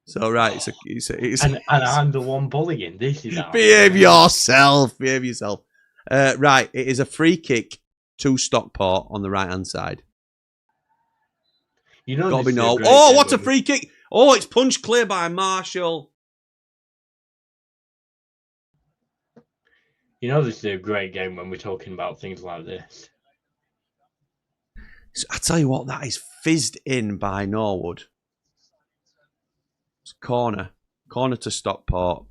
So right, it's and I'm the one bullying. This is behave yourself. Right, it is a free kick to Stockport on the right hand side. You know, gotta be no. Oh, what's a free kick? Oh, it's punched clear by Marshall. You know, this is a great game when we're talking about things like this. So I tell you what, that is fizzed in by Norwood. It's corner to Stockport.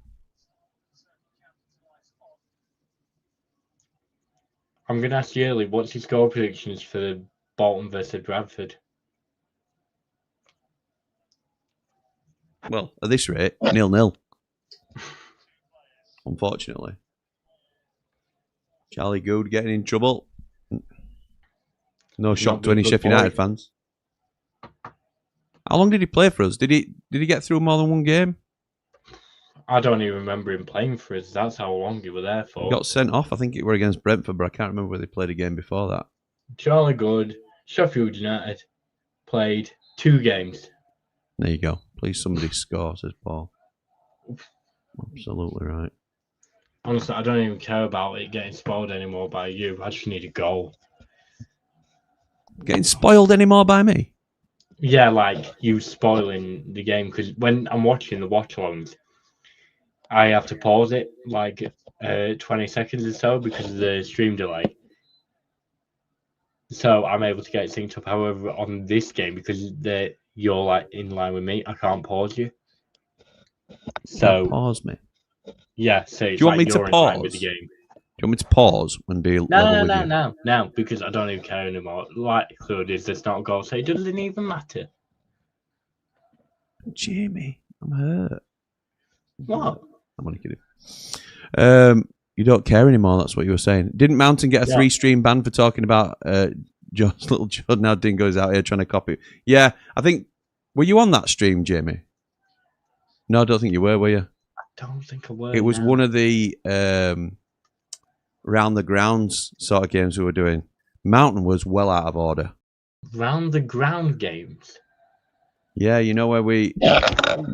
I'm going to ask Yearly, what's his score predictions for Bolton versus Bradford? Well, at this rate, 0-0. Unfortunately. Charlie Good getting in trouble. No He's shock not to any been good Sheffield boy. United fans. How long did he play for us? Did he get through more than one game? I don't even remember him playing for us. That's how long he was there He for. got sent off. I think it were against Brentford, but I can't remember whether they played a game before that. Charlie Good, Sheffield United, played 2 games. There you go. Please somebody score, says Paul. Absolutely right. Honestly, I don't even care about it getting spoiled anymore by you. I just need a goal. Getting spoiled anymore by me? Yeah, like you spoiling the game, because when I'm watching the watchalongs, I have to pause it like 20 seconds or so because of the stream delay. So I'm able to get it synced up. However, on this game, because you're like in line with me, I can't pause you. So Pause me. yeah, so it's Do you want like me to you're in line with the pause? game. Do you want me to pause and be level with you? No, because I don't even care anymore. Likelihood is there's not a goal, so it doesn't even matter. Jamie, I'm hurt. What? I'm only kidding. You don't care anymore, that's what you were saying. Didn't Mountain get a 3-stream ban for talking about John's little Judd? Now Dingo's out here trying to copy. Yeah, I think... Were you on that stream, Jamie? No, I don't think you were you? I don't think I was. It was one of the round the grounds sort of games we were doing. Mountain was well out of order. Round the ground games? Yeah, you know where we got...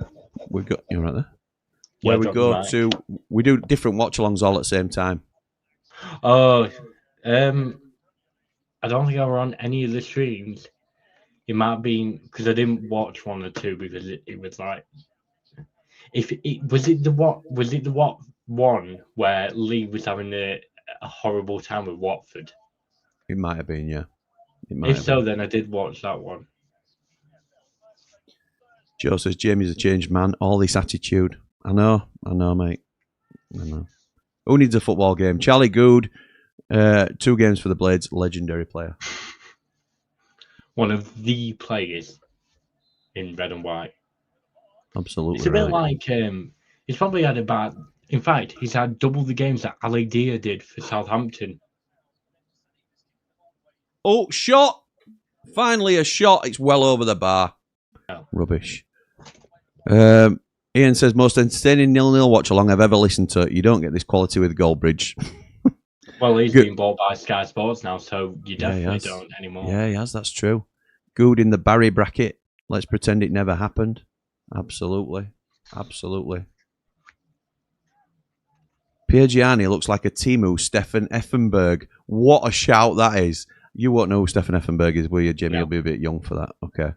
You're right there? Where we go to... We do different watch-alongs all at the same time. Oh, I don't think I were on any of the streams. It might have been because I didn't watch 1 or 2 because it was like... Was it the one where Lee was having a horrible time with Watford? It might have been, yeah. If so, then I did watch that one. Joe says Jamie's a changed man. All this attitude. I know, mate. I know. Who needs a football game? Charlie Good, 2 games for the Blades, legendary player. One of the players in red and white. Absolutely. It's a bit like he's probably had about. In fact, he's had double the games that Ali Dia did for Southampton. Oh, shot! Finally a shot. It's well over the bar. Oh. Rubbish. Ian says, most entertaining 0-0 watch along I've ever listened to. You don't get this quality with Goldbridge. Well, he's been bought by Sky Sports now, so you definitely don't anymore. Yeah, he has. That's true. Good in the Barry bracket. Let's pretend it never happened. Absolutely. Pierre Gianni looks like a Timu Stefan Effenberg. What a shout that is. You won't know who Stefan Effenberg is, will you, Jimmy? You'll be a bit young for that. Okay.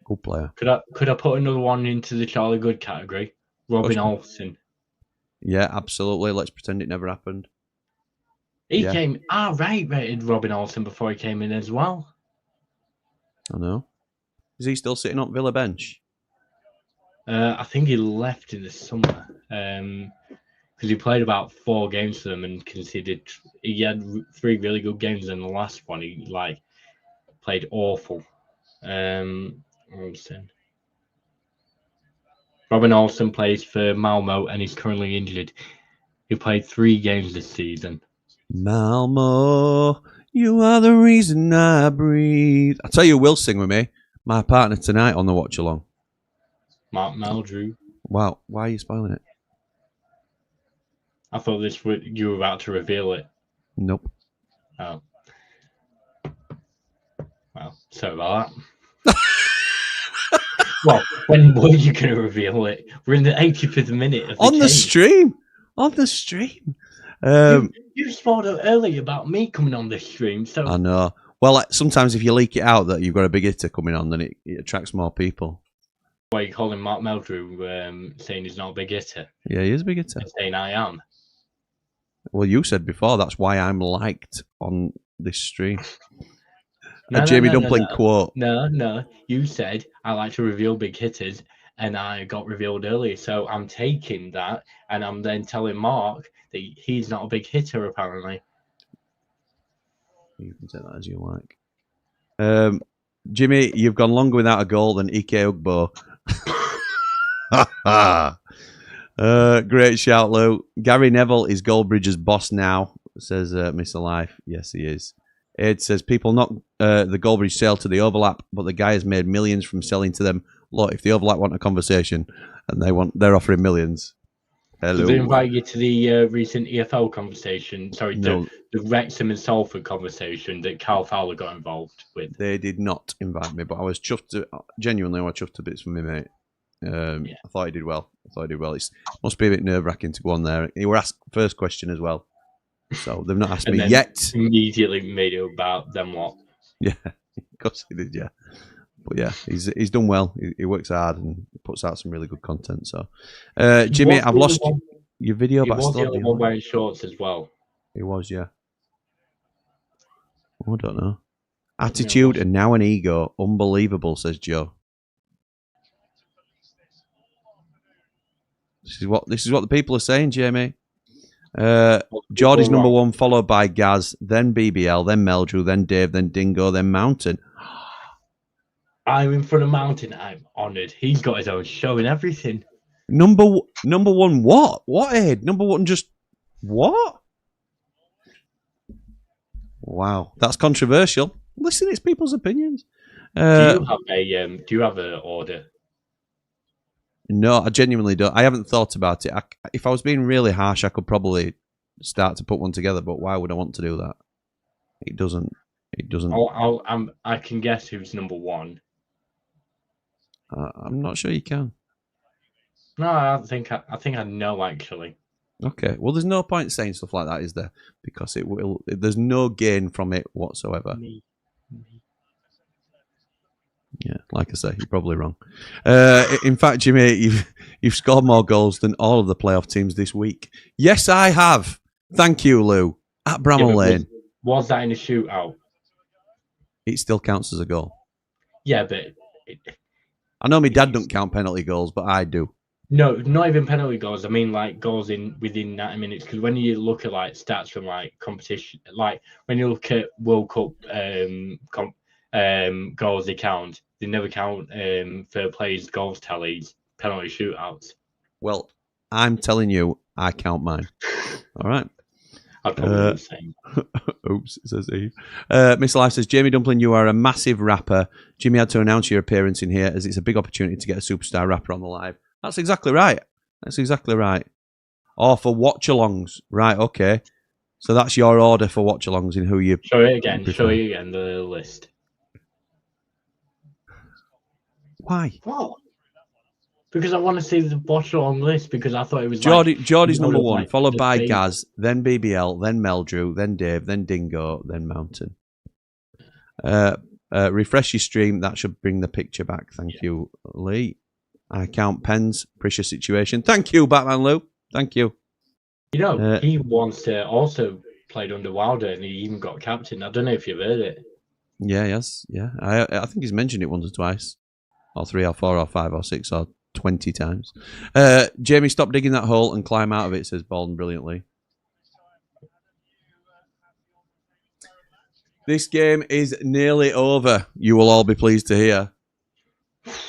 Good player. Could I put another one into the Charlie Good category? Robin Olsen. Yeah, absolutely. Let's pretend it never happened. He rated Robin Olsen before he came in as well. I know. Is he still sitting on Villa bench? I think he left in the summer because he played about 4 games for them and conceded. He had 3 really good games, and the last one he played awful. Olsen. Robin Olsen plays for Malmo and he's currently injured. He played 3 games this season. Malmo, you are the reason I breathe. I'll tell you who will sing with me. My partner tonight on the watch along. Mark Meldrew. Wow, why are you spoiling it? I thought you were about to reveal it. Nope. Oh. Well, sorry about that. Well, when were you going to reveal it? We're in the 85th minute of the On the stream. On the stream. You spoiled it earlier about me coming on this stream. So I know. Well, sometimes if you leak it out that you've got a big hitter coming on, then it attracts more people. Why are you calling Mark Meldrew saying he's not a big hitter? Yeah, he is a big hitter. Saying I am. Well, you said before that's why I'm liked on this stream. Jamie Dumpling quote. No. You said I like to reveal big hitters, and I got revealed earlier. So I'm taking that, and I'm then telling Mark that he's not a big hitter, apparently. You can take that as you like. Jimmy, you've gone longer without a goal than Ike Ugbo. Great shout, Lou. Gary Neville is Goldbridge's boss now, says Mr. Life. Yes, he is. It says people knock the Goldbridge sale to the overlap, but the guy has made millions from selling to them. Look, if the overlap want a conversation and they're offering millions. Hello. Did they invite you to the recent EFL conversation? Sorry, No. the Wrexham and Salford conversation that Carl Fowler got involved with? They did not invite me, but I was chuffed. Genuinely, I was chuffed to bits for me, mate. I thought he did well. It must be a bit nerve-wracking to go on there. He were asked first question as well. So they've not asked me yet. Immediately made it about them lot. Yeah, of course he did, yeah. But yeah, he's done well. He works hard and puts out some really good content. So, Jimmy, I've lost your video, but still the one wearing shorts as well. He was, yeah. I don't know. Attitude and now an ego, unbelievable, says Joe. This is what the people are saying, Jamie. Geordie's number one, followed by Gaz, then BBL, then Meldrew, then Dave, then Dingo, then Mountain. I'm in front of Mountain. I'm honoured. He's got his own show and everything. Number one, what? What, Ed? Number one, just what? Wow, that's controversial. Listen, it's people's opinions. Do you have an order? No, I genuinely don't. I haven't thought about it. If I was being really harsh, I could probably start to put one together. But why would I want to do that? It doesn't. I can guess who's number one. I'm not sure you can. No, I think I know actually. Okay. Well, there's no point saying stuff like that, is there? Because there's no gain from it whatsoever. Me. Yeah, like I say, you're probably wrong. In fact, Jimmy, you've scored more goals than all of the playoff teams this week. Yes, I have. Thank you, Lou. At Bramall Lane. Was that in a shootout? It still counts as a goal. Yeah, but I know my dad don't count penalty goals, but I do. No, not even penalty goals. I mean, like goals within 90 minutes. Because when you look at like stats from like competition, like when you look at World Cup goals, they count. They never count for players' goals tallies, penalty shootouts. Well, I'm telling you, I count mine. All right. I'd probably do the same. Oops, says Eve. Mr. Life says, Jamie Dumpling, you are a massive rapper. Jimmy had to announce your appearance in here as it's a big opportunity to get a superstar rapper on the live. That's exactly right. Or for watchalongs. Right, okay. So that's your order for watchalongs in who you... Show you again, the list. Why? What? Because I want to see the watchalong list because I thought it was Geordie's number one, followed by Gaz, then BBL, then Meldrew, then Dave, then Dingo, then Mountain. Refresh your stream. That should bring the picture back. Thank you, Lee. I count pens. Precious situation. Thank you, Batman Lou. Thank you. You know, he wants to also played under Wilder and he even got captain. I don't know if you've heard it. Yeah, yes, yeah. I think he's mentioned it once or twice. Or 3 or 4 or 5 or 6 or 20 times. Jamie, stop digging that hole and climb out of it, says Bolden brilliantly. This game is nearly over. You will all be pleased to hear.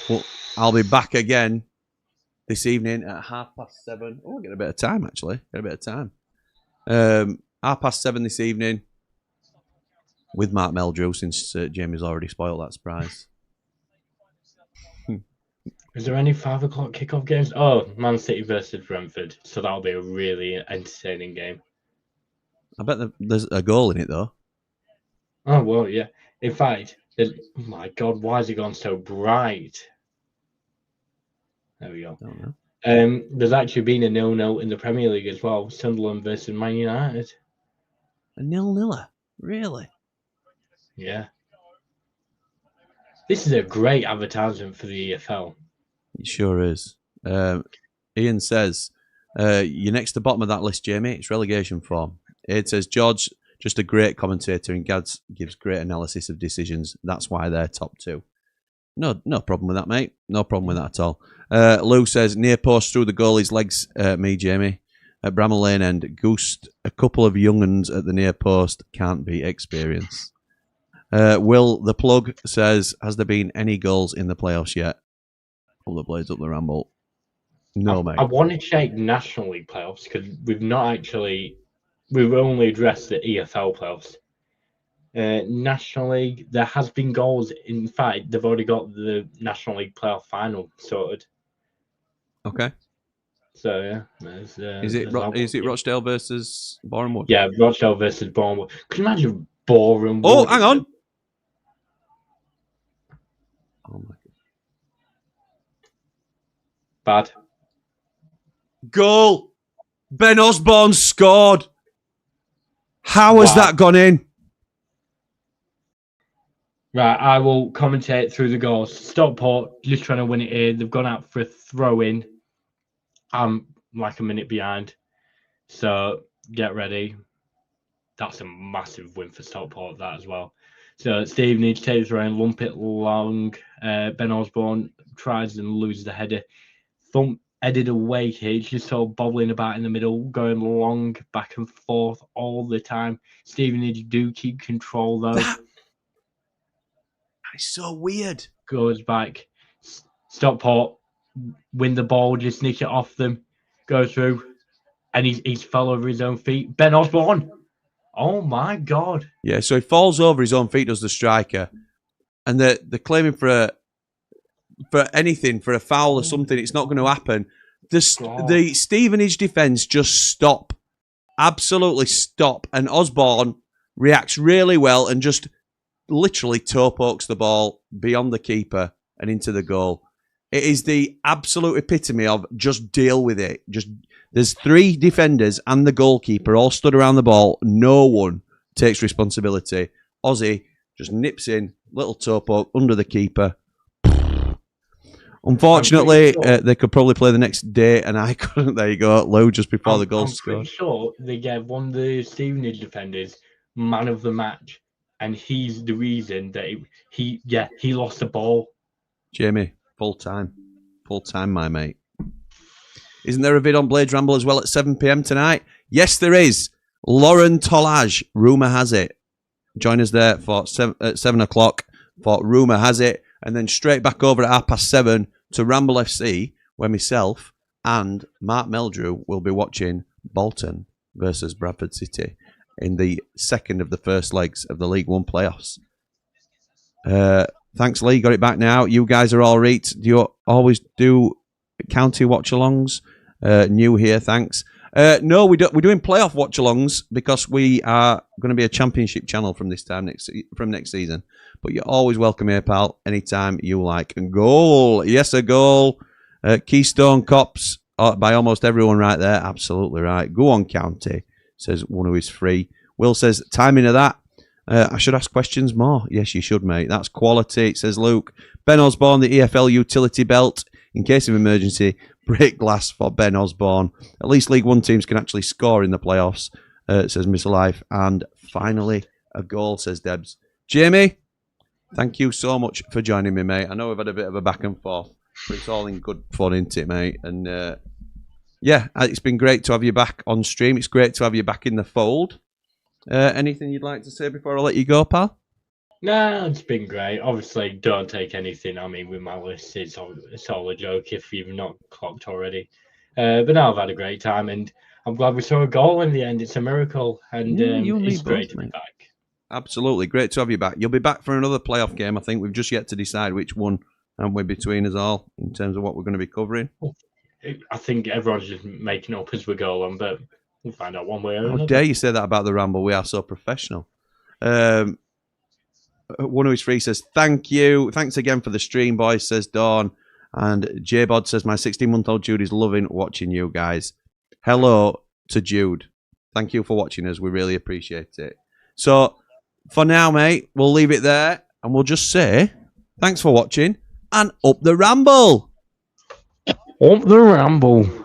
Well, I'll be back again this evening at 7:30. Oh, get a bit of time, actually. 7:30 this evening with Mark Meldrew, since Jamie's already spoiled that surprise. Is there any 5 o'clock kickoff games? Oh, Man City versus Brentford. So that'll be a really entertaining game. I bet there's a goal in it, though. Oh, well, yeah. In fact, oh my God, why has it gone so bright? There we go. There's actually been a 0-0 in the Premier League as well. Sunderland versus Man United. A 0-0? Really? Yeah. This is a great advertisement for the EFL. It sure is. Ian says, you're next to the bottom of that list, Jamie. It's relegation form. It says, George, just a great commentator, and Gads gives great analysis of decisions. That's why they're top 2. No problem with that, mate. No problem with that at all. Lou says, near post through the goalie's legs, me, Jamie. At Bramall Lane End, goosed a couple of young'uns at the near post. Can't beat experience. Will the plug says, has there been any goals in the playoffs yet? Pull the blades up the ramble. No, mate. I want to check National League playoffs because we've only addressed the EFL playoffs. National League, there has been goals. In fact, they've already got the National League playoff final sorted. Okay. So yeah, Is it Rochdale versus Bournemouth? Yeah, Rochdale versus Bournemouth. Could you imagine Bournemouth? Oh, hang on. Oh my God. Bad. Goal. Ben Osborne scored. How has that gone in? Right, I will commentate through the goals. Stockport just trying to win it here. They've gone out for a throw-in. I'm like a minute behind. So get ready. That's a massive win for Stockport, that as well. So Stevenage takes around, lump it long. Ben Osborne tries and loses the header. Thump headed away here. He's just sort of bobbling about in the middle, going long, back and forth all the time. Stevenage do keep control, though. It's so weird. Goes back. Stockport win the ball, just sneak it off them. Go through. And he's fell over his own feet. Ben Osborne. Oh, my God. Yeah, so he falls over his own feet, does the striker. And they're claiming for anything, for a foul or something. It's not going to happen. The Stevenage defence just stop. Absolutely stop. And Osborne reacts really well and just literally toe pokes the ball beyond the keeper and into the goal. It is the absolute epitome of just deal with it. There's 3 defenders and the goalkeeper all stood around the ball. No one takes responsibility. Ozzy just nips in, little toe poke under the keeper. Unfortunately, they could probably play the next day, and I couldn't. There you go, Lou, just before the goal scored. I'm pretty sure they gave one of the Stevenage defenders man of the match, and he's the reason that he lost the ball. Jamie, full time, my mate. Isn't there a vid on Blades Ramble as well at 7 p.m. tonight? Yes, there is. Lauren Tolage, rumour has it. Join us there at 7 o'clock for rumour has it, and then straight back over at 7:30 to Ramble FC, where myself and Mark Meldrew will be watching Bolton versus Bradford City in the second of the first legs of the League One playoffs. Thanks, Lee. Got it back now. You guys are all right. Do you always do county watch-alongs? New here, thanks. No, we don't. We're doing playoff watch-alongs because we are going to be a championship channel from next season. But you're always welcome here, pal. Anytime you like. Goal, yes, a goal. Keystone Cops by almost everyone right there. Absolutely right. Go on, county. Says one who is free. Will says timing of that. I should ask questions more. Yes, you should, mate. That's quality. Says Luke. Ben Osborne, the EFL utility belt in case of emergency. Break glass for Ben Osborne. At least League One teams can actually score in the playoffs, says Miss Life. And finally, a goal, says Debs. Jamie, thank you so much for joining me, mate. I know we've had a bit of a back and forth, but it's all in good fun, isn't it, mate? And yeah, it's been great to have you back on stream. It's great to have you back in the fold. Anything you'd like to say before I let you go, pal? No, it's been great. Obviously, don't take anything I mean with my list. It's all a joke if you've not clocked already. But no, I've had a great time, and I'm glad we saw a goal in the end. It's a miracle, and it's great to be back. Absolutely. Great to have you back. You'll be back for another playoff game, I think. We've just yet to decide which one, and we're between us all in terms of what we're going to be covering. I think everyone's just making up as we go along, but we'll find out one way or another. How dare you say that about the Ramble? We are so professional. One who is free says, thank you. Thanks again for the stream, boys, says Dawn. And J-Bod says, my 16-month-old Jude is loving watching you guys. Hello to Jude. Thank you for watching us. We really appreciate it. So, for now, mate, we'll leave it there. And we'll just say, thanks for watching. And up the Ramble! Up the Ramble.